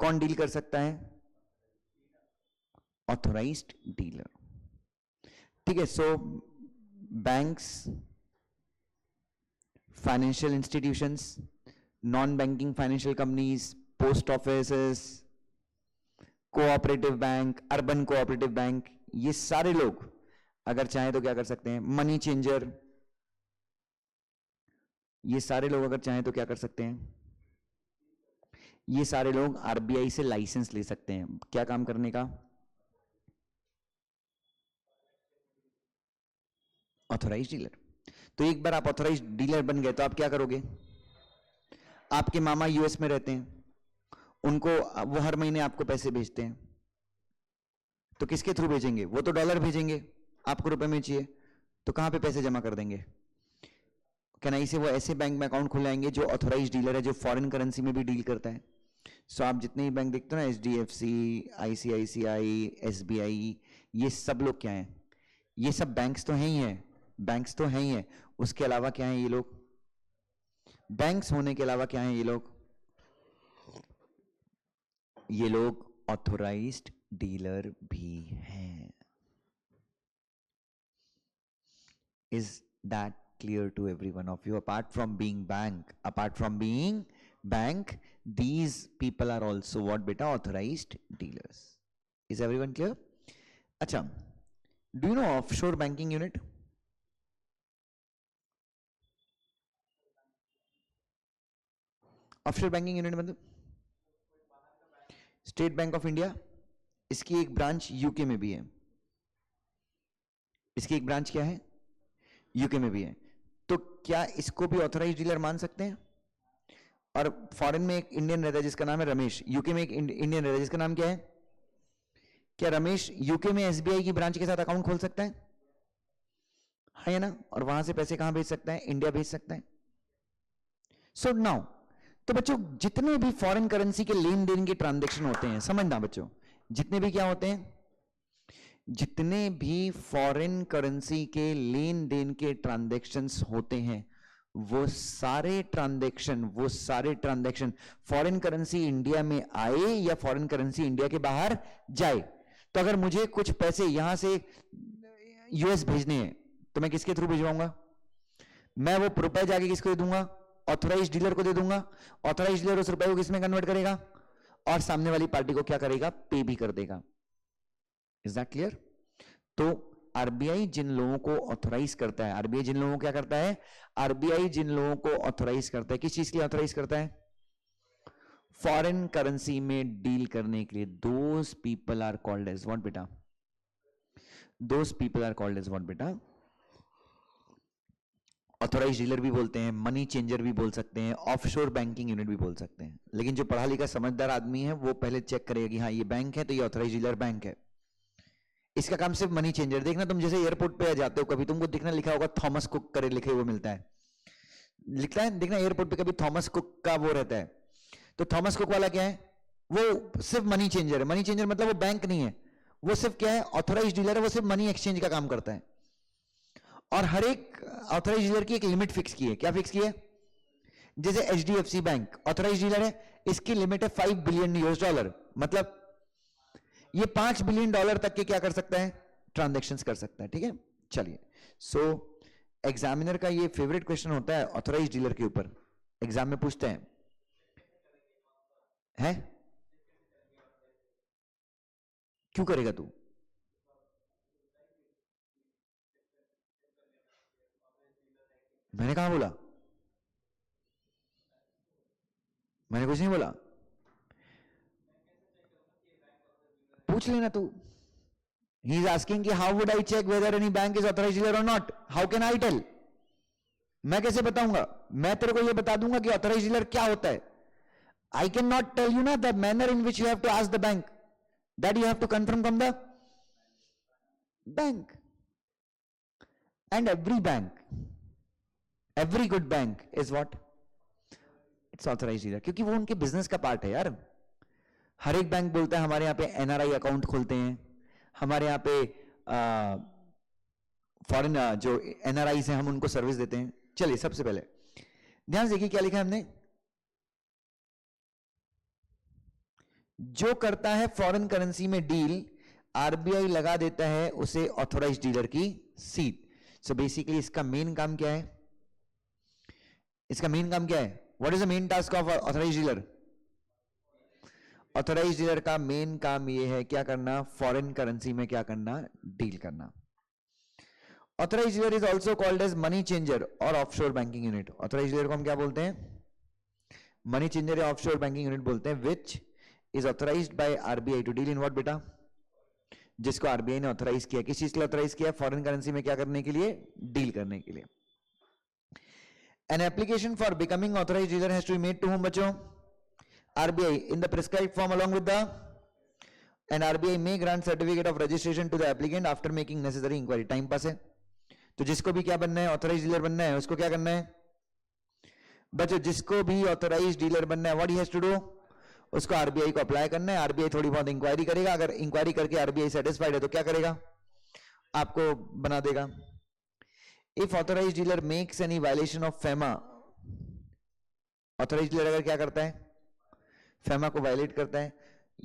कौन डील कर सकता है? ऑथोराइज्ड डीलर, ठीक है। So banks, financial institutions, non banking financial companies, post offices, cooperative bank, urban cooperative bank, ये सारे लोग अगर चाहें तो क्या कर सकते हैं? मनी चेंजर, ये सारे लोग अगर चाहें तो क्या कर सकते हैं? ये सारे लोग आरबीआई से लाइसेंस ले सकते हैं, क्या काम करने का? Authorised dealer. तो एक बार आप ऑथोराइज्ड डीलर बन गए तो आप क्या करोगे? आपके मामा यूएस में रहते हैं, उनको, वो हर महीने आपको पैसे भेजते हैं, तो किसके थ्रू भेजेंगे? वो तो डॉलर भेजेंगे, आपको रुपए में चाहिए, तो कहां पे पैसे जमा कर देंगे? कनाई से वो ऐसे बैंक में अकाउंट खुलाएंगे जो ऑथोराइज्ड डीलर है, जो फॉरेन करेंसी में भी डील करता है। सो आप जितने ही बैंक देखते हो ना, एचडीएफसी, आईसीआईसीआई, एसबीआई, ये सब लोग क्या हैं? ये सब बैंक्स तो हैं ही हैं, बैंक्स तो हैं ही हैं, उसके अलावा क्या है ये लोग? बैंक्स होने के अलावा क्या है ये लोग? ये लोग ऑथोराइज्ड डीलर भी हैं। Is that clear to every one of you? Apart from being bank, these people are also what beta? Authorized dealers. Is everyone clear? Acha, do you know offshore banking unit? Offshore banking unit मतलब state bank of India, इसकी एक branch UK में भी है, इसकी एक branch क्या है, यूके में भी है। तो क्या इसको भी ऑथराइज डीलर मान सकते हैं? और फॉरेन में एक इंडियन रहता है जिसका नाम है रमेश, यूके में एक इंडियन रहता है जिसका नाम क्या है? क्या रमेश यूके में एसबीआई की ब्रांच के साथ अकाउंट खोल सकता है? हाँ या ना? और वहां से पैसे कहां भेज सकता है? इंडिया भेज सकता है। सो नाउ, तो बच्चों जितने भी फॉरेन करेंसी के लेन देन के ट्रांजैक्शन होते हैं, समझना बच्चों, जितने भी क्या होते हैं, जितने भी फॉरेन करेंसी के लेन देन के ट्रांजैक्शंस होते हैं, वो सारे ट्रांजैक्शन फॉरेन करेंसी इंडिया में आए या फॉरेन करेंसी इंडिया के बाहर जाए। तो अगर मुझे कुछ पैसे यहां से यूएस भेजने हैं तो मैं किसके थ्रू भिजवाऊंगा? मैं वो रुपए जाके किसको दे दूंगा? ऑथराइज डीलर को दे दूंगा। ऑथराइज डीलर उस रुपए को किसमें कन्वर्ट करेगा और सामने वाली पार्टी को क्या करेगा? पे भी कर देगा। Is that clear? तो आरबीआई जिन लोगों को ऑथराइज करता है, आरबीआई जिन लोगों को क्या करता है, आरबीआई जिन लोगों को ऑथराइज करता है, किस चीज के लिए ऑथराइज करता है? फॉरेन करेंसी में डील करने के लिए। Those people are called as what बेटा? Those people are called as what बेटा? ऑथोराइज डीलर भी बोलते हैं, मनी चेंजर भी बोल सकते हैं, ऑफशोर बैंकिंग यूनिट भी बोल सकते हैं। लेकिन जो पढ़ा लिखा समझदार आदमी है वो पहले चेक करेगा कि हाँ ये बैंक है तो ये ऑथोराइज डीलर बैंक है। इसका काम सिर्फ मनी चेंजर। देखना तुम जैसे एयरपोर्ट पे जाते हो, कभी तुमको दिखना लिखा होगा थॉमस कुक करे लिखे हुए मिलता है, लिखता है देखना एयरपोर्ट पे कभी थॉमस कुक का वो रहता है। तो थॉमस कुक वाला क्या है? वो सिर्फ मनी चेंजर है। मनी चेंजर मतलब वो बैंक नहीं है, वो सिर्फ क्या है? ऑथोराइज डीलर है। वो सिर्फ मनी एक्सचेंज का काम करता है। और हर एक ऑथराइज डीलर की एक लिमिट फिक्स की है। क्या फिक्स की है? जैसे एचडीएफसी बैंक ऑथराइज डीलर है, इसकी लिमिट है $5 बिलियन, मतलब ये $5 बिलियन तक के क्या कर सकता है? ट्रांजैक्शंस कर सकता है। ठीक है, चलिए। सो एग्जामिनर का ये फेवरेट क्वेश्चन होता है ऑथराइज डीलर के ऊपर, एग्जाम में पूछते हैं। है? क्यों करेगा तू? मैंने कहा बोला? मैंने कुछ नहीं बोला। पूछ लेना तू। He is asking कि how would I check whether any bank is authorized dealer or not? How can I tell? मैं कैसे बताऊंगा? मैं तेरे को ये बता दूंगा कि ऑथराइज डीलर क्या होता है। I cannot tell you ना the manner in which you have to ask the bank. That you have to confirm from the bank. And every good bank is what? It's authorized dealer, क्योंकि वो उनके business का part है यार। हर एक bank बोलता है हमारे यहाँ पे एनआरआई अकाउंट खोलते हैं, हमारे यहाँ पे फॉरेन जो एनआरआई हैं हम उनको सर्विस देते हैं। चलिए सबसे पहले ध्यान से देखिए क्या लिखा है हमने। जो करता है फॉरेन करेंसी में डील, आरबीआई लगा देता है उसे ऑथोराइज डीलर की सीट। सो बेसिकली इसका मेन काम क्या है? इसका मेन काम क्या है? What is the main task of authorise dealer? Authorise dealer का मेन काम यह है क्या करना? फॉरेन करेंसी में क्या करना? डील करना। Authorise dealer is also called as money changer और offshore banking unit. Authorise dealer को हम क्या बोलते हैं? मनी चेंजर या ऑफशोर बैंकिंग यूनिट बोलते हैं। Which is authorised by RBI to deal in what बेटा? जिसको आरबीआई ने ऑथोराइज किया। किस चीज के लिए ऑथोराइज किया? फॉरेन करेंसी में क्या करने के लिए? डील करने के लिए। An application for becoming authorized dealer has to be made to whom बच्चों? RBI in the prescribed form along with the, and RBI may grant certificate of registration to the applicant after making necessary inquiry. Time pass है। तो जिसको भी क्या बनना है? Authorise dealer बनना है, उसको क्या करना है बच्चों? जिसको भी ऑथोराइज डीलर बनना है, what he has to do? उसको आरबीआई को अप्लाई करना है। आरबीआई थोड़ी बहुत इंक्वायरी करेगा, अगर इंक्वायरी करके आरबीआई सेटिस्फाइड है तो क्या करेगा? आपको बना देगा। If authorized dealer makes any violation of FEMA, authorized dealer अगर क्या करता है? FEMA को वायलेट करता है,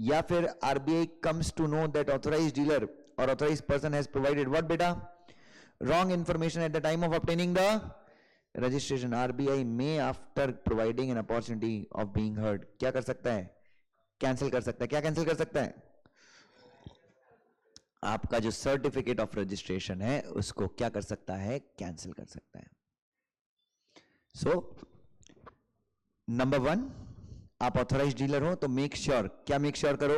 या फिर RBI comes to know that authorized dealer or authorized person has provided what बेटा? Wrong information at the time of obtaining the registration. RBI may, after providing an opportunity of being heard, क्या कर सकता है? Cancel कर सकता है। क्या cancel कर सकता है? आपका जो सर्टिफिकेट ऑफ रजिस्ट्रेशन है उसको क्या कर सकता है? कैंसिल कर सकता है। सो नंबर वन, आप ऑथराइज डीलर हो तो मेक श्योर, क्या मेक श्योर करो,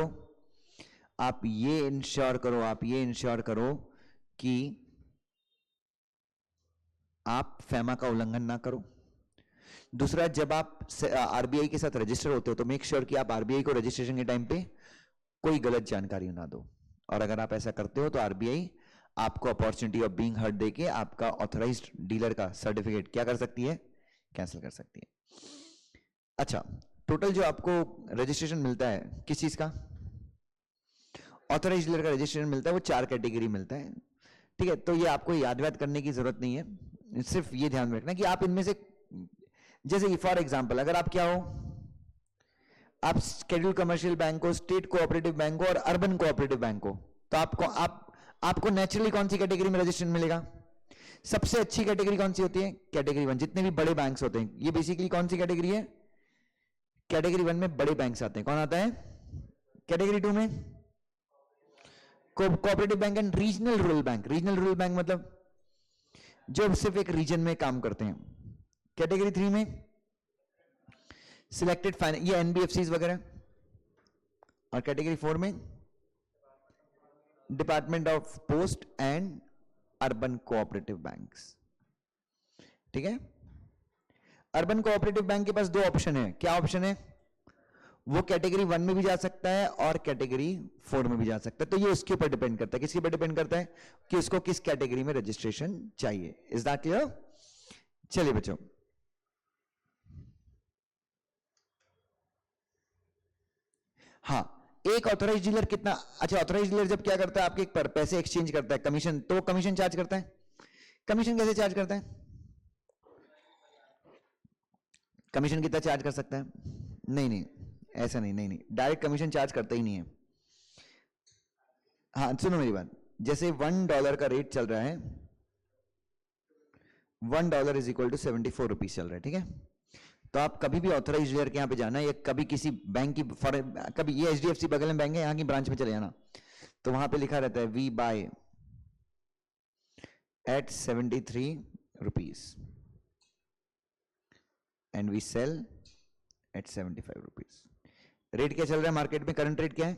आप ये इंश्योर करो, आप ये इंश्योर करो कि आप फैमा का उल्लंघन ना करो। दूसरा, जब आप आरबीआई के साथ रजिस्टर होते हो तो मेक श्योर कि आप आरबीआई को रजिस्ट्रेशन के टाइम पे कोई गलत जानकारी ना दो, और अगर आप ऐसा करते हो तो आरबीआई आपको अपॉर्चुनिटी ऑफ बीइंग हर्ड देके आपका ऑथराइज्ड डीलर का सर्टिफिकेट क्या कर सकती है, कैंसिल कर सकती है। अच्छा, टोटल जो आपको रजिस्ट्रेशन मिलता है किस चीज का, ऑथराइज्ड डीलर का रजिस्ट्रेशन मिलता है, वो 4 कैटेगरी मिलता है। ठीक है, तो ये आपको याद व्याद करने की जरूरत नहीं है, सिर्फ ये ध्यान में रखना कि आप इनमें से, जैसे फॉर एग्जांपल अगर आप क्या हो, आप शेड्यूल कमर्शियल बैंक हो, स्टेट कोऑपरेटिव बैंक हो और अर्बन कोऑपरेटिव बैंक हो, तो आपको नेचुरली कौन सी कैटेगरी में रजिस्ट्रेशन मिलेगा, सबसे अच्छी कैटेगरी कौन सी होती है, कैटेगरी 1। जितने भी बड़े बैंक्स होते हैं, ये बेसिकली कौन सी कैटेगरी है, कैटेगरी 1 में बड़े बैंक्स आते हैं। कौन आता है कैटेगरी 2 में, cooperative bank and regional rural bank. Regional rural bank मतलब जो सिर्फ एक रीजन में काम करते हैं। कैटेगरी 3 में सिलेक्टेड फाइनेंस, ये एनबीएफसीज वगैरह। और कैटेगरी 4 में department of post and urban cooperative banks. ठीक है, अर्बन कोऑपरेटिव बैंक के पास 2 ऑप्शन है। क्या ऑप्शन है, वो कैटेगरी 1 में भी जा सकता है और कैटेगरी 4 में भी जा सकता है। तो ये उसके ऊपर डिपेंड करता है, किसके ऊपर डिपेंड करता है कि उसको किस कैटेगरी में रजिस्ट्रेशन चाहिए। Is that clear? चलिए बच्चों, हाँ, एक ऑथराइज डीलर कितना, अच्छा ऑथराइज डीलर जब क्या करता है, आपके पर पैसे एक्सचेंज करता है, कमीशन, तो कमीशन चार्ज करता है। कमीशन कैसे चार्ज करता है, कमीशन कितना चार्ज कर सकता है, नहीं नहीं ऐसा नहीं, नहीं नहीं डायरेक्ट कमीशन चार्ज करता ही नहीं है। हाँ सुनो मेरी बात, जैसे $1 का रेट चल रहा है, $1 इज इक्वल टू 74 रुपीज चल रहा है। ठीक है, तो आप कभी भी ऑथराइज डीलर के यहाँ पे जाना, या कभी किसी बैंक की, कभी ये एचडीएफसी बगल में बैंक है, यहाँ की ब्रांच में चले जाना, तो वहां पे लिखा रहता है we buy at 73 rupees and we sell at 75 rupees. Rate क्या चल रहा है मार्केट में, करंट रेट क्या है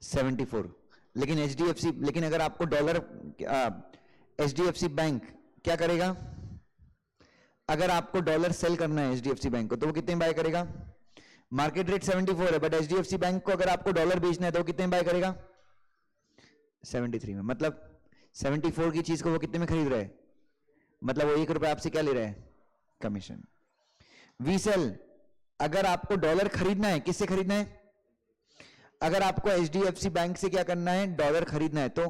74। लेकिन एचडीएफसी, लेकिन अगर आपको डॉलर, एचडीएफसी बैंक क्या करेगा, अगर आपको डॉलर सेल करना है एचडीएफसी बैंक को, तो वो कितने बाय करेगा, मार्केट रेट 74 है, बट एचडीएफसी बैंक को अगर आपको डॉलर बेचना है तो वो कितने बाय करेगा 73 में। मतलब 74 की चीज को वो कितने में खरीद रहा है, मतलब वो ₹1 आपसे क्या ले रहा है, कमीशन। वी सेल, अगर आपको डॉलर खरीदना है, किससे खरीदना है, अगर आपको एचडीएफसी बैंक से क्या करना है, डॉलर खरीदना है, तो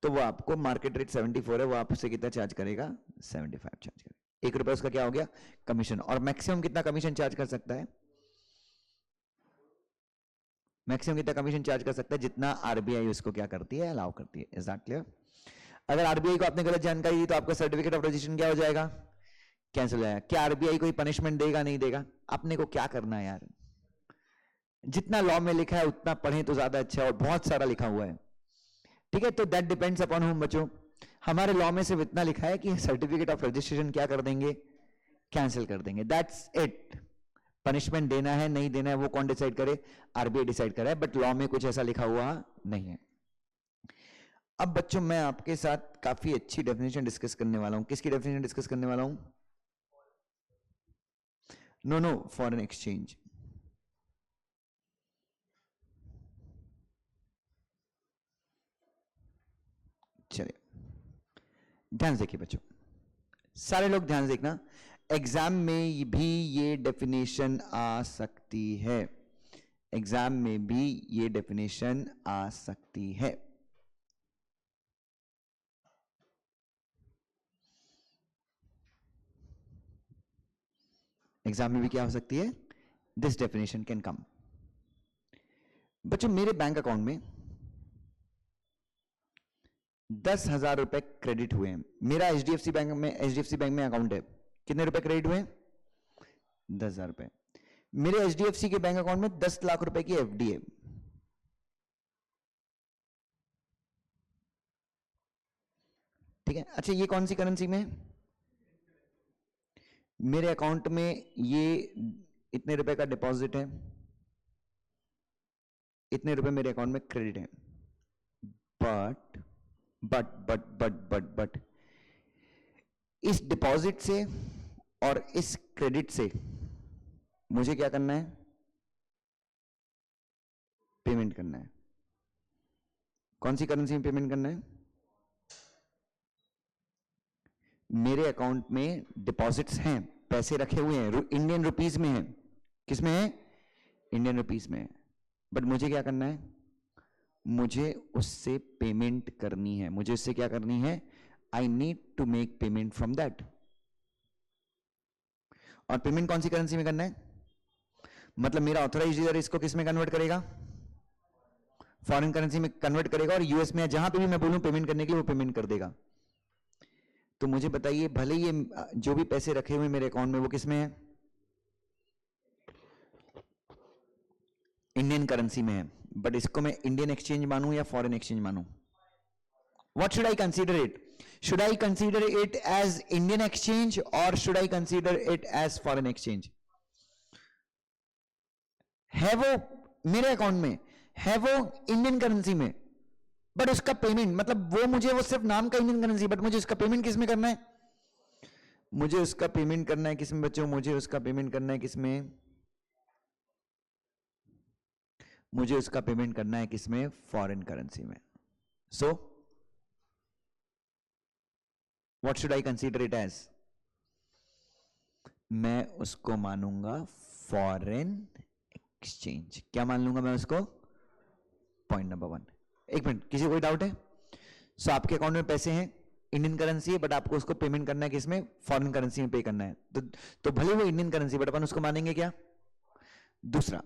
वो आपको मार्केट रेट 74 है, वो आपसे कितना चार्ज करेगा 75 चार्ज करेगा। ₹1 उसका क्या हो गया कमीशन। और मैक्सिमम कितना कमीशन चार्ज कर सकता है, मैक्सिमम कितना कमीशन चार्ज कर सकता है, जितना आरबीआई उसको क्या करती है, अलाउ करती है। Is that clear? अगर आरबीआई को आपने गलत जानकारी दी तो आपका सर्टिफिकेट ऑफ रजिस्ट्रेशन क्या हो जाएगा, कैंसिल हो जाएगा। क्या आरबीआई कोई पनिशमेंट देगा, नहीं देगा, अपने को क्या करना है यार, जितना लॉ में लिखा है उतना पढ़ें तो ज्यादा अच्छा है, और बहुत सारा लिखा हुआ है। ठीक है, तो दैट डिपेंड्स अपॉन होम बच्चों, हमारे लॉ में सिर्फ इतना लिखा है कि सर्टिफिकेट ऑफ रजिस्ट्रेशन क्या कर देंगे, कैंसिल कर देंगे, दैट्स इट। पनिशमेंट देना है नहीं देना है वो कौन डिसाइड करे, आरबीआई डिसाइड करे, बट लॉ में कुछ ऐसा लिखा हुआ नहीं है। अब बच्चों मैं आपके साथ काफी अच्छी डेफिनेशन डिस्कस करने वाला हूं। किसकी डेफिनेशन डिस्कस करने वाला हूं, नो नो, फॉरेन एक्सचेंज। चलिए ध्यान से देखिए बच्चों, सारे लोग ध्यान से देखना, एग्जाम में भी ये डेफिनेशन आ सकती है, एग्जाम में भी ये डेफिनेशन आ सकती है। एग्जाम में भी क्या हो सकती है, दिस डेफिनेशन कैन कम। बच्चों मेरे बैंक अकाउंट में 10,000 रुपए क्रेडिट हुए हैं, मेरा एचडीएफसी बैंक में अकाउंट है, कितने रुपए क्रेडिट हुए, 10,000 रुपए। मेरे एचडीएफसी के बैंक अकाउंट में 10 लाख रुपए की एफडी है। ठीक है, अच्छा ये कौन सी करेंसी में है, मेरे अकाउंट में ये इतने रुपए का डिपॉजिट है, इतने रुपए मेरे अकाउंट में क्रेडिट है, बट इस डिपॉजिट से और इस क्रेडिट से मुझे क्या करना है? पेमेंट करना है। कौन सी करेंसी में पेमेंट करना है? मेरे अकाउंट में डिपॉजिट्स हैं, पैसे रखे हुए हैं, इंडियन रुपीस में हैं। किस में है? इंडियन रुपीस में है। बट मुझे क्या करना है? मुझे उससे पेमेंट करनी है। मुझे उससे क्या करनी है? I need to make payment from that. और पेमेंट कौन सी करेंसी में करना है? मतलब मेरा ऑथराइज्ड डीलर इसको किस में कन्वर्ट करेगा? फॉरेन करेंसी में कन्वर्ट करेगा, और यूएस में जहां पे भी मैं बोलूं पेमेंट करने के लिए वो पेमेंट कर देगा। तो मुझे बताइए, भले ये जो भी पैसे रखे हुए मेरे अकाउंट में वो किस में है? इंडियन करेंसी में है। बट इसको मैं इंडियन एक्सचेंज मानूं या फॉरेन एक्सचेंज मानूं? What should I consider it? Should I consider it as Indian exchange or should I consider it as foreign exchange? है वो मेरे अकाउंट में, है वो इंडियन करेंसी में, बट उसका पेमेंट मतलब वो सिर्फ नाम का इंडियन करेंसी, बट मुझे उसका पेमेंट किस में करना है? मुझे उसका पेमेंट करना है किस में बच्चों? मुझे उसका पेमेंट करना है किस में? मुझे उसका पेमेंट करना है किस में? फॉरेन करेंसी में। So what should I consider it as? मैं उसको मानूंगा फॉरेन एक्सचेंज। क्या मान लूंगा मैं उसको? Point number 1। एक मिनट, किसी कोई डाउट है? सो आपके अकाउंट में पैसे हैं, इंडियन करेंसी है, बट आपको उसको पेमेंट करना है किसमें? फॉरेन करेंसी में पे करना है। तो भले वो इंडियन करेंसी, बट अपन उसको मानेंगे क्या? दूसरा,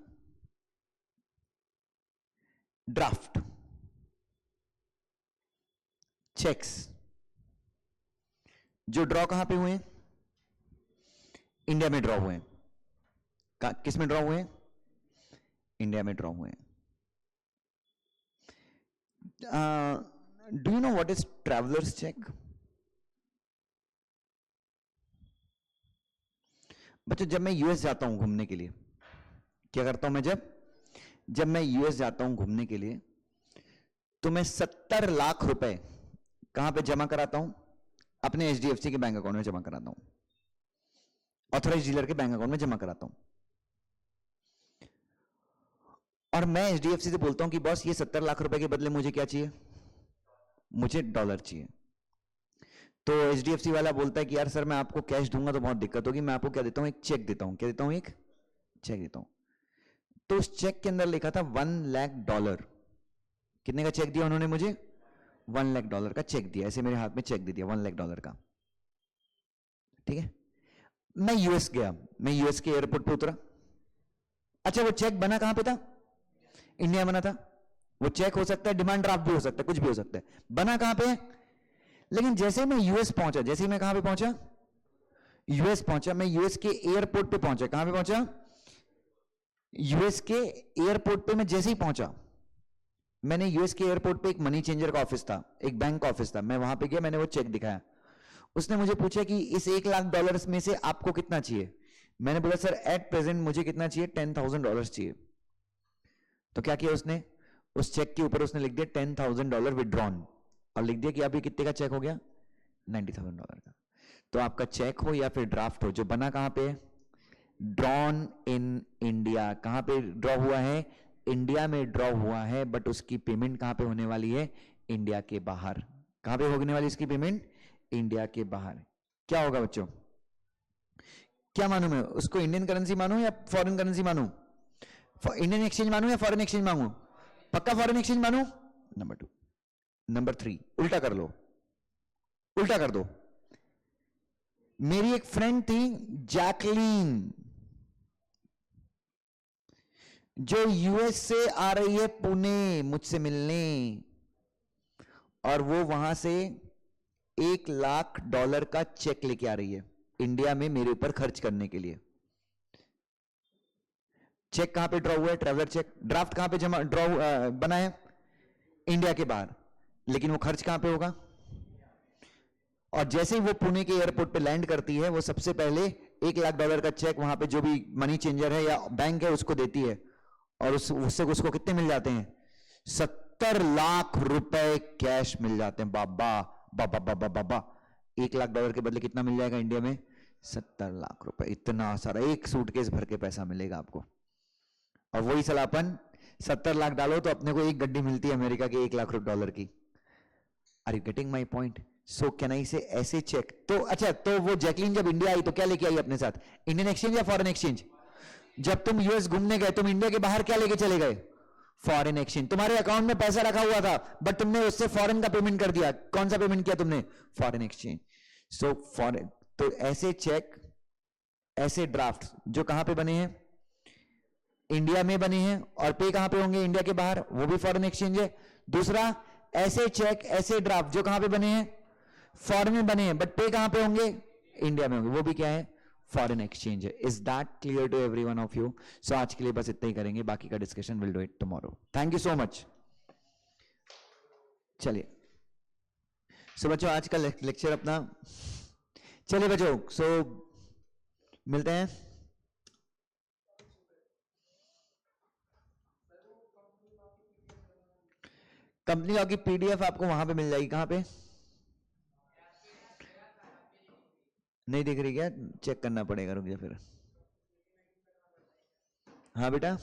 ड्राफ्ट, चेक्स जो ड्रॉ कहां पे हुए हैं? इंडिया में ड्रॉ हुए हैं। किस में ड्रॉ हुए हैं? इंडिया में ड्रॉ हुए हैं। Do you know what is travellers cheque? बच्चों, जब मैं यूएस जाता हूं घूमने के लिए, क्या करता हूं मैं? जब मैं यूएस जाता हूं घूमने के लिए, तो मैं 70 लाख रुपए कहां पे जमा कराता हूं? अपने एचडीएफसी के बैंक अकाउंट में जमा कराता हूं, ऑथराइज्ड डीलर के बैंक अकाउंट में जमा कराता हूं। और मैं एचडीएफसी से बोलता हूं कि बॉस, ये 70 लाख रुपए के बदले मुझे क्या चाहिए? मुझे डॉलर चाहिए। तो एचडीएफसी वाला बोलता है कि यार सर, मैं आपको कैश दूंगा तो बहुत दिक्कत होगी, मैं आपको क्या देता हूं? एक चेक देता हूं। क्या देता हूं? एक चेक देता हूं। तो उस चेक के अंदर लिखा था $1,00,000। कितने का चेक दिया उन्होंने मुझे? $1,00,000 का चेक दिया। ऐसे मेरे हाथ में चेक दे दिया $1,00,000 का। ठीक है, मैं यूएस गया, मैं यूएस के एयरपोर्ट पे उतरा। अच्छा, वो चेक बना कहां पे था? इंडिया बना था। वो चेक हो सकता है डिमांड ड्राफ्ट भी हो सकता है, कुछ भी हो सकता है। बना कहां पे? लेकिन जैसे मैं यूएस पहुंचा, जैसे मैं कहां पे पहुंचा? यूएस पहुंचा। मैं यूएस के एयरपोर्ट पे पहुंचा। कहां पे पहुंचा? यूएस के एयरपोर्ट पे मैं जैसे ही पहुंचा, मैंने यूएस के एयरपोर्ट पे एक मनी चेंजर का ऑफिस था, एक बैंक का ऑफिस था। मैं वहां पे गया, मैंने वो चेक दिखाया। उसने मुझे पूछा कि इस $1,00,000 में से आपको कितना चाहिए? मैंने बोला सर, एट प्रेजेंट मुझे कितना चाहिए? $10,000 चाहिए। तो क्या किया उसने? उस चेक के ऊपर उसने लिख दिया $10,000 विड्रॉन, और लिख दिया कि अभी कितने का चेक हो गया? $90,000 का। तो आपका चेक हो या फिर ड्राफ्ट हो, जो बना कहां पे है? Drawn in India. कहां पे ड्रॉ हुआ है? इंडिया में ड्रॉ हुआ है, बट उसकी पेमेंट कहां पे होने वाली है? इंडिया के बाहर। कहां पे होने वाली इसकी पेमेंट? इंडिया के बाहर। क्या होगा बच्चों? क्या मानूं मैं उसको? इंडियन करेंसी मानूं या फॉरेन करेंसी मानूं? इंडियन एक्सचेंज मानूं या फॉरेन एक्सचेंज मांगू? पक्का फॉरेन एक्सचेंज मानूं? नंबर 2। नंबर 3, उल्टा कर लो, उल्टा कर दो। मेरी एक फ्रेंड थी जैकलीन, जो यूएस से आ रही है पुणे मुझसे मिलने, और वो वहां से $1,00,000 का चेक लेके आ रही है इंडिया में मेरे ऊपर खर्च करने के लिए। चेक कहां पे ड्रॉ हुआ है? Traveller cheque. ड्राफ्ट कहां पे जमा ड्रॉ बना है? इंडिया के बाहर। लेकिन वो खर्च कहां पे होगा? और जैसे ही वो पुणे के एयरपोर्ट पे लैंड करती है, वो सबसे पहले $1 लाख का चेक वहां पे जो भी मनी चेंजर है या बैंक है उसको देती है, और उससे उसको कितने मिल जाते हैं? 70 लाख रुपए कैश मिल जाते हैं। बाबा बाबा बाबा बाबा, $1 लाख के बदले कितना मिल जाएगा इंडिया में? 70 लाख रुपए। इतना सारा, एक सूटकेस भर के पैसा मिलेगा आपको। और वही सलापन 70 लाख डालो तो अपने को एक गड्डी मिलती है अमेरिका के $1 लाख की। Are you getting my point? So can I say ऐसे चेक। तो अच्छा, तो वो जैकलीन जब इंडिया आई तो क्या लेके आई अपने साथ? इंडियन एक्सचेंज या फॉरेन एक्सचेंज? जब तुम यूएस घूमने गए, तुम इंडिया के बाहर क्या लेके चले गए? Foreign exchange. तुम्हारे अकाउंट में पैसा रखा हुआ था, बट तुमने उससे फॉरेन का पेमेंट कर दिया। कौन सा पेमेंट किया तुमने? Foreign exchange. सो फॉरेन, तो ऐसे चेक, ऐसे ड्राफ्ट जो कहां पे बने हैं? इंडिया में बने हैं। और पे कहां पे होंगे? इंडिया के बाहर, वो भी फॉरेन एक्सचेंज है। दूसरा, ऐसे चेक, ऐसे ड्राफ्ट जो कहां पे बने हैं? फॉरेन में बने हैं, बट पे कहां पे होंगे? इंडिया में होंगे। वो भी क्या है? फॉरेन एक्सचेंज है। Is that clear to every one of you? So आज के लिए बस इतना ही करेंगे, बाकी का discussion will do it tomorrow. Thank you so much. चलिए, सो बच्चों आज का लेक्चर अपना, चलिए बच्चों, सो मिलते हैं। कंपनी लॉ की पीडीएफ आपको वहां पे मिल जाएगी। कहां पे? नहीं दिख रही क्या? चेक करना पड़ेगा, रुक जा फिर। हाँ बेटा।